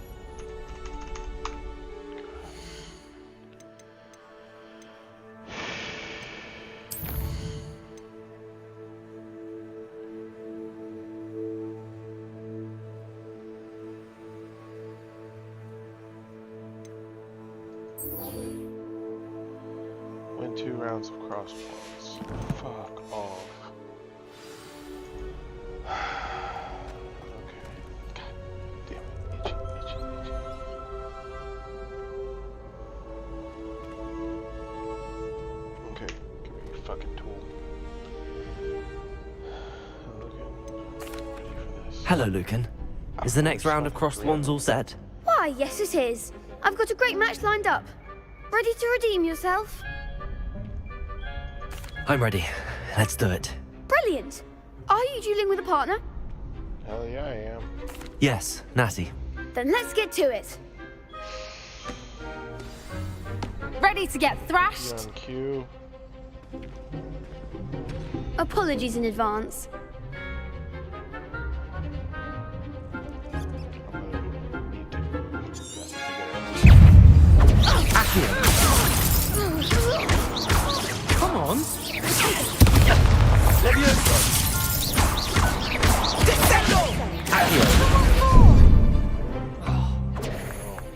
Win 2 rounds of crossbows. Fuck off. Hello, Lucan. Is the next round of crossed wands all set? Why, yes it is. I've got a great match lined up. Ready to redeem yourself? I'm ready. Let's do it. Brilliant. Are you dueling with a partner? Hell yeah, I am. Yes, Natty. Then let's get to it. Ready to get thrashed? On cue. Apologies in advance. Come on!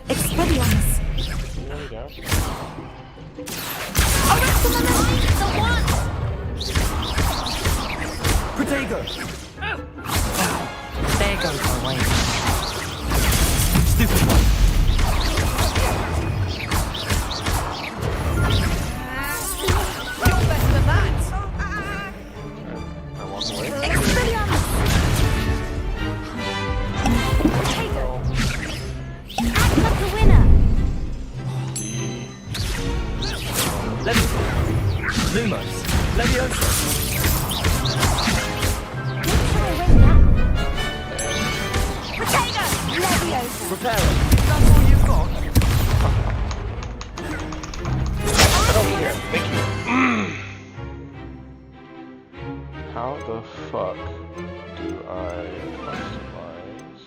Expelliarmus. Protego! There goes my way. Stupid one. You're better than that! I walk away. Expelliarmus! That's the winner! Lumos. Leviosa. Prepare it. That's all you've got? Get over here. Thank you. How the fuck do I customize?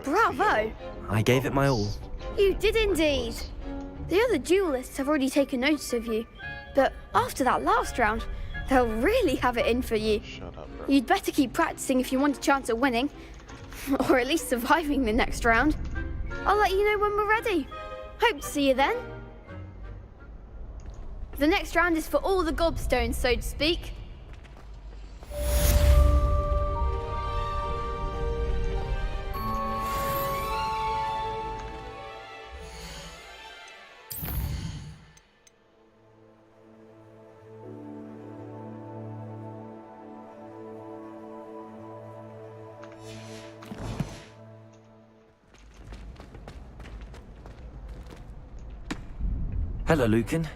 Bravo! I gave it my all. You did indeed. The other duelists have already taken notice of you, but after that last round, they'll really have it in for you. Shut up, bro. You'd better keep practicing if you want a chance at winning, or at least surviving the next round. I'll let you know when we're ready. Hope to see you then. The next round is for all the gobstones, so to speak. Hello, Lucan.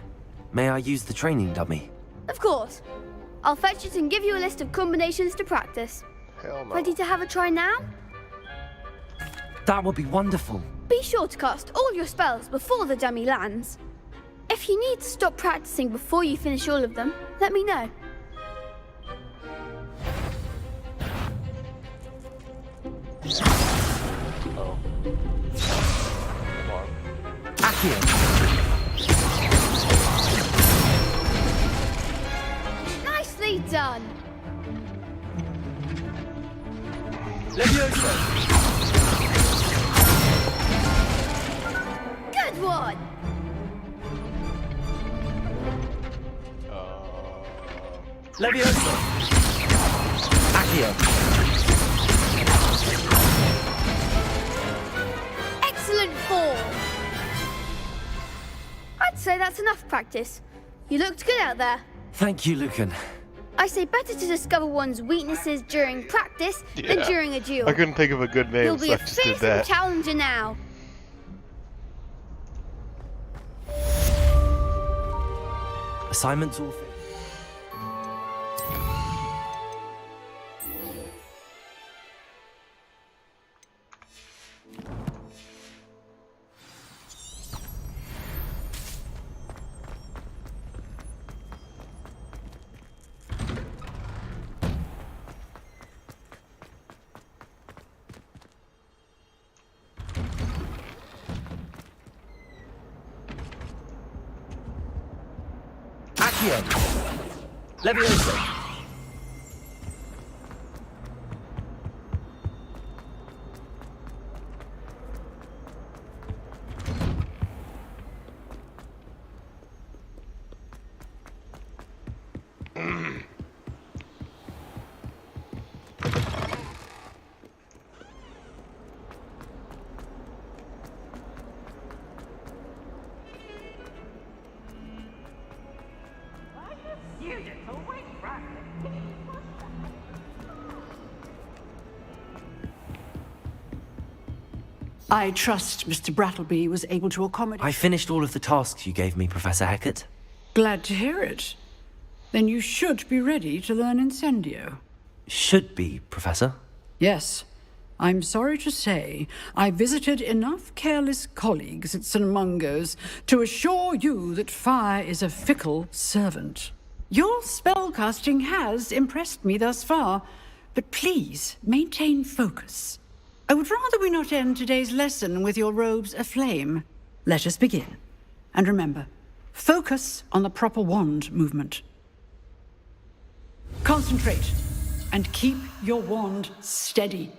May I use the training dummy? Of course. I'll fetch it and give you a list of combinations to practice. Hell no. Ready to have a try now? That would be wonderful. Be sure to cast all your spells before the dummy lands. If you need to stop practicing before you finish all of them, let me know. Oh. Come on. Accio. Nicely done. Levioso. Good one. Levioso. Accio. Excellent form. I'd say that's enough practice. You looked good out there. Thank you, Lucan. I say better to discover one's weaknesses during practice than during a duel. I couldn't think of a good name, You'll so be I a just did fearsome that. challenger now. Assignments all finished. Accio. Levioso. I trust Mr. Brattleby was able to accommodate... I finished all of the tasks you gave me, Professor Hecat. Glad to hear it. Then you should be ready to learn Incendio. Should be, Professor. Yes. I'm sorry to say, I visited enough careless colleagues at St. Mungo's to assure you that fire is a fickle servant. Your spellcasting has impressed me thus far, but please maintain focus. I would rather we not end today's lesson with your robes aflame. Let us begin. And remember, focus on the proper wand movement. Concentrate, and keep your wand steady.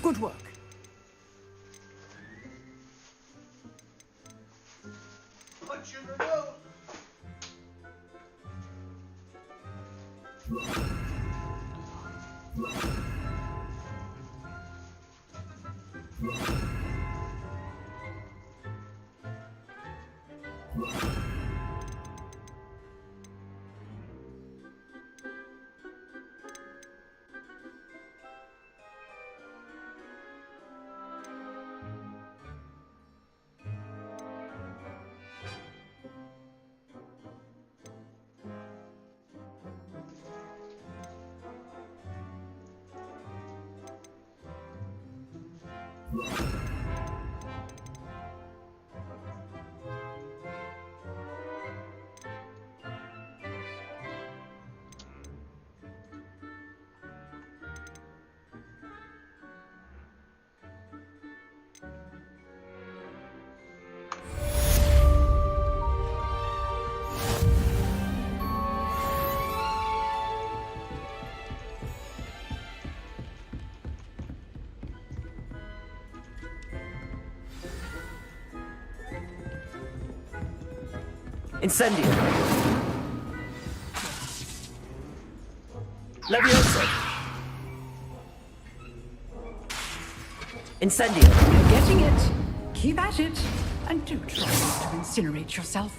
Good work. Punch in the nose. Incendio. Levioso. Incendio. You're getting it. Keep at it. And do try not to incinerate yourself.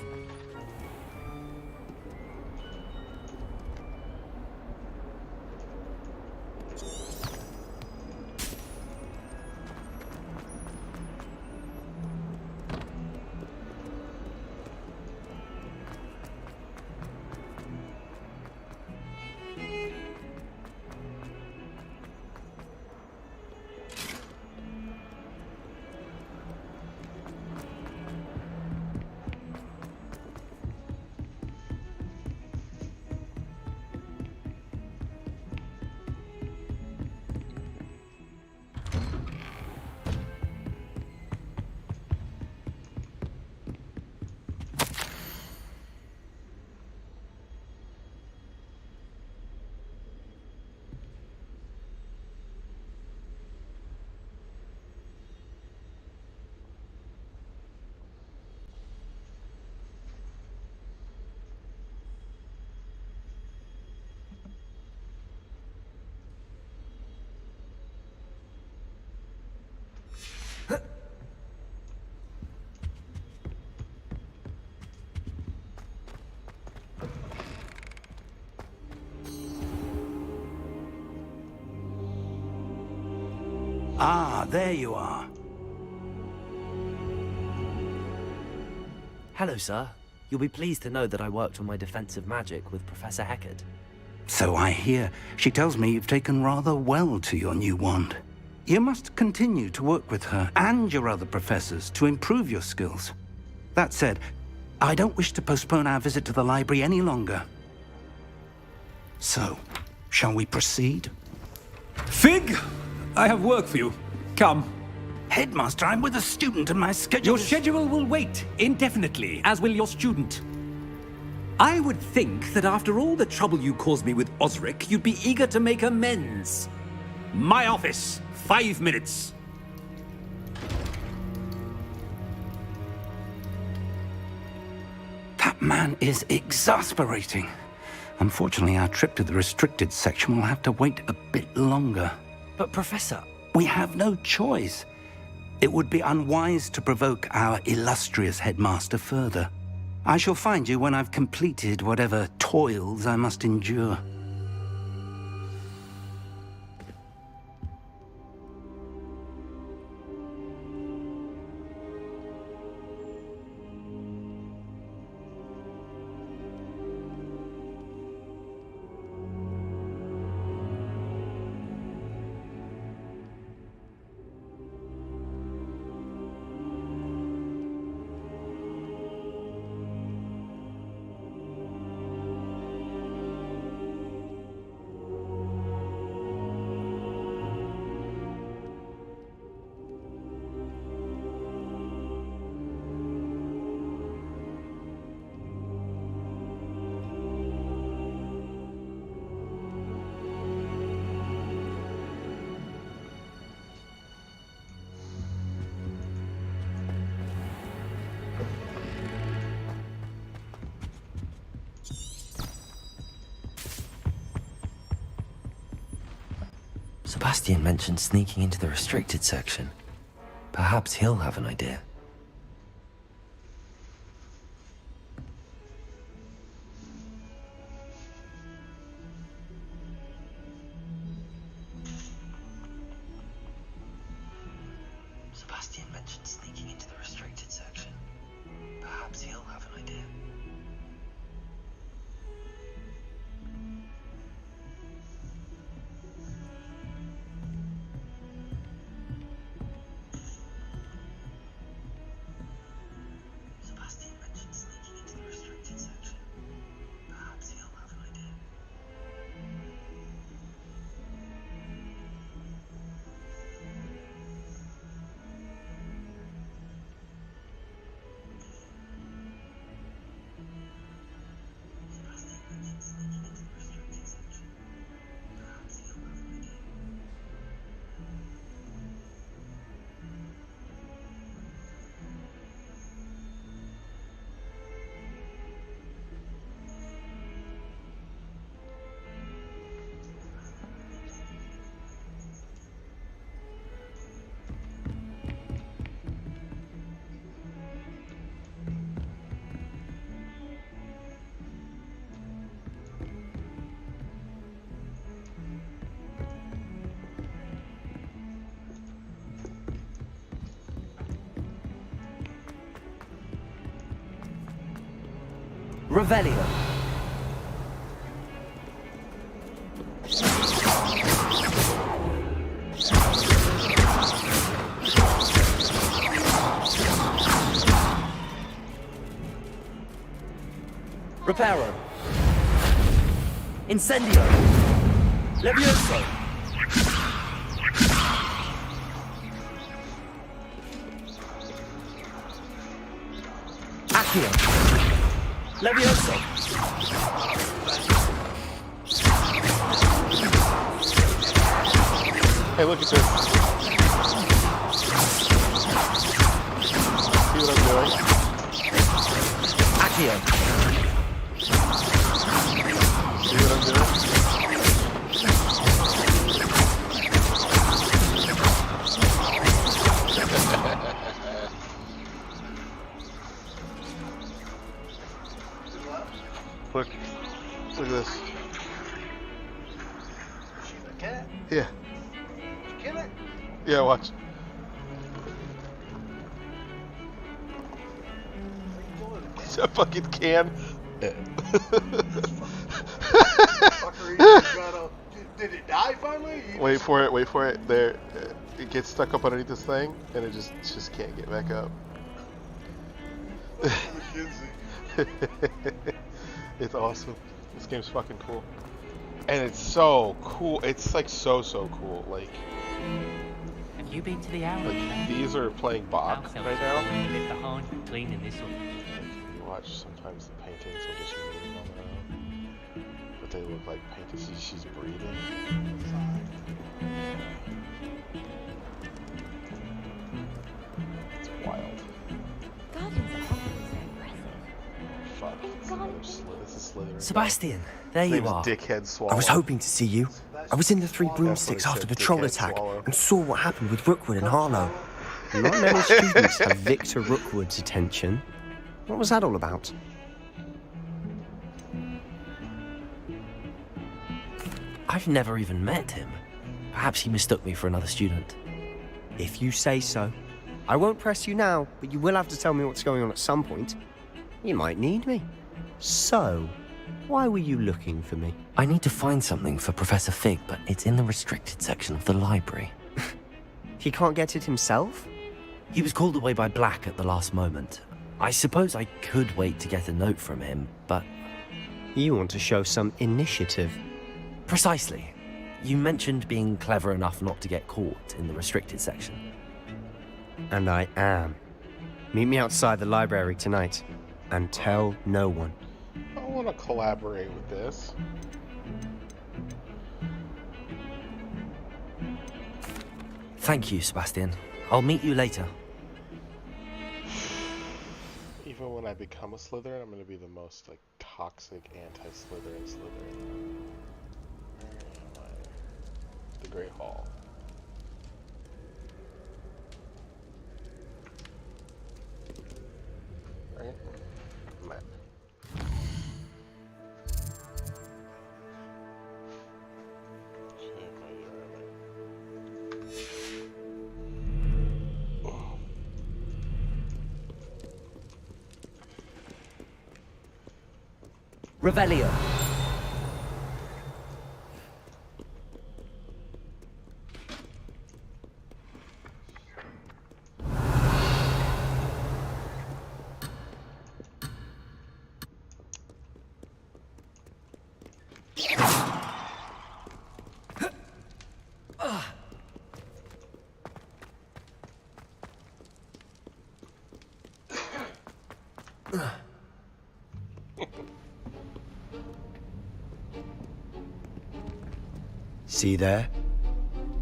Ah, there you are. Hello, sir. You'll be pleased to know that I worked on my defensive magic with Professor Heckard. So I hear. She tells me you've taken rather well to your new wand. You must continue to work with her and your other professors to improve your skills. That said, I don't wish to postpone our visit to the library any longer. So, shall we proceed? Fig! I have work for you. Come. Headmaster, I'm with a student and my schedule Your schedule will wait indefinitely, as will your student. I would think that after all the trouble you caused me with Osric, you'd be eager to make amends. My office, 5 minutes. That man is exasperating. Unfortunately, our trip to the restricted section will have to wait a bit longer. But, Professor... We have no choice. It would be unwise to provoke our illustrious headmaster further. I shall find you when I've completed whatever toils I must endure. Sebastian mentioned sneaking into the restricted section. Perhaps he'll have an idea. Sebastian mentioned sneaking into the restricted section. Perhaps he'll have an idea. Revelio. Reparo. Incendio. Levioso. Accio. Levioso. Hey, look at this. See what I'm doing? Accio. See what I'm doing? Look at this. Shoot a cat? Yeah. Kill it? Yeah, watch. It's a fucking can. Did it die finally? Wait for it, wait for it. There, it gets stuck up underneath this thing, and it just can't get back up. It's awesome. This game's fucking cool, and it's so cool. It's like so cool. Like, have you been to the owl? Like these are playing Bach right now. Left behind for cleaning this one. Watch, sometimes the paintings will just move on their own, but they look like painted. See, she's breathing. It's wild. Fuck. This is Slytherin. Sebastian, there His you name's are. Dickhead Swallow. I was hoping to see you. I was in the Three Broomsticks after the troll attack and saw what happened with Rookwood and Harlow. Not many students have Victor Rookwood's attention. What was that all about? I've never even met him. Perhaps he mistook me for another student. If you say so. I won't press you now, but you will have to tell me what's going on at some point. You might need me. So, why were you looking for me? I need to find something for Professor Fig, but it's in the restricted section of the library. He can't get it himself? He was called away by Black at the last moment. I suppose I could wait to get a note from him, but... You want to show some initiative. Precisely. You mentioned being clever enough not to get caught in the restricted section. And I am. Meet me outside the library tonight, and tell no one. I want to collaborate with this. Thank you, Sebastian. I'll meet you later. Even when I become a Slytherin, I'm going to be the most, like, toxic anti-Slytherin Slytherin. Where am I? The Great Hall. Right? Map. Revelio. See there?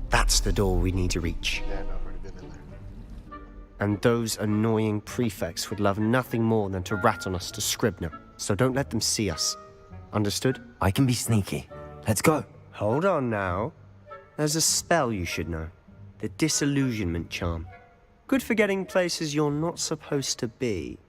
That's the door we need to reach. Yeah, I know, I've already been in there. And those annoying prefects would love nothing more than to rat on us to Scribner, so don't let them see us. Understood? I can be sneaky. Let's go. Hold on now. There's a spell you should know. The Disillusionment Charm. Good for getting places you're not supposed to be.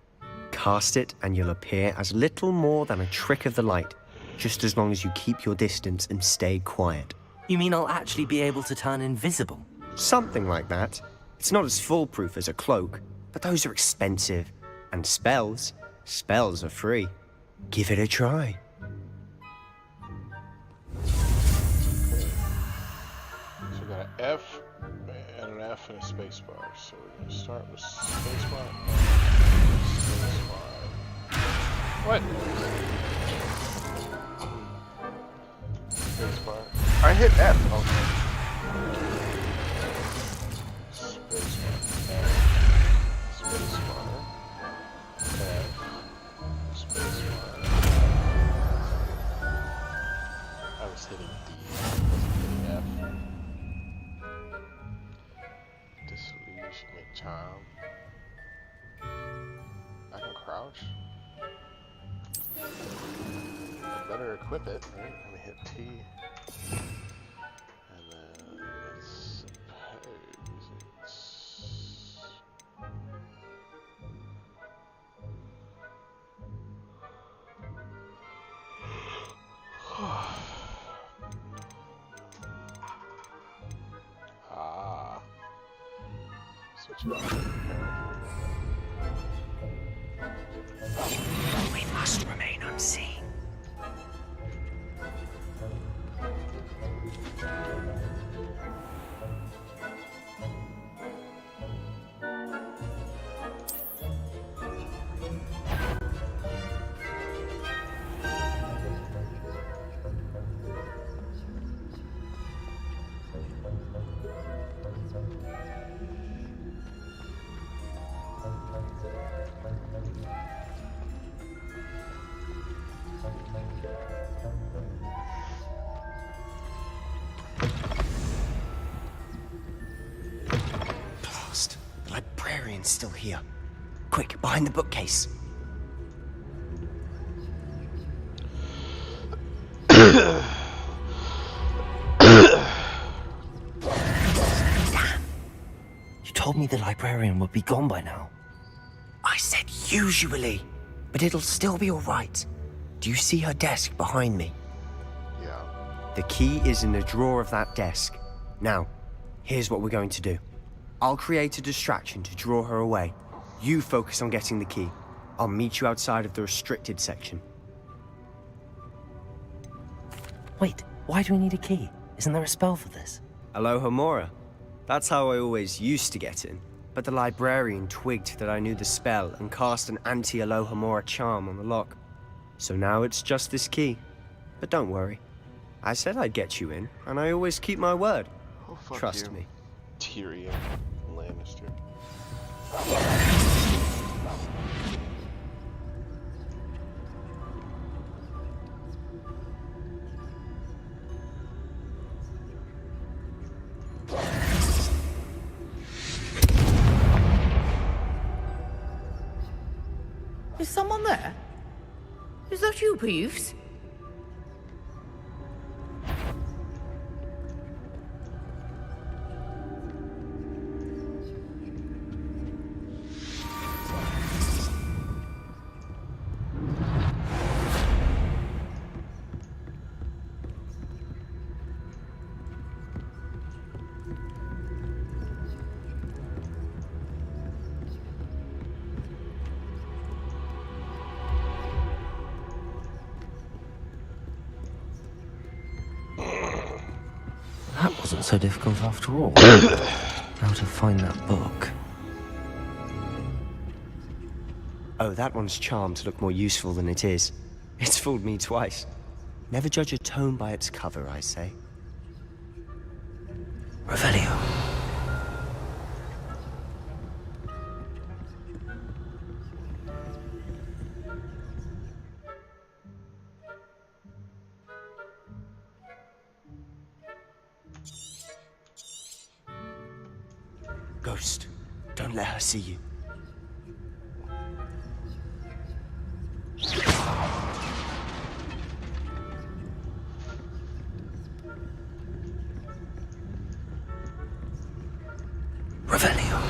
Cast it and you'll appear as little more than a trick of the light, just as long as you keep your distance and stay quiet. You mean I'll actually be able to turn invisible? Something like that. It's not as foolproof as a cloak, but those are expensive. And spells are free. Give it a try. So we got an F and an F and a space bar. So we're gonna start with space bar. Space bar. What? Space bar. I hit F. Okay. Space bar. F. Space bar. F. Space bar. I was hitting D. I wasn't hitting F. Disillusionment charm. I can crouch. I better equip it, right? Let me hit T. And then suppose it's... Switch it off. We must remain unseen. Blast. The librarian's still here. Quick, behind the bookcase. Damn. You told me the librarian would be gone by now. I said usually, but it'll still be all right. Do you see her desk behind me? Yeah. The key is in the drawer of that desk. Now, here's what we're going to do. I'll create a distraction to draw her away. You focus on getting the key. I'll meet you outside of the restricted section. Wait, why do we need a key? Isn't there a spell for this? Alohomora. That's how I always used to get in. But the librarian twigged that I knew the spell and cast an anti-Alohomora charm on the lock. So now it's just this key. But don't worry. I said I'd get you in, and I always keep my word. Oh, fuck Trust you. me. Tyrion Lannister. Is someone there? Is that you, Peeves? That wasn't so difficult after all. How to find that book. Oh, that one's charmed to look more useful than it is. It's fooled me twice. Never judge a tome by its cover, I say. Revelio. Ghost, don't let her see you. Revelio.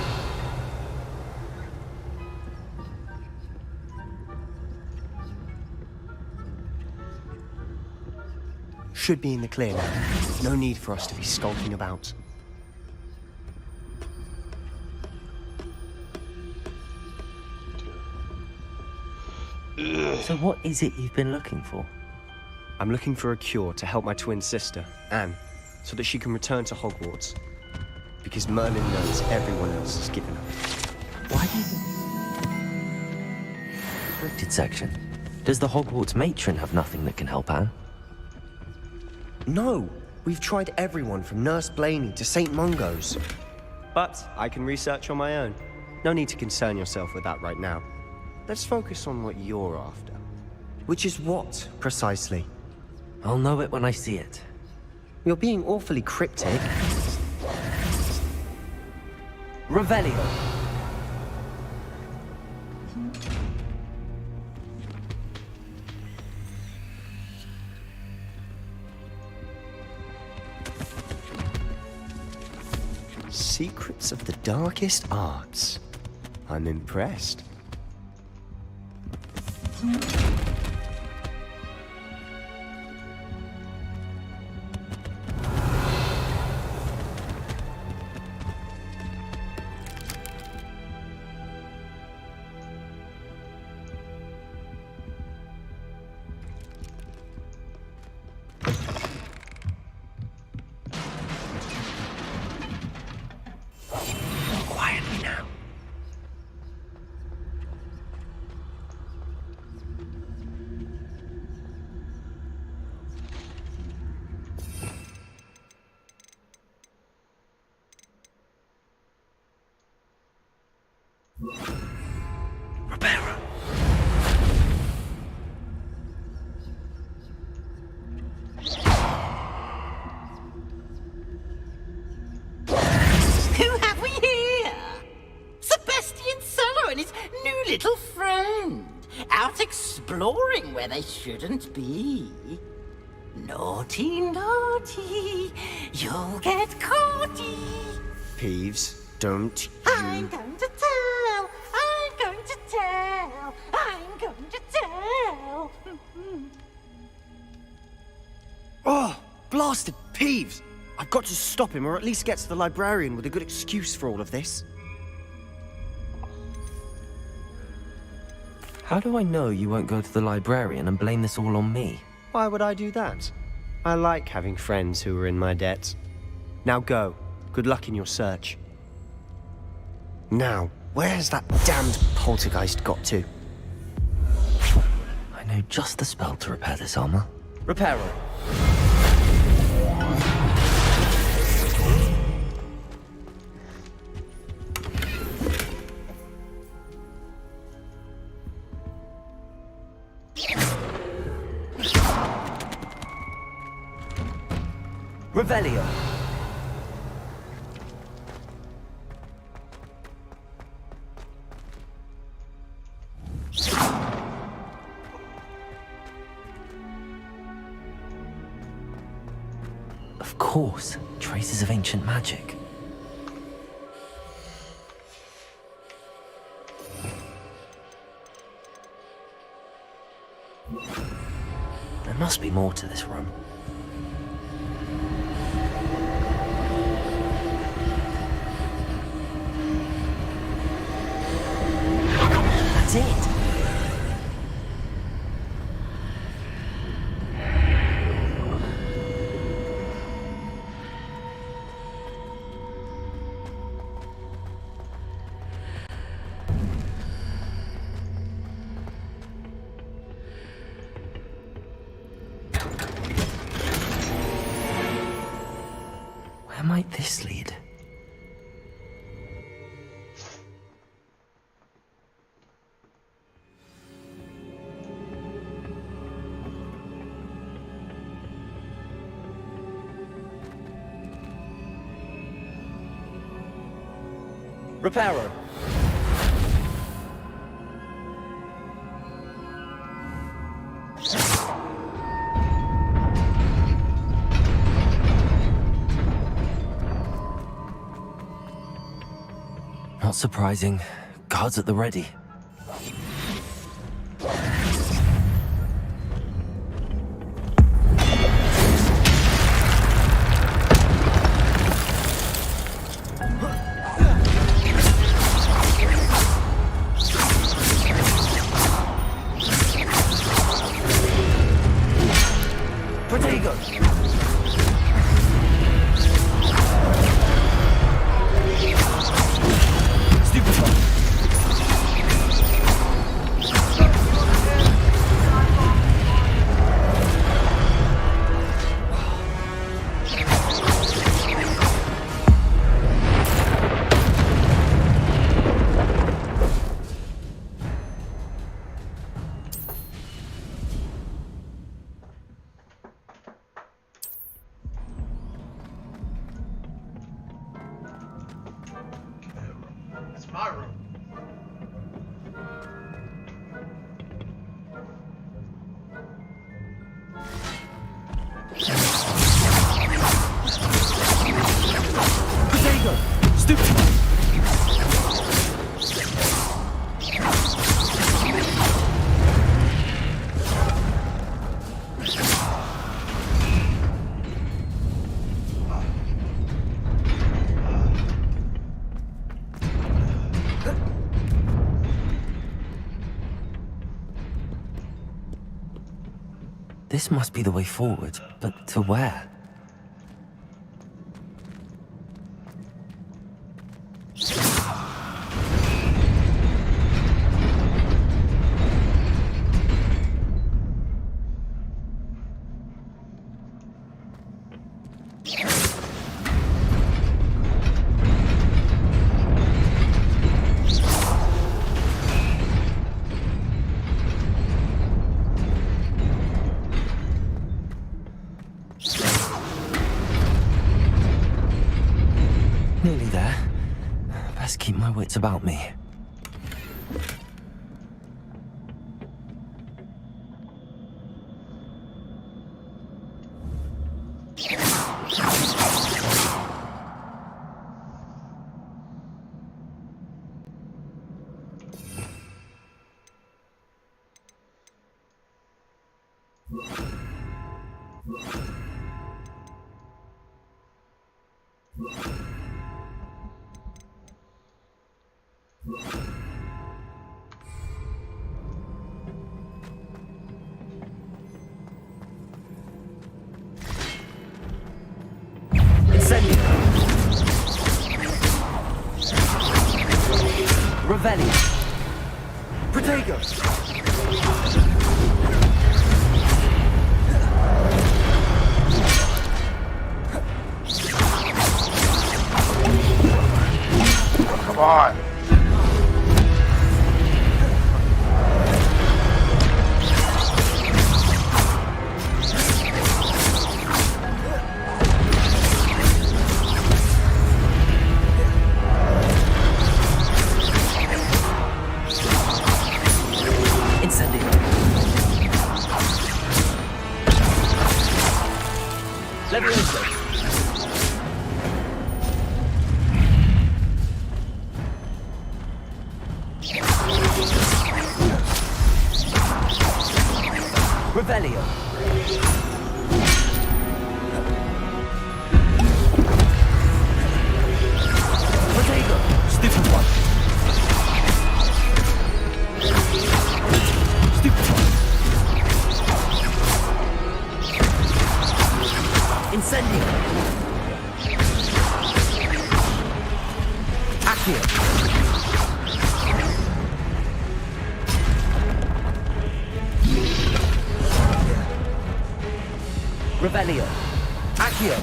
Should be in the clear now. No need for us to be skulking about. So what is it you've been looking for? I'm looking for a cure to help my twin sister, Anne, so that she can return to Hogwarts. Because Merlin knows everyone else has given up. Why do you... Restricted section. Does the Hogwarts matron have nothing that can help Anne? No! We've tried everyone from Nurse Blaney to St. Mungo's. But I can research on my own. No need to concern yourself with that right now. Let's focus on what you're after. Which is what, precisely? I'll know it when I see it. You're being awfully cryptic. Revelio. Secrets of the darkest arts. I'm impressed. Quietly now. Reparo. Who have we here? Sebastian Solo and his new little friend. Out exploring where they shouldn't be. Naughty, naughty. You'll get caughty. Peeves, don't I'm going to tell. I'm going to tell. I'm going to tell. Oh, blasted Peeves! I've got to stop him, or at least get to the librarian with a good excuse for all of this. How do I know you won't go to the librarian and blame this all on me? Why would I do that? I like having friends who are in my debt. Now go. Good luck in your search. Now, where's that damned poltergeist got to? I know just the spell to repair this armor. Reparo. Revelio. Of course, traces of ancient magic. There must be more to this room. That's it. Where might this lead? Reparo. Not surprising. Guards at the ready. my room. Potato! Stupid! This must be the way forward, but to where? Nearly there. Best keep my wits about me. Revelli. Protego! Come on. Revelio. Protego! Stupid one. Stupid one. Incendio. Accio. Revelio. Accio.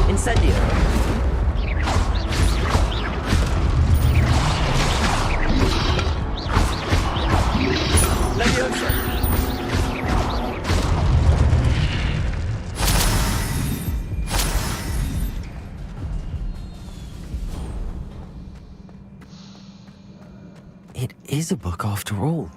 Incendio. Leviosa. It is a book after all.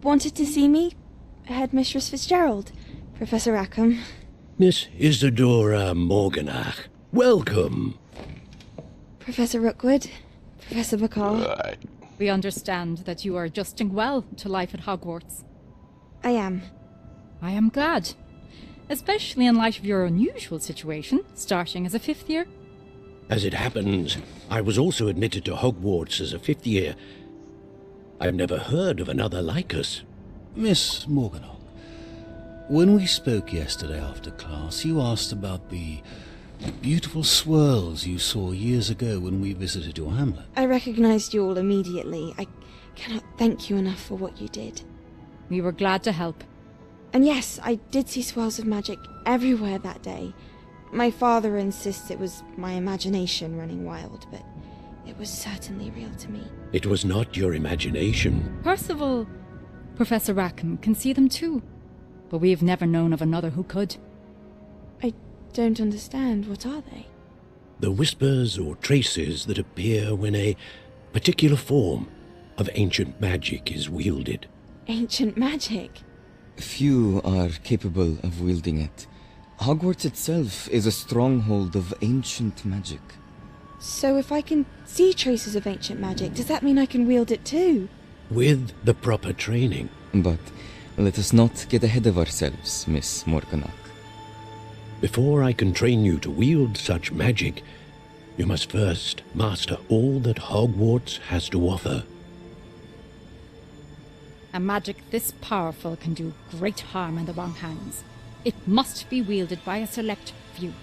wanted to see me? Headmistress Fitzgerald, Professor Rackham. Miss Isadora Morganach, welcome. Professor Rookwood, Professor Bacall. We understand that you are adjusting well to life at Hogwarts. I am. I am glad. Especially in light of your unusual situation, starting as a 5th year. As it happens, I was also admitted to Hogwarts as a 5th year. I've never heard of another like us. Miss Morganach, when we spoke yesterday after class, you asked about the beautiful swirls you saw years ago when we visited your hamlet. I recognized you all immediately. I cannot thank you enough for what you did. We were glad to help. And yes, I did see swirls of magic everywhere that day. My father insists it was my imagination running wild, but it was certainly real to me. It was not your imagination. Percival, Professor Rackham can see them too, but we have never known of another who could. I don't understand. What are they? The whispers or traces that appear when a particular form of ancient magic is wielded. Ancient magic? Few are capable of wielding it. Hogwarts itself is a stronghold of ancient magic. So if I can see traces of ancient magic, does that mean I can wield it too? With the proper training. But let us not get ahead of ourselves, Miss Morganach. Before I can train you to wield such magic, you must first master all that Hogwarts has to offer. A magic this powerful can do great harm in the wrong hands. It must be wielded by a select few.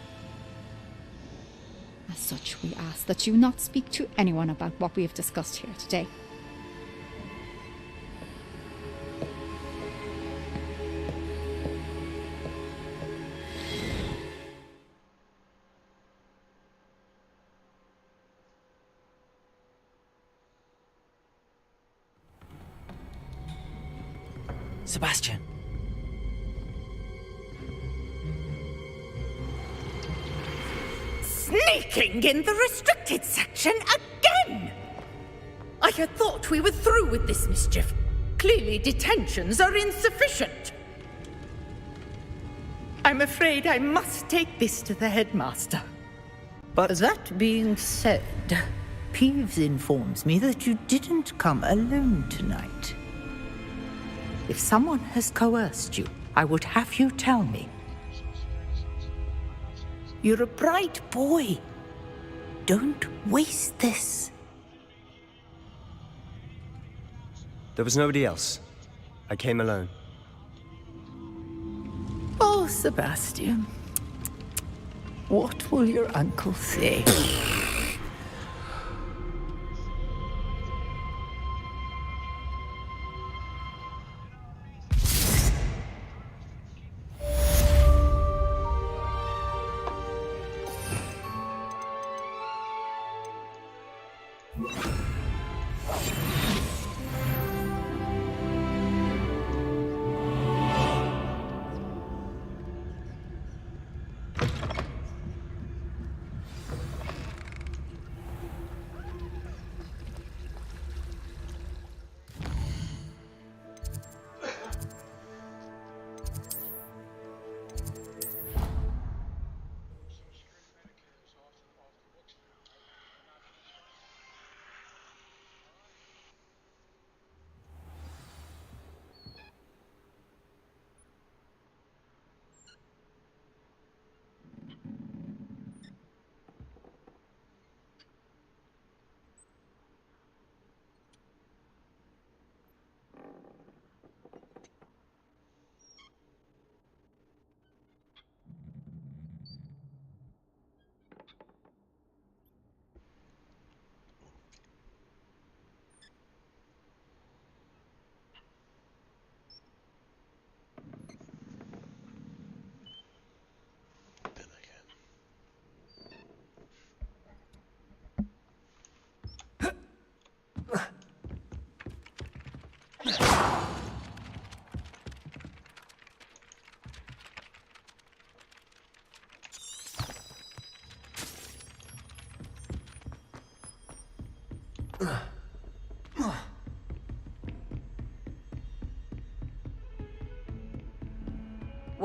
As such, we ask that you not speak to anyone about what we have discussed here today. Sebastian. Sneaking in the restricted section again! I had thought we were through with this mischief. Clearly detentions are insufficient. I'm afraid I must take this to the headmaster. But that being said, Peeves informs me that you didn't come alone tonight. If someone has coerced you, I would have you tell me. You're a bright boy. Don't waste this. There was nobody else. I came alone. Oh, Sebastian. What will your uncle say?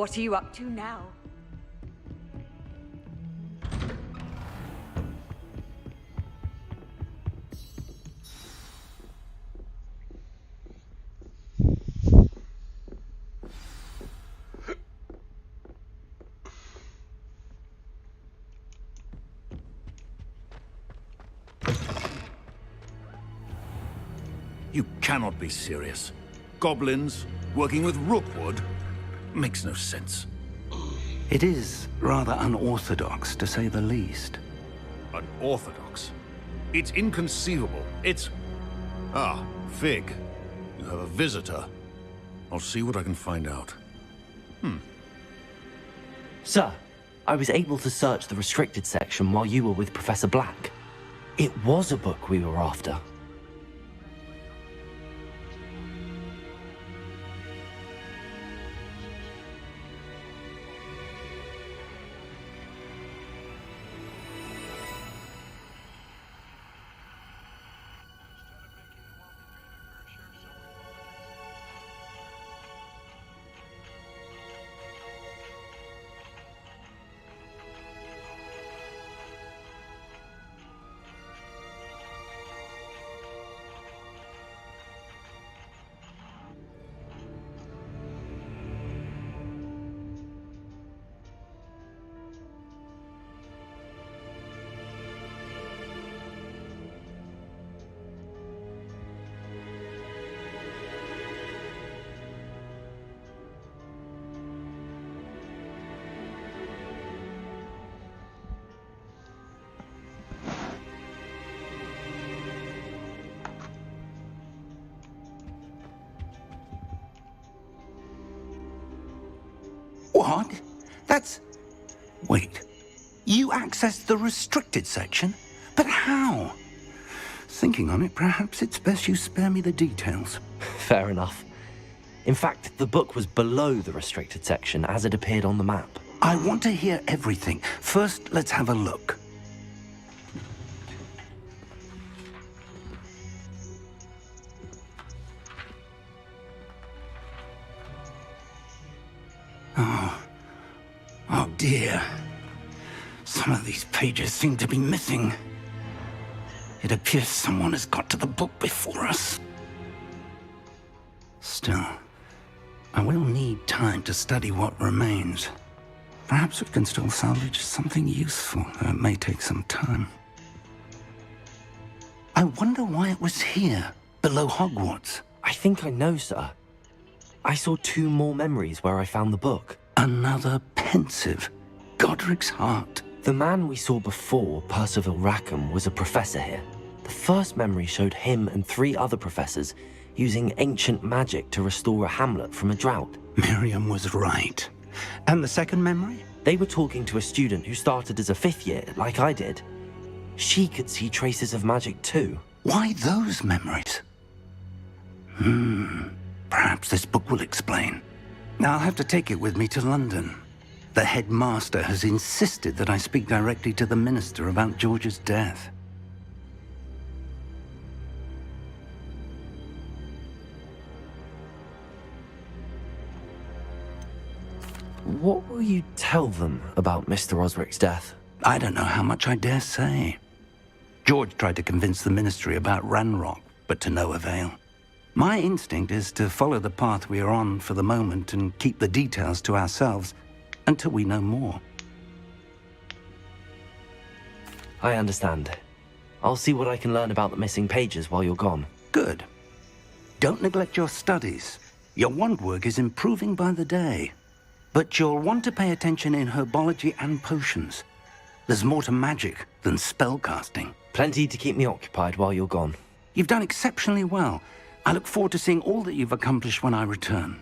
What are you up to now? You cannot be serious. Goblins working with Rookwood makes no sense. It is rather unorthodox, to say the least. Unorthodox? It's inconceivable. It's... Ah, Fig. You have a visitor. I'll see what I can find out. Sir, I was able to search the restricted section while you were with Professor Black. It was a book we were after. What? That's... Wait. You accessed the restricted section? But how? Thinking on it, perhaps it's best you spare me the details. Fair enough. In fact, the book was below the restricted section as it appeared on the map. I want to hear everything. First, let's have a look. Oh dear. Some of these pages seem to be missing. It appears someone has got to the book before us. Still, I will need time to study what remains. Perhaps we can still salvage something useful, though it may take some time. I wonder why it was here, below Hogwarts. I think I know, sir. I saw 2 more memories where I found the book. Another pensive. Godric's heart. The man we saw before, Percival Rackham, was a professor here. The first memory showed him and 3 other professors using ancient magic to restore a hamlet from a drought. Miriam was right. And the second memory? They were talking to a student who started as a 5th year, like I did. She could see traces of magic too. Why those memories? Perhaps this book will explain. Now I'll have to take it with me to London. The headmaster has insisted that I speak directly to the minister about George's death. What will you tell them about Mr. Osric's death? I don't know how much I dare say. George tried to convince the ministry about Ranrock, but to no avail. My instinct is to follow the path we are on for the moment and keep the details to ourselves until we know more. I understand. I'll see what I can learn about the missing pages while you're gone. Good. Don't neglect your studies. Your wand work is improving by the day. But you'll want to pay attention in herbology and potions. There's more to magic than spellcasting. Plenty to keep me occupied while you're gone. You've done exceptionally well. I look forward to seeing all that you've accomplished when I return.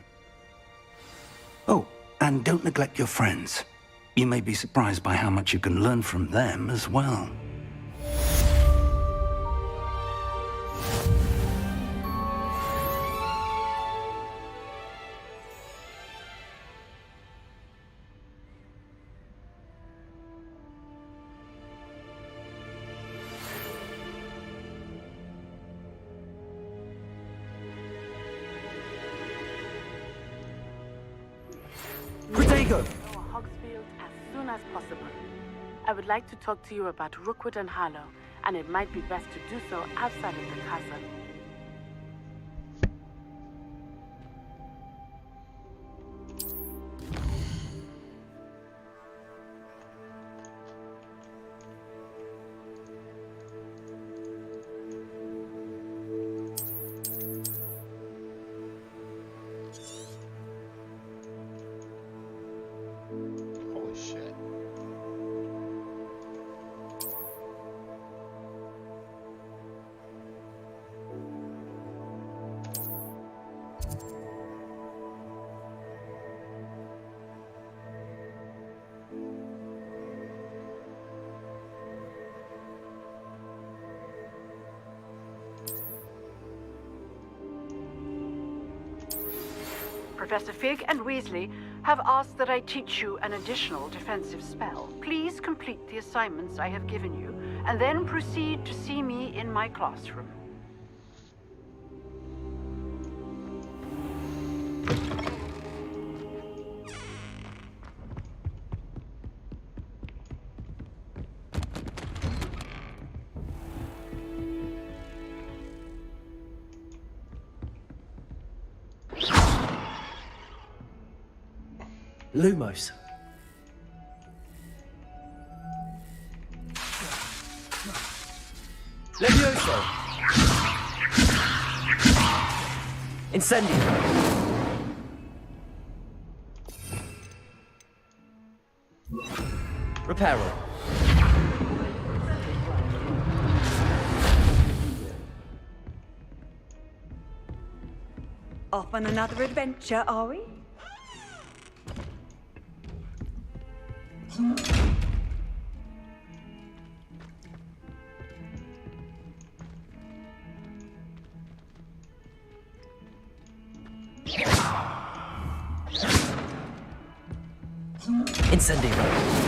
Oh, and don't neglect your friends. You may be surprised by how much you can learn from them as well. Protect go. Hogsfield as soon as possible. I would like to talk to you about Rookwood and Harlow, and it might be best to do so outside of the castle. Holy shit. Professor Fig and Weasley have asked that I teach you an additional defensive spell. Please complete the assignments I have given you, and then proceed to see me in my classroom. Lumos. Levioso. Incendio. Reparo. Off on another adventure, are we? Incendio.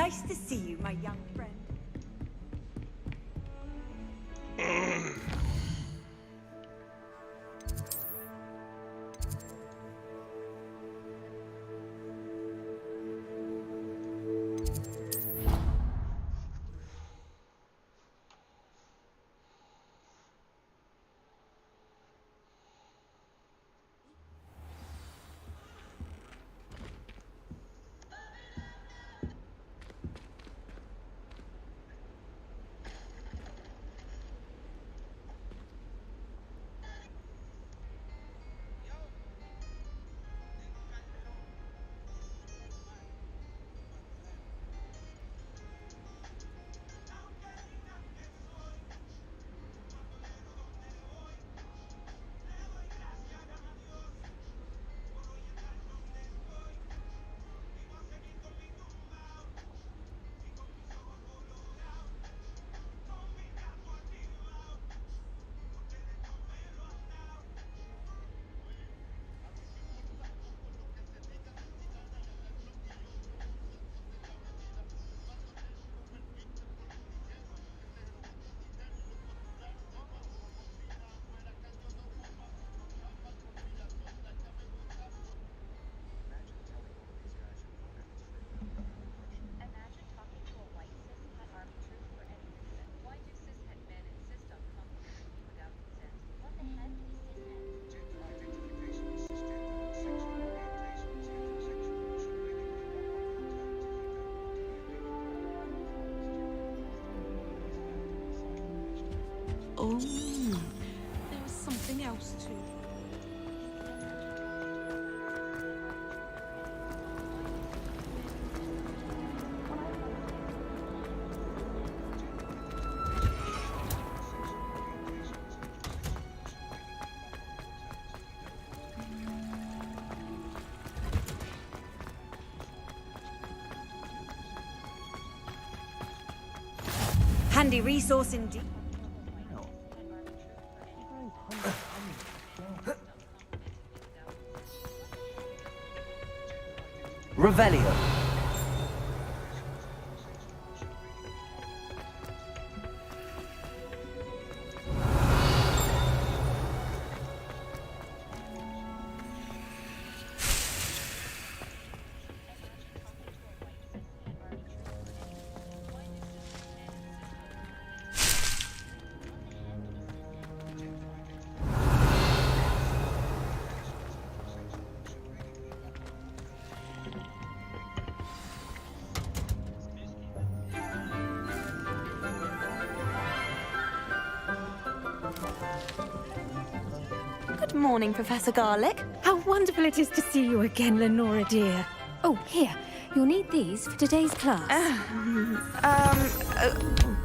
Nice to see you, my young friend. Oh, there was something else too. Handy resource indeed. Revelio. Good morning, Professor Garlick. How wonderful it is to see you again, Lenora dear. Oh, here. You'll need these for today's class.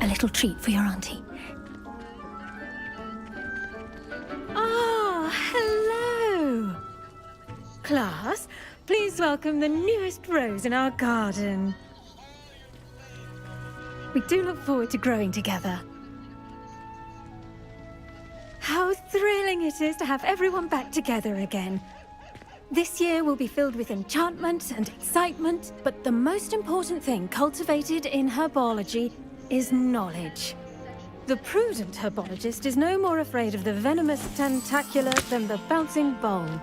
A little treat for your auntie. Oh, hello. Class, please welcome the newest rose in our garden. We do look forward to growing together. How thrilling it is to have everyone back together again. This year will be filled with enchantment and excitement, but the most important thing cultivated in herbology is knowledge. The prudent herbologist is no more afraid of the venomous tentacula than the bouncing bulb.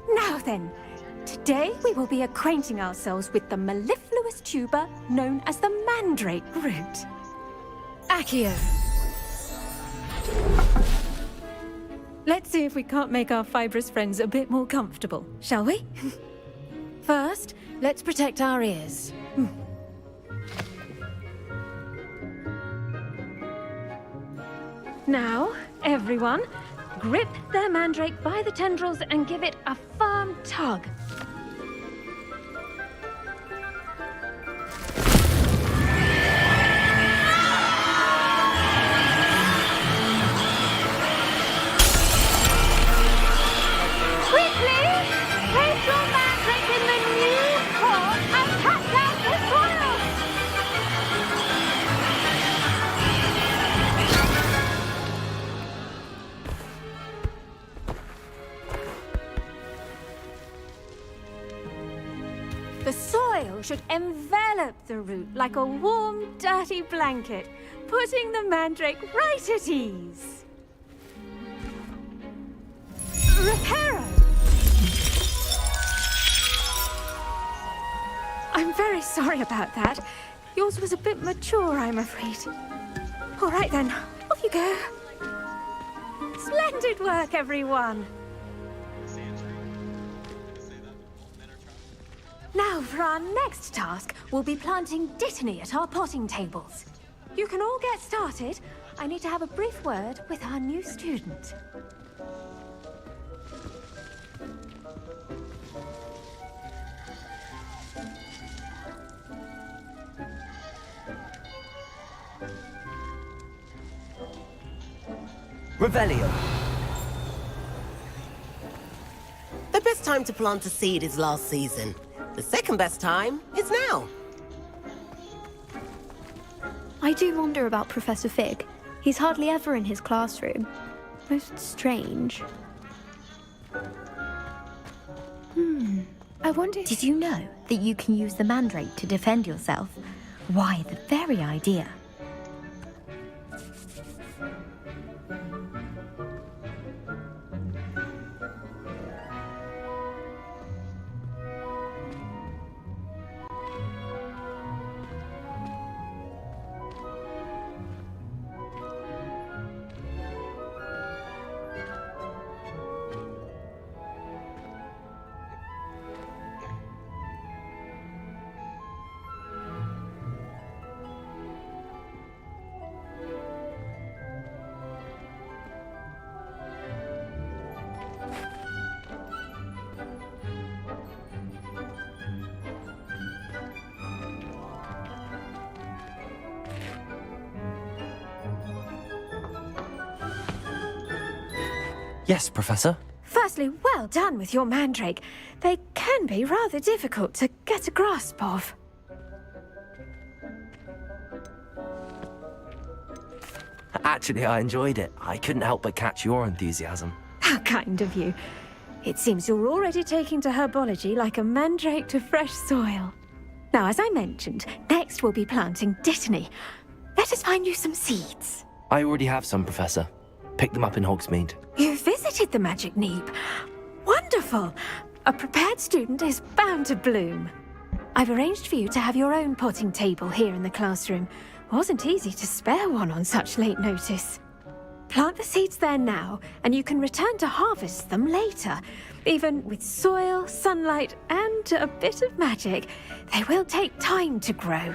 Now then, today we will be acquainting ourselves with the mellifluous tuber known as the mandrake root. Accio. Let's see if we can't make our fibrous friends a bit more comfortable, shall we? First, let's protect our ears. Now, everyone, grip their mandrake by the tendrils and give it a firm tug. The soil should envelop the root like a warm, dirty blanket, putting the mandrake right at ease. Reparo! I'm very sorry about that. Yours was a bit mature, I'm afraid. All right then, off you go. Splendid work, everyone. Now, for our next task, we'll be planting dittany at our potting tables. You can all get started. I need to have a brief word with our new student. Revelio. The best time to plant a seed is last season. The second best time is now. I do wonder about Professor Fig. He's hardly ever in his classroom. Most strange. I wonder... Did you know that you can use the mandrake to defend yourself? Why, the very idea. Yes, Professor. Firstly, well done with your mandrake. They can be rather difficult to get a grasp of. Actually, I enjoyed it. I couldn't help but catch your enthusiasm. How kind of you. It seems you're already taking to herbology like a mandrake to fresh soil. Now, as I mentioned, next we'll be planting dittany. Let us find you some seeds. I already have some, Professor. Picked them up in Hogsmeade. You visited the Magic Neep. Wonderful! A prepared student is bound to bloom. I've arranged for you to have your own potting table here in the classroom. Wasn't easy to spare one on such late notice. Plant the seeds there now, and you can return to harvest them later. Even with soil, sunlight, and a bit of magic, they will take time to grow.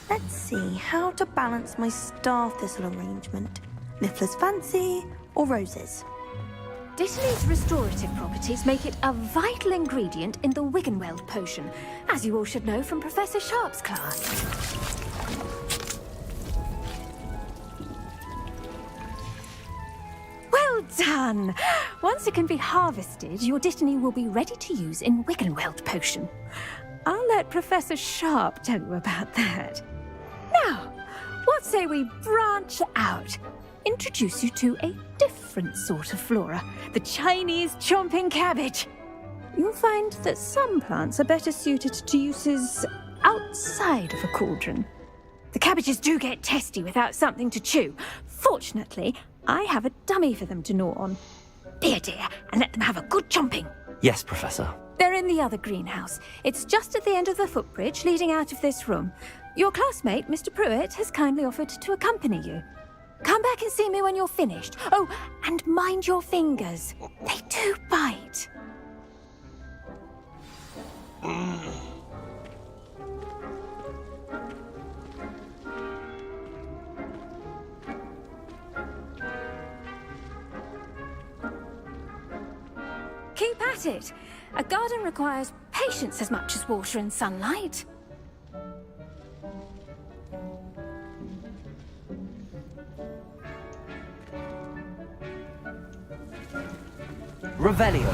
Let's see how to balance my star thistle arrangement. Miffler's Fancy or roses? Dittany's restorative properties make it a vital ingredient in the Wiggenweld potion, as you all should know from Professor Sharp's class. Well done! Once it can be harvested, your dittany will be ready to use in Wiggenweld potion. I'll let Professor Sharp tell you about that. Now, what say we branch out? Introduce you to a different sort of flora, the Chinese chomping cabbage. You'll find that some plants are better suited to uses outside of a cauldron. The cabbages do get testy without something to chew. Fortunately, I have a dummy for them to gnaw on. Be a dear and let them have a good chomping. Yes, Professor. They're in the other greenhouse. It's just at the end of the footbridge leading out of this room. Your classmate, Mr. Pruitt, has kindly offered to accompany you. Come back and see me when you're finished. Oh, and mind your fingers. They do bite. Keep at it. A garden requires patience as much as water and sunlight. Revelio.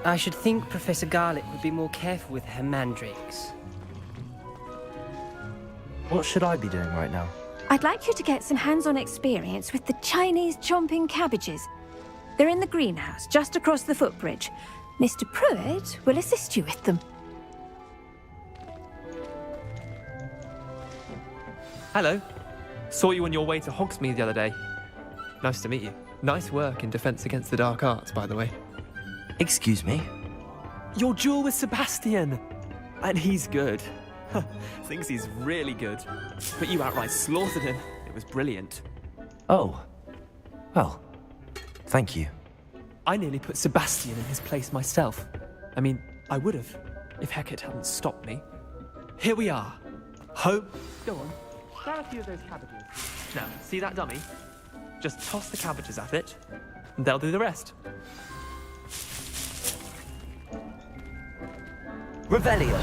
I should think Professor Garlick would be more careful with her mandrakes. What should I be doing right now? I'd like you to get some hands-on experience with the Chinese chomping cabbages. They're in the greenhouse, just across the footbridge. Mr. Pruitt will assist you with them. Hello. Saw you on your way to Hogsmeade the other day. Nice to meet you. Nice work in Defense Against the Dark Arts, by the way. Excuse me? Your duel with Sebastian! And he's good. Thinks he's really good. But you outright slaughtered him. It was brilliant. Oh. Well, thank you. I nearly put Sebastian in his place myself. I mean, I would have, if Hecate hadn't stopped me. Here we are. Home. Go on. Grab a few of those cabbages. Now, see that dummy? Just toss the cabbages at it, and they'll do the rest. Revelio.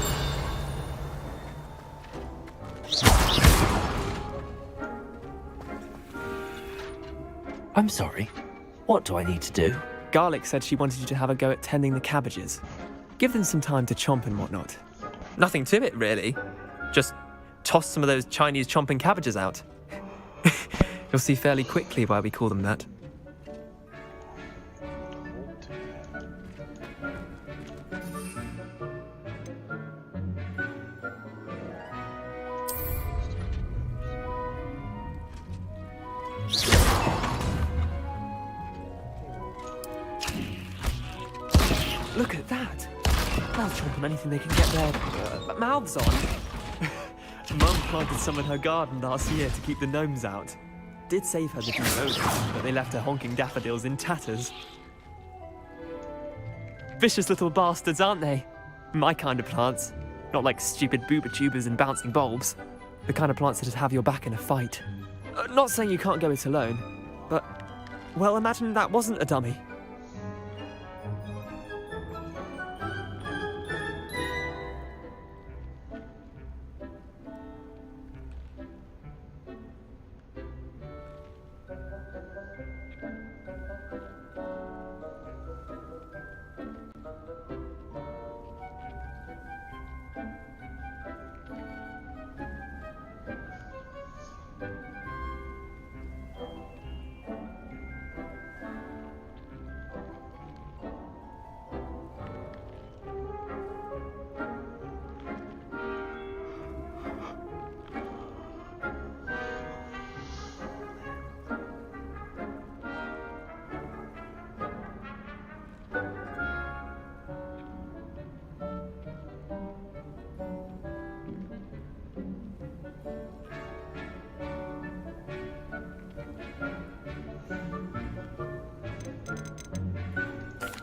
I'm sorry. What do I need to do? Garlic said she wanted you to have a go at tending the cabbages. Give them some time to chomp and whatnot. Nothing to it, really. Just toss some of those Chinese chomping cabbages out. You'll see fairly quickly why we call them that. Look at that! They'll chomp on anything they can get their mouths on. Mum planted some in her garden last year to keep the gnomes out. Did save her the few gnomes, but they left her honking daffodils in tatters. Vicious little bastards, aren't they? My kind of plants. Not like stupid booba tubers and bouncing bulbs. The kind of plants that'd have your back in a fight. Not saying you can't go it alone, but, well, imagine that wasn't a dummy.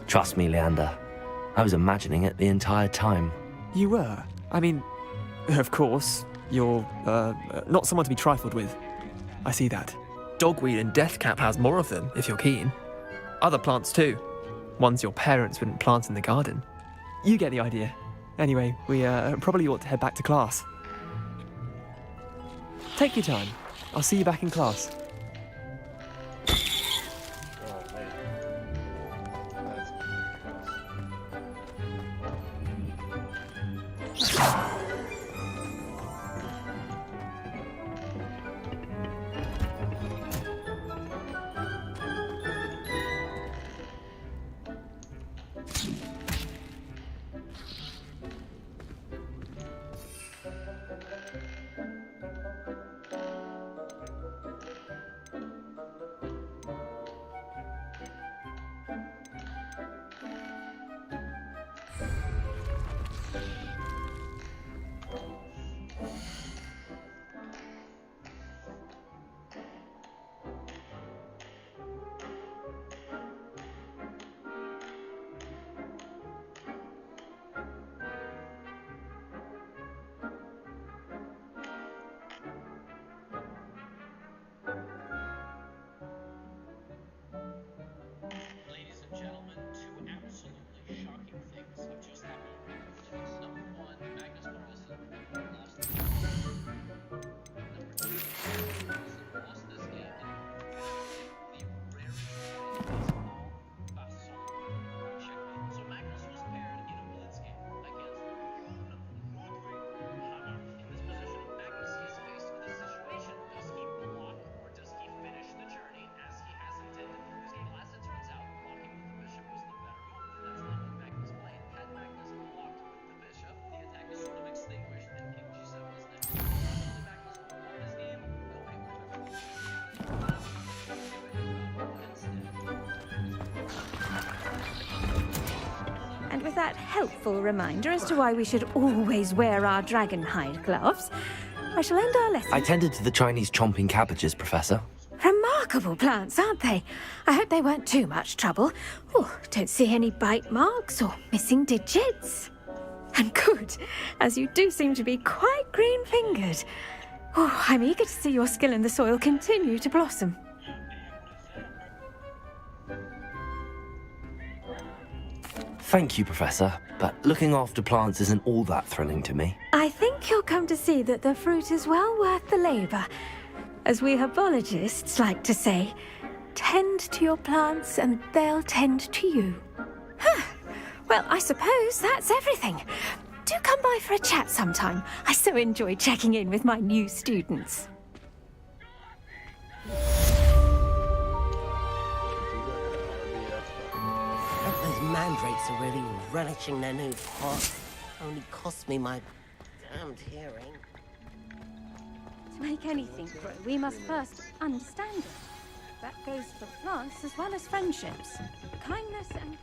Trust me, Leander. I was imagining it the entire time. You were? I mean, of course, you're, not someone to be trifled with. I see that. Dogweed and deathcap has more of them, if you're keen. Other plants too. Ones your parents wouldn't plant in the garden. You get the idea. Anyway, we probably ought to head back to class. Take your time. I'll see you back in class. with that helpful reminder as to why we should always wear our dragon hide gloves, I shall end our lesson. I tended to the Chinese chomping cabbages, Professor. Remarkable plants, aren't they? I hope they weren't too much trouble. Oh, don't see any bite marks or missing digits. And good, as you do seem to be quite green-fingered. Oh, I'm eager to see your skill in the soil continue to blossom. Thank you, Professor, but looking after plants isn't all that thrilling to me. I think you'll come to see that the fruit is well worth the labour. As we herbologists like to say, tend to your plants and they'll tend to you. Well, I suppose that's everything. Do come by for a chat sometime. I so enjoy checking in with my new students. Those mandrakes are really relishing their new pot. Only cost me my damned hearing. To make anything grow, we must first understand it. That goes for plants as well as friendships. Kindness and...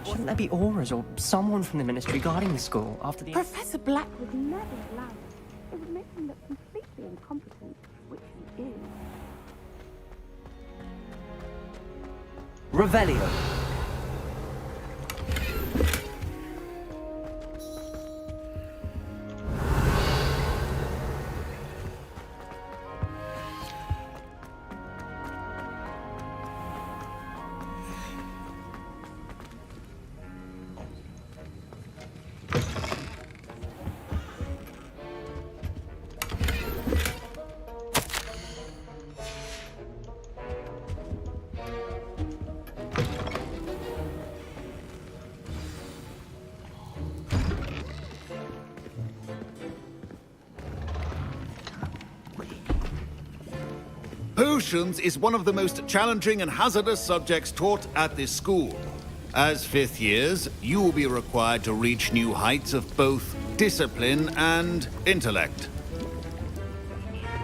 Shouldn't there be auras or someone from the ministry guarding the school after the... Professor Black would never allow it. It would make him look completely incompetent, which he is. Revelio. Potions is one of the most challenging and hazardous subjects taught at this school. As fifth years, you will be required to reach new heights of both discipline and intellect.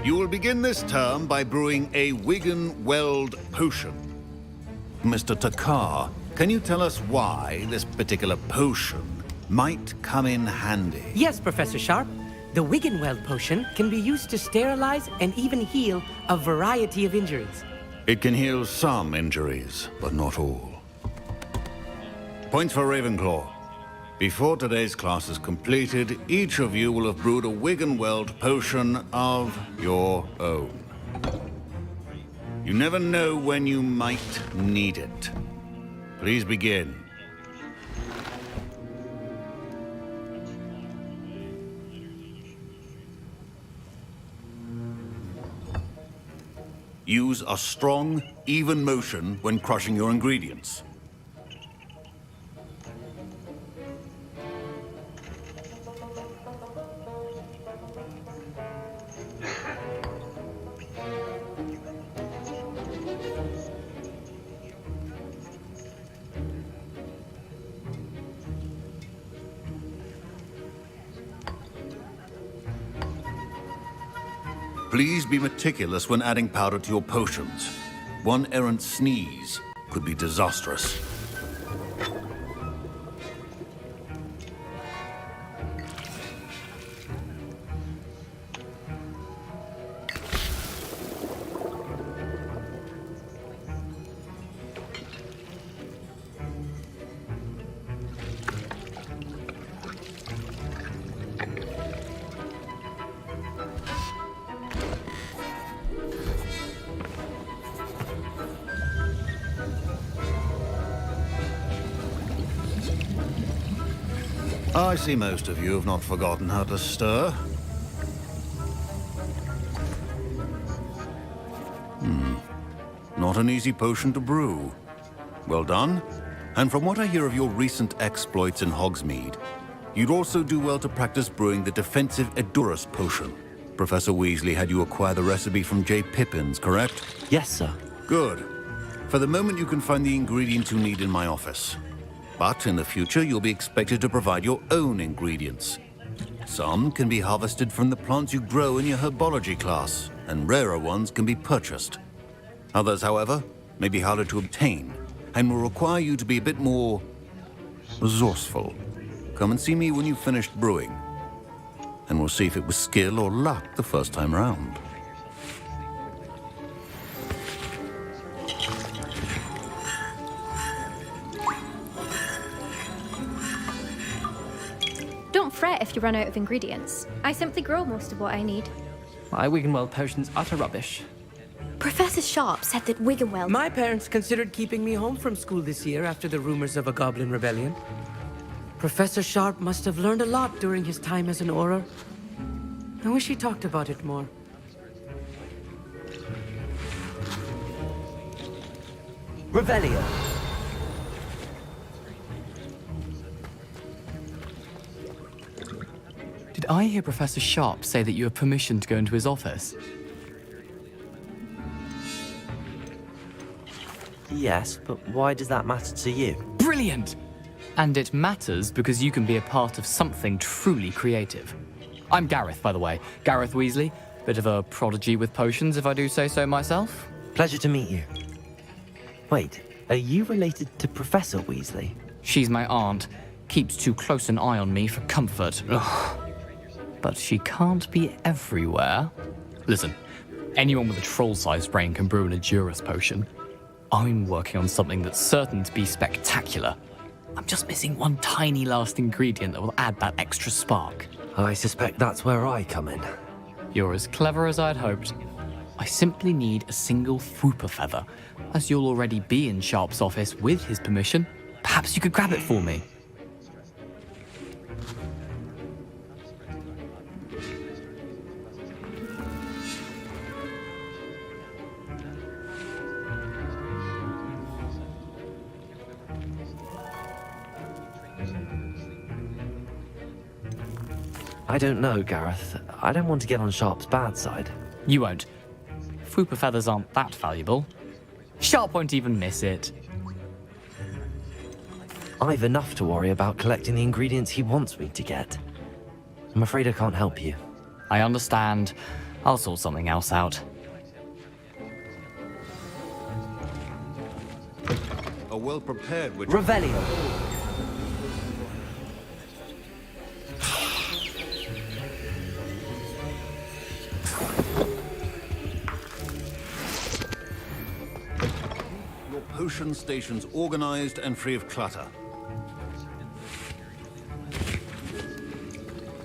You will begin this term by brewing a Wigan-Weld potion. Mr. Takar, can you tell us why this particular potion might come in handy? Yes, Professor Sharp. The Wigan-Weld potion can be used to sterilize and even heal a variety of injuries. It can heal some injuries, but not all. Points for Ravenclaw. Before today's class is completed, each of you will have brewed a Wigan-Weld potion of your own. You never know when you might need it. Please begin. Use a strong, even motion when crushing your ingredients. Please be meticulous when adding powder to your potions. One errant sneeze could be disastrous. I see most of you have not forgotten how to stir. Not an easy potion to brew. Well done. And from what I hear of your recent exploits in Hogsmeade, you'd also do well to practice brewing the defensive Edurus potion. Professor Weasley had you acquire the recipe from J. Pippins, correct? Yes, sir. Good. For the moment, you can find the ingredients you need in my office. But in the future, you'll be expected to provide your own ingredients. Some can be harvested from the plants you grow in your herbology class, and rarer ones can be purchased. Others, however, may be harder to obtain, and will require you to be a bit more resourceful. Come and see me when you've finished brewing, and we'll see if it was skill or luck the first time round. Don't fret if you run out of ingredients. I simply grow most of what I need. My Wigan-Weld potion's utter rubbish. Professor Sharp said that Wigan-Weld... My parents considered keeping me home from school this year after the rumors of a goblin rebellion. Professor Sharp must have learned a lot during his time as an Auror. I wish he talked about it more. Revelio. Did I hear Professor Sharp say that you have permission to go into his office? Yes, but why does that matter to you? Brilliant! And it matters because you can be a part of something truly creative. I'm Gareth, by the way. Gareth Weasley. Bit of a prodigy with potions, if I do say so myself. Pleasure to meet you. Wait, are you related to Professor Weasley? She's my aunt. Keeps too close an eye on me for comfort. Ugh. But she can't be everywhere. Listen, anyone with a troll-sized brain can brew an Edurus potion. I'm working on something that's certain to be spectacular. I'm just missing one tiny last ingredient that will add that extra spark. I suspect that's where I come in. You're as clever as I'd hoped. I simply need a single Fwooper feather. As you'll already be in Sharp's office with his permission, perhaps you could grab it for me. I don't know, Gareth. I don't want to get on Sharp's bad side. You won't. Fwooper feathers aren't that valuable. Sharp won't even miss it. I've enough to worry about collecting the ingredients he wants me to get. I'm afraid I can't help you. I understand. I'll sort something else out. A well-prepared witch... Revelio! Potion stations organized and free of clutter.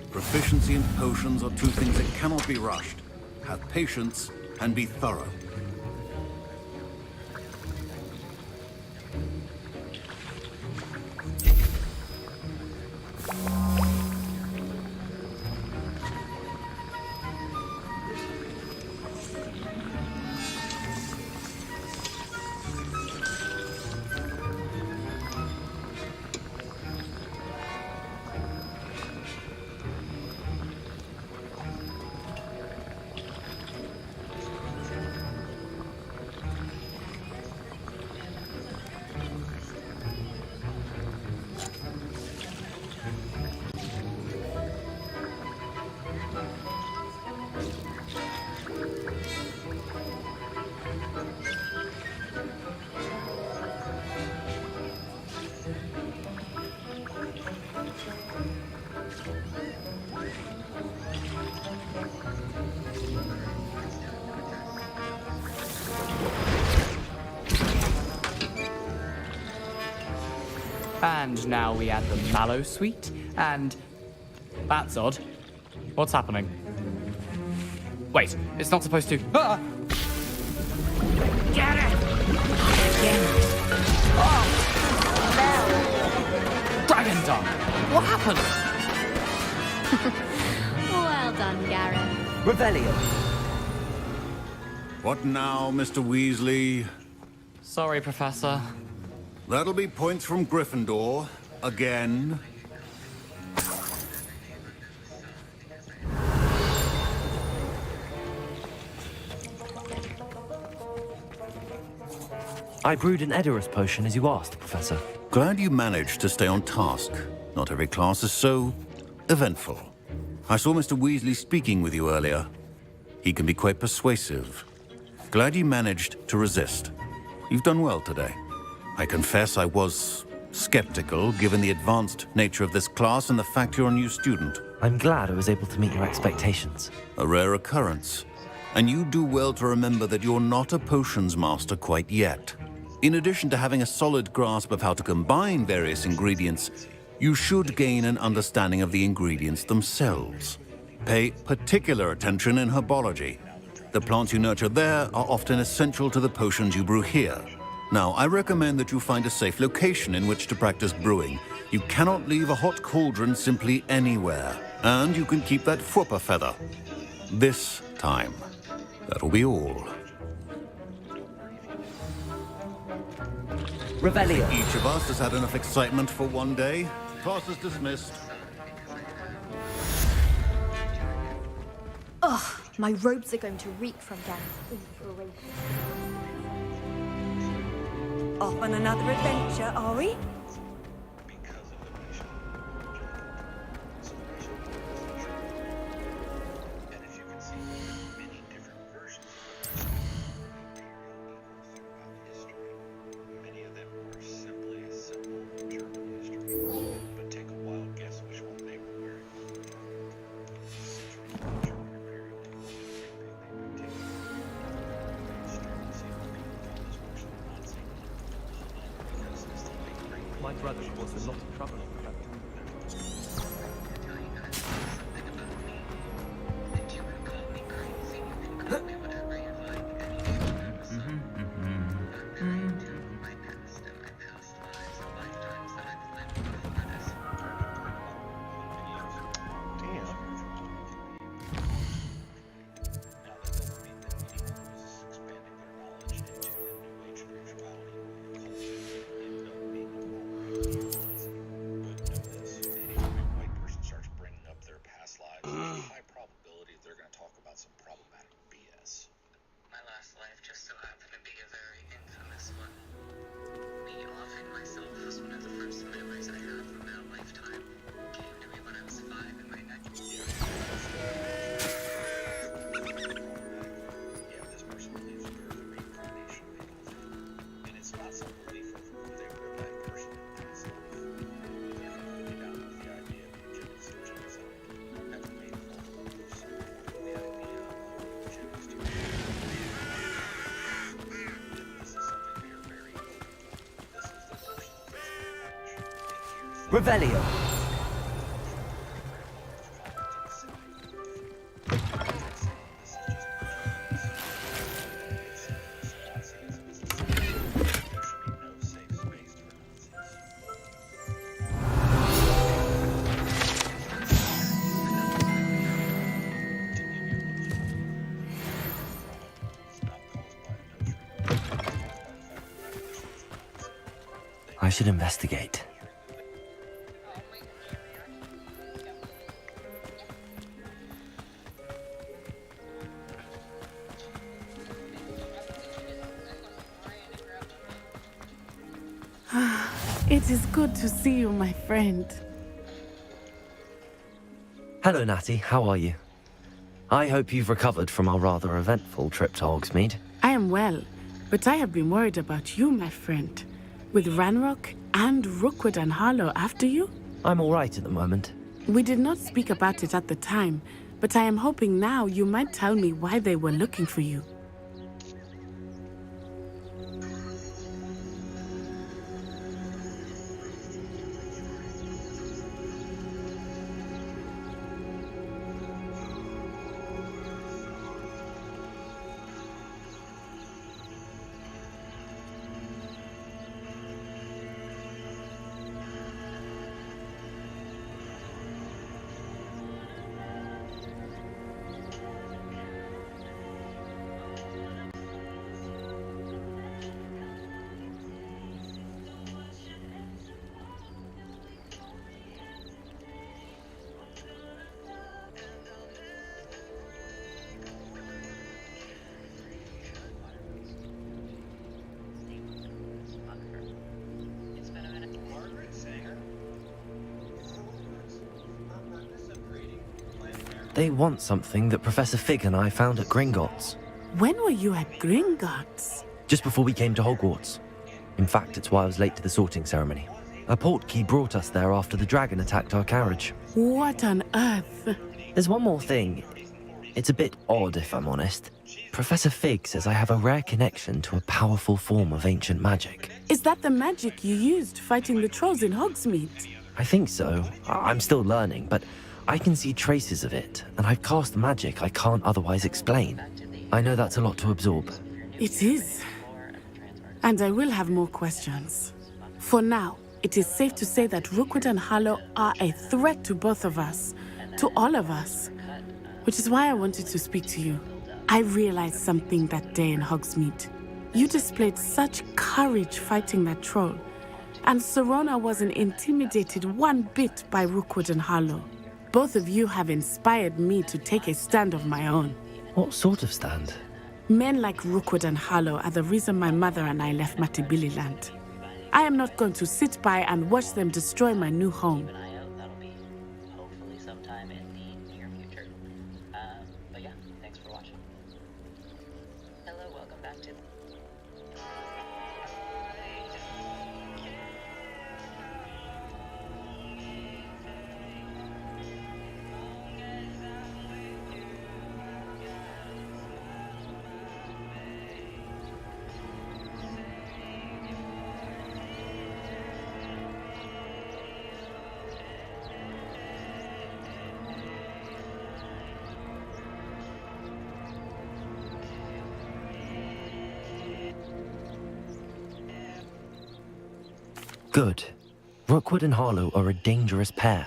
Proficiency in potions are two things that cannot be rushed. Have patience and be thorough. And now we add the mallow sweet, and... That's odd. What's happening? Wait, it's not supposed to... Ah! Get it! Oh! Dragon Dung! What happened? Well done, Gareth. Revelio! What now, Mr. Weasley? Sorry, Professor. That'll be points from Gryffindor. Again. I brewed an Edurus potion as you asked, Professor. Glad you managed to stay on task. Not every class is so eventful. I saw Mr. Weasley speaking with you earlier. He can be quite persuasive. Glad you managed to resist. You've done well today. I confess I was skeptical, given the advanced nature of this class and the fact you're a new student. I'm glad I was able to meet your expectations. A rare occurrence. And you do well to remember that you're not a potions master quite yet. In addition to having a solid grasp of how to combine various ingredients, you should gain an understanding of the ingredients themselves. Pay particular attention in herbology. The plants you nurture there are often essential to the potions you brew here. Now, I recommend that you find a safe location in which to practice brewing. You cannot leave a hot cauldron simply anywhere. And you can keep that Fwooper feather. This time. That'll be all. Revelio. Each of us has had enough excitement for one day. Class is dismissed. Ugh, my robes are going to reek from Gareth's inspiration. Off on another adventure, are we? My brother caused a lot of trouble over that. Revelio. I should investigate. It is good to see you, my friend. Hello, Natty. How are you? I hope you've recovered from our rather eventful trip to Hogsmeade. I am well, but I have been worried about you, my friend. With Ranrock and Rookwood and Harlow after you? I'm all right at the moment. We did not speak about it at the time, but I am hoping now you might tell me why they were looking for you. They want something that Professor Fig and I found at Gringotts. When were you at Gringotts? Just before we came to Hogwarts. In fact, it's why I was late to the sorting ceremony. A portkey brought us there after the dragon attacked our carriage. What on earth? There's one more thing. It's a bit odd, if I'm honest. Professor Fig says I have a rare connection to a powerful form of ancient magic. Is that the magic you used fighting the trolls in Hogsmeade? I think so. I'm still learning, but I can see traces of it, and I've cast magic I can't otherwise explain. I know that's a lot to absorb. It is. And I will have more questions. For now, it is safe to say that Rookwood and Harlow are a threat to both of us, to all of us. Which is why I wanted to speak to you. I realized something that day in Hogsmeade. You displayed such courage fighting that troll, and Serona wasn't intimidated one bit by Rookwood and Harlow. Both of you have inspired me to take a stand of my own. What sort of stand? Men like Rookwood and Harlow are the reason my mother and I left Matibili land. I am not going to sit by and watch them destroy my new home. Hopefully sometime in the near future. But yeah, thanks for watching. Hello, welcome back to... Good. Rookwood and Harlow are a dangerous pair.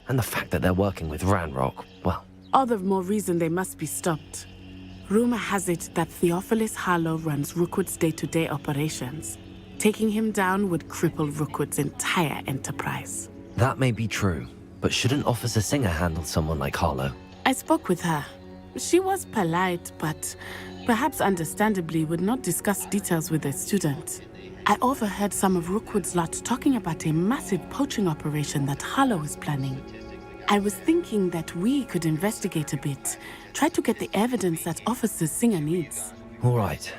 And the fact that they're working with Ranrock, well... All the more reason they must be stopped. Rumor has it that Theophilus Harlow runs Rookwood's day-to-day operations. Taking him down would cripple Rookwood's entire enterprise. That may be true, but shouldn't Officer Singer handle someone like Harlow? I spoke with her. She was polite, but perhaps understandably would not discuss details with a student. I overheard some of Rookwood's lot talking about a massive poaching operation that Harlow is planning. I was thinking that we could investigate a bit, try to get the evidence that Officer Singer needs. All right,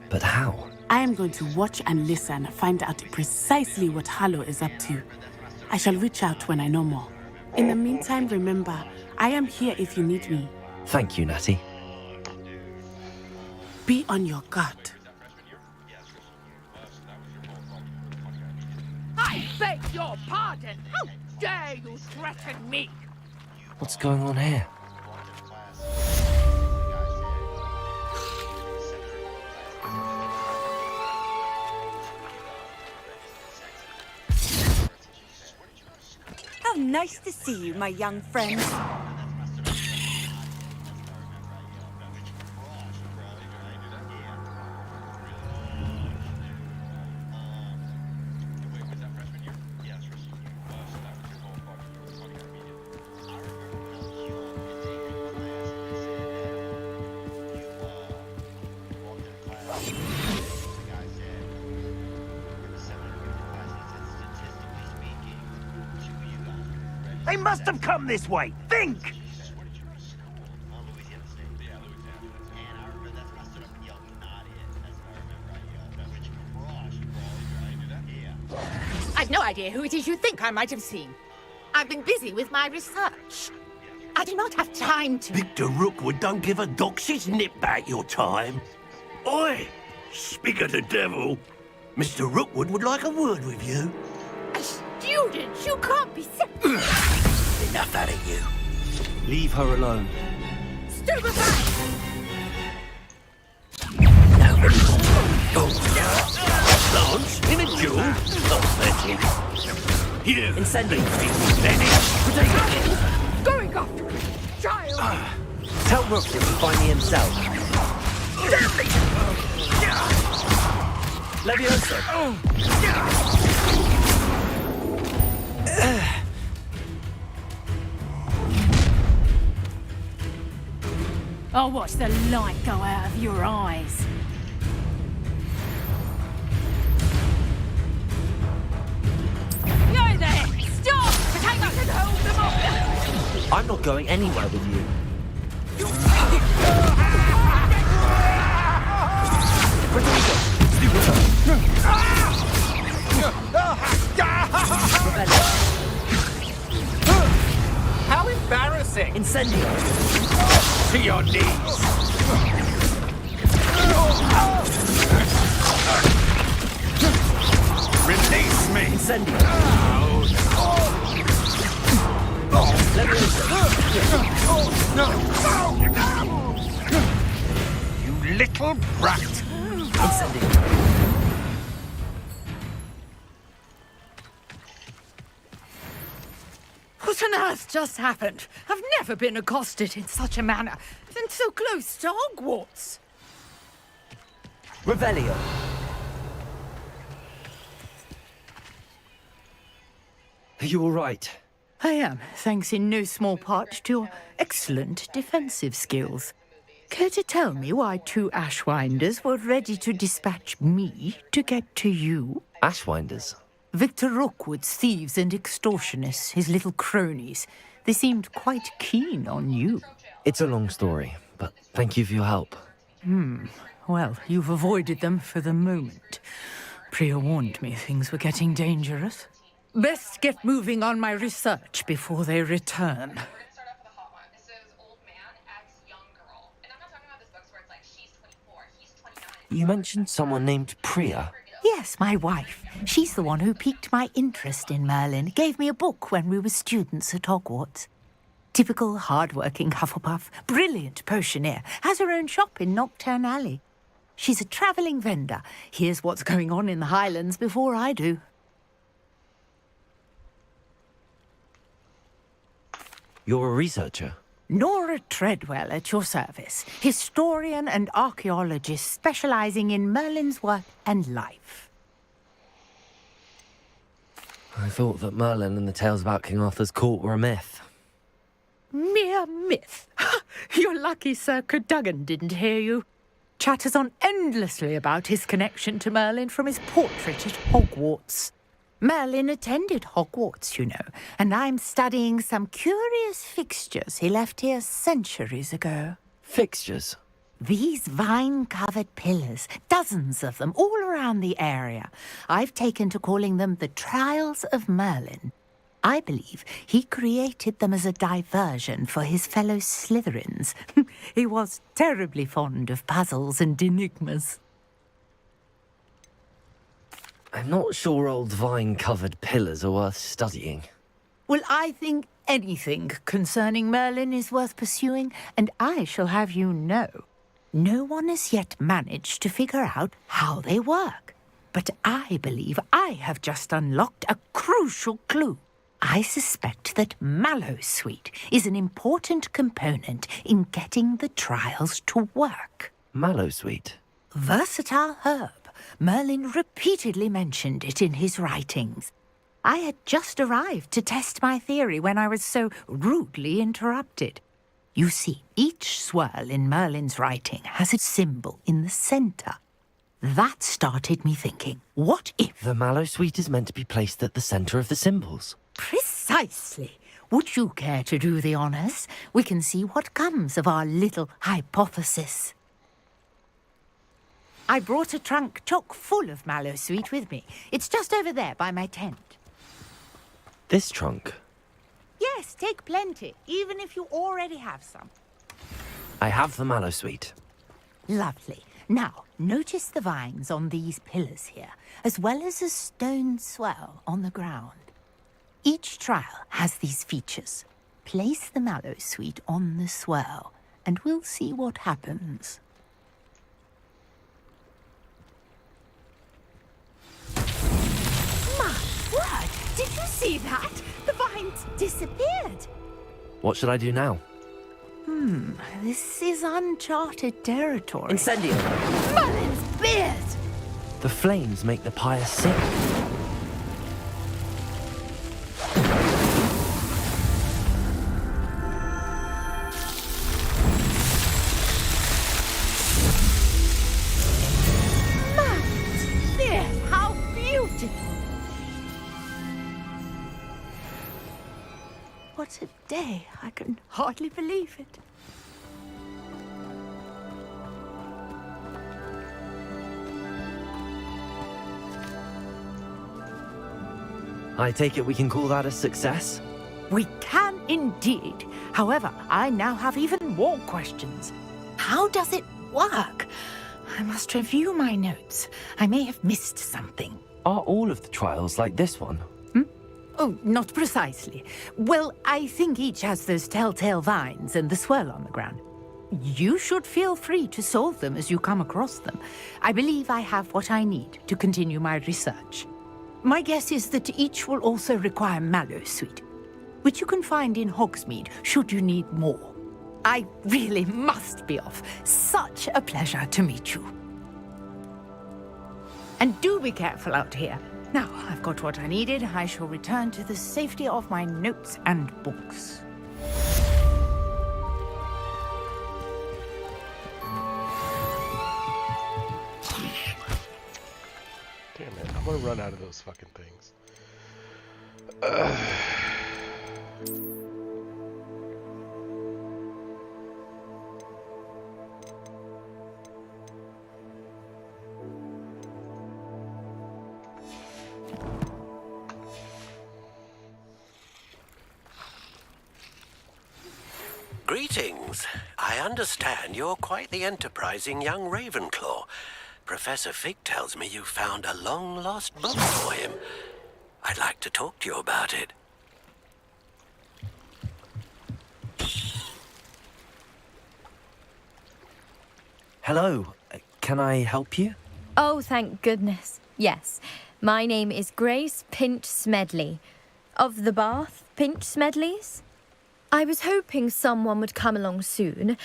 but how? I am going to watch and listen, find out precisely what Harlow is up to. I shall reach out when I know more. In the meantime, remember, I am here if you need me. Thank you, Natty. Be on your guard. I beg your pardon! How dare you threaten me? What's going on here? How nice to see you, my young friend. They must have come this way. Think! I've no idea who it is you think I might have seen. I've been busy with my research. I do not have time to... Victor Rookwood don't give a doxy's nip about your time. Oi! Speak of the devil. Mr. Rookwood would like a word with you. A student? You can't be... Enough out of you. Leave her alone. Stupefy! Lance, in a duel? Oh, that's it. You. Incendio. Going after him, child! Tell Rookwood to find me himself. Levioso. I'll watch the light go out of your eyes. Yo there! Stop! Potatoes and hold them off! I'm not going anywhere with you. How embarrassing! Incendio! To your knees! Release me! Incendio! You little brat! Incendio! What on earth just happened? I've never been accosted in such a manner, and so close to Hogwarts. Revelio. Are you all right? I am, thanks in no small part to your excellent defensive skills. Care to tell me why two Ashwinders were ready to dispatch me to get to you? Ashwinders? Victor Rookwood's thieves and extortionists, his little cronies. They seemed quite keen on you. It's a long story, but thank you for your help. Well, you've avoided them for the moment. Priya warned me things were getting dangerous. Best get moving on my research before they return. You mentioned someone named Priya. Yes, my wife. She's the one who piqued my interest in Merlin. Gave me a book when we were students at Hogwarts. Typical hard-working Hufflepuff, brilliant potioneer, has her own shop in Nocturne Alley. She's a travelling vendor. Hears what's going on in the Highlands before I do. You're a researcher? Nora Treadwell at your service, historian and archaeologist specializing in Merlin's work and life. I thought that Merlin and the tales about King Arthur's court were a myth. Mere myth. You're lucky Sir Cadogan didn't hear you. Chatters on endlessly about his connection to Merlin from his portrait at Hogwarts. Merlin attended Hogwarts, you know, and I'm studying some curious fixtures he left here centuries ago. Fixtures? These vine-covered pillars, dozens of them, all around the area. I've taken to calling them the Trials of Merlin. I believe he created them as a diversion for his fellow Slytherins. He was terribly fond of puzzles and enigmas. I'm not sure old vine-covered pillars are worth studying. Well, I think anything concerning Merlin is worth pursuing, and I shall have you know, no one has yet managed to figure out how they work. But I believe I have just unlocked a crucial clue. I suspect that Mallowsweet is an important component in getting the trials to work. Mallowsweet? Versatile herb. Merlin repeatedly mentioned it in his writings. I had just arrived to test my theory when I was so rudely interrupted. You see, each swirl in Merlin's writing has a symbol in the centre. That started me thinking, what if... The Mallowsweet is meant to be placed at the centre of the symbols. Precisely. Would you care to do the honours? We can see what comes of our little hypothesis. I brought a trunk chock full of Mallowsweet with me. It's just over there by my tent. This trunk? Yes, take plenty, even if you already have some. I have the Mallowsweet. Lovely. Now, notice the vines on these pillars here, as well as a stone swell on the ground. Each trial has these features. Place the Mallowsweet on the swell, and we'll see what happens. My word! Did you see that? The vines disappeared. What should I do now? This is uncharted territory. Incendio! Merlin's beard! The flames make the pyre sink. Merlin's beard! How beautiful! What a day! I can hardly believe it. I take it we can call that a success? We can indeed. However, I now have even more questions. How does it work? I must review my notes. I may have missed something. Are all of the trials like this one? Oh, not precisely. Well, I think each has those telltale vines and the swirl on the ground. You should feel free to solve them as you come across them. I believe I have what I need to continue my research. My guess is that each will also require Mallowsweet, which you can find in Hogsmeade should you need more. I really must be off. Such a pleasure to meet you. And do be careful out here. Now, I've got what I needed. I shall return to the safety of my notes and books. Damn it, I'm gonna run out of those fucking things. Greetings. I understand you're quite the enterprising young Ravenclaw. Professor Fig tells me you found a long-lost book for him. I'd like to talk to you about it. Hello. Can I help you? Oh, thank goodness. Yes. My name is Grace Pinch Smedley. Of the Bath Pinch Smedleys? I was hoping someone would come along soon.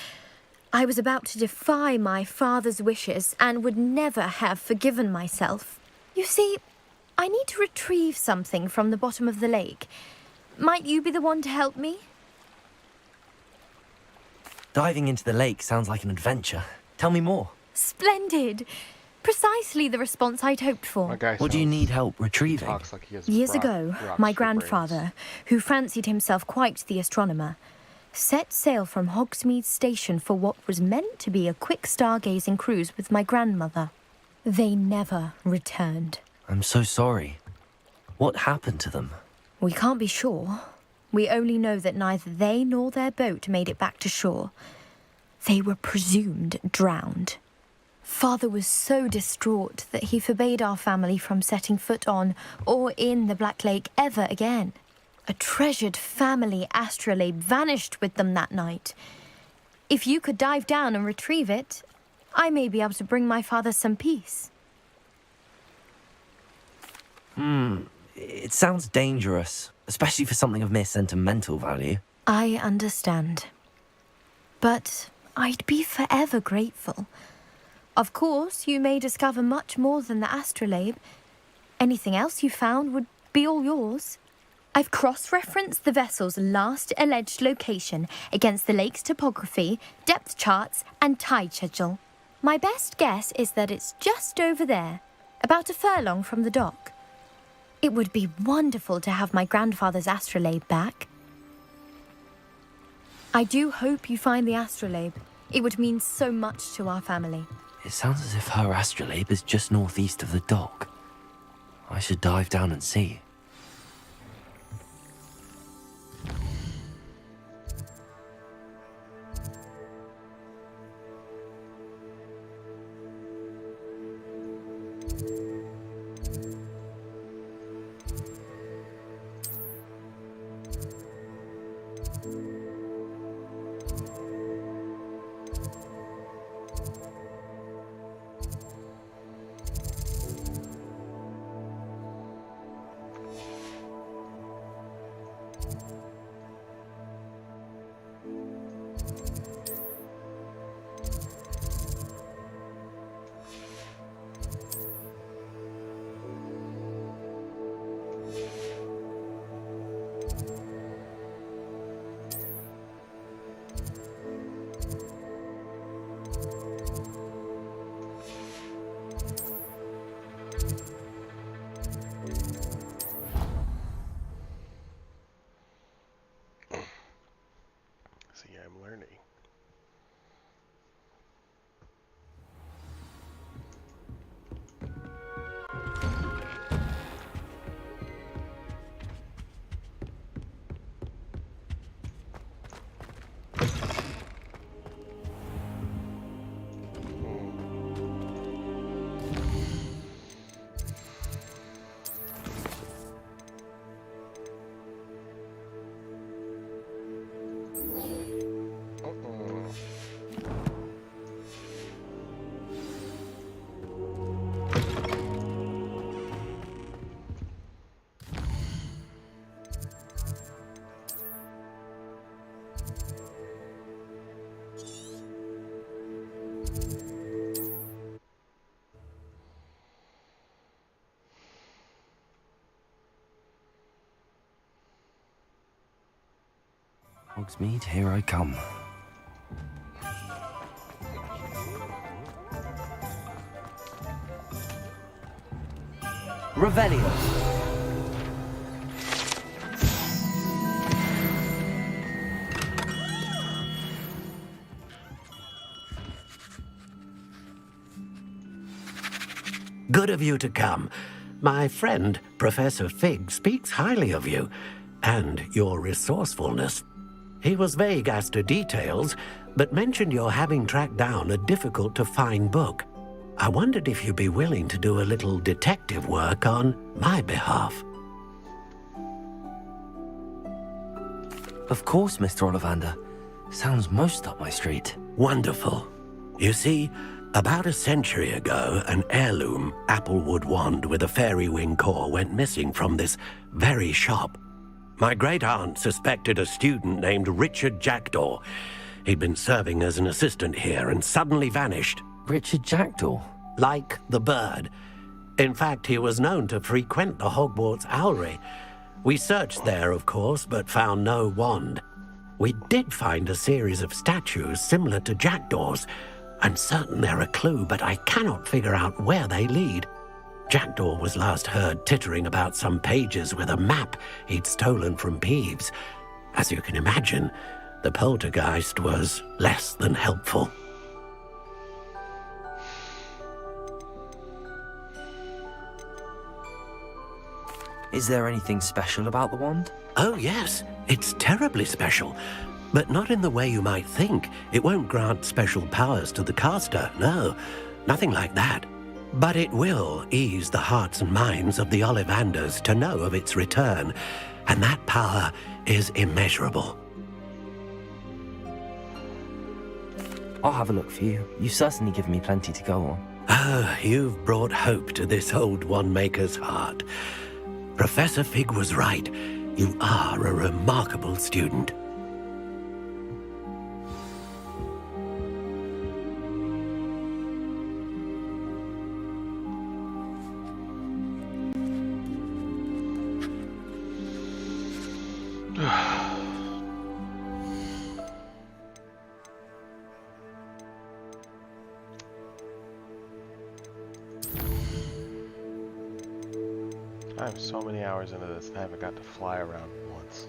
I was about to defy my father's wishes and would never have forgiven myself. You see, I need to retrieve something from the bottom of the lake. Might you be the one to help me? Diving into the lake sounds like an adventure. Tell me more. Splendid. Precisely the response I'd hoped for. What do you need help retrieving? Years ago, my grandfather, who fancied himself quite the astronomer, set sail from Hogsmeade Station for what was meant to be a quick stargazing cruise with my grandmother. They never returned. I'm so sorry. What happened to them? We can't be sure. We only know that neither they nor their boat made it back to shore. They were presumed drowned. Father was so distraught that he forbade our family from setting foot on or in the Black Lake ever again. A treasured family astrolabe vanished with them that night. If you could dive down and retrieve it, I may be able to bring my father some peace. It sounds dangerous, especially for something of mere sentimental value. I understand. But I'd be forever grateful. Of course, you may discover much more than the astrolabe. Anything else you found would be all yours. I've cross-referenced the vessel's last alleged location against the lake's topography, depth charts, and tide schedule. My best guess is that it's just over there, about a furlong from the dock. It would be wonderful to have my grandfather's astrolabe back. I do hope you find the astrolabe. It would mean so much to our family. It sounds as if her astrolabe is just northeast of the dock. I should dive down and see. See, I'm learning. Hogsmeade, here I come. Revelio. Good of you to come. My friend, Professor Fig, speaks highly of you and your resourcefulness. He was vague as to details, but mentioned your having tracked down a difficult-to-find book. I wondered if you'd be willing to do a little detective work on my behalf. Of course, Mr. Ollivander. Sounds most up my street. Wonderful. You see, about a century ago, an heirloom applewood wand with a fairy wing core went missing from this very shop. My great-aunt suspected a student named Richard Jackdaw. He'd been serving as an assistant here and suddenly vanished. Richard Jackdaw? Like the bird. In fact, he was known to frequent the Hogwarts Owlery. We searched there, of course, but found no wand. We did find a series of statues similar to Jackdaw's. I'm certain they're a clue, but I cannot figure out where they lead. Jackdaw was last heard tittering about some pages with a map he'd stolen from Peeves. As you can imagine, the poltergeist was less than helpful. Is there anything special about the wand? Oh, yes. It's terribly special. But not in the way you might think. It won't grant special powers to the caster, no. Nothing like that. But it will ease the hearts and minds of the Ollivanders to know of its return, and that power is immeasurable. I'll have a look for you. You've certainly given me plenty to go on. Ah, you've brought hope to this old wand-maker's heart. Professor Fig was right. You are a remarkable student. I'm so many hours into this and I haven't got to fly around once.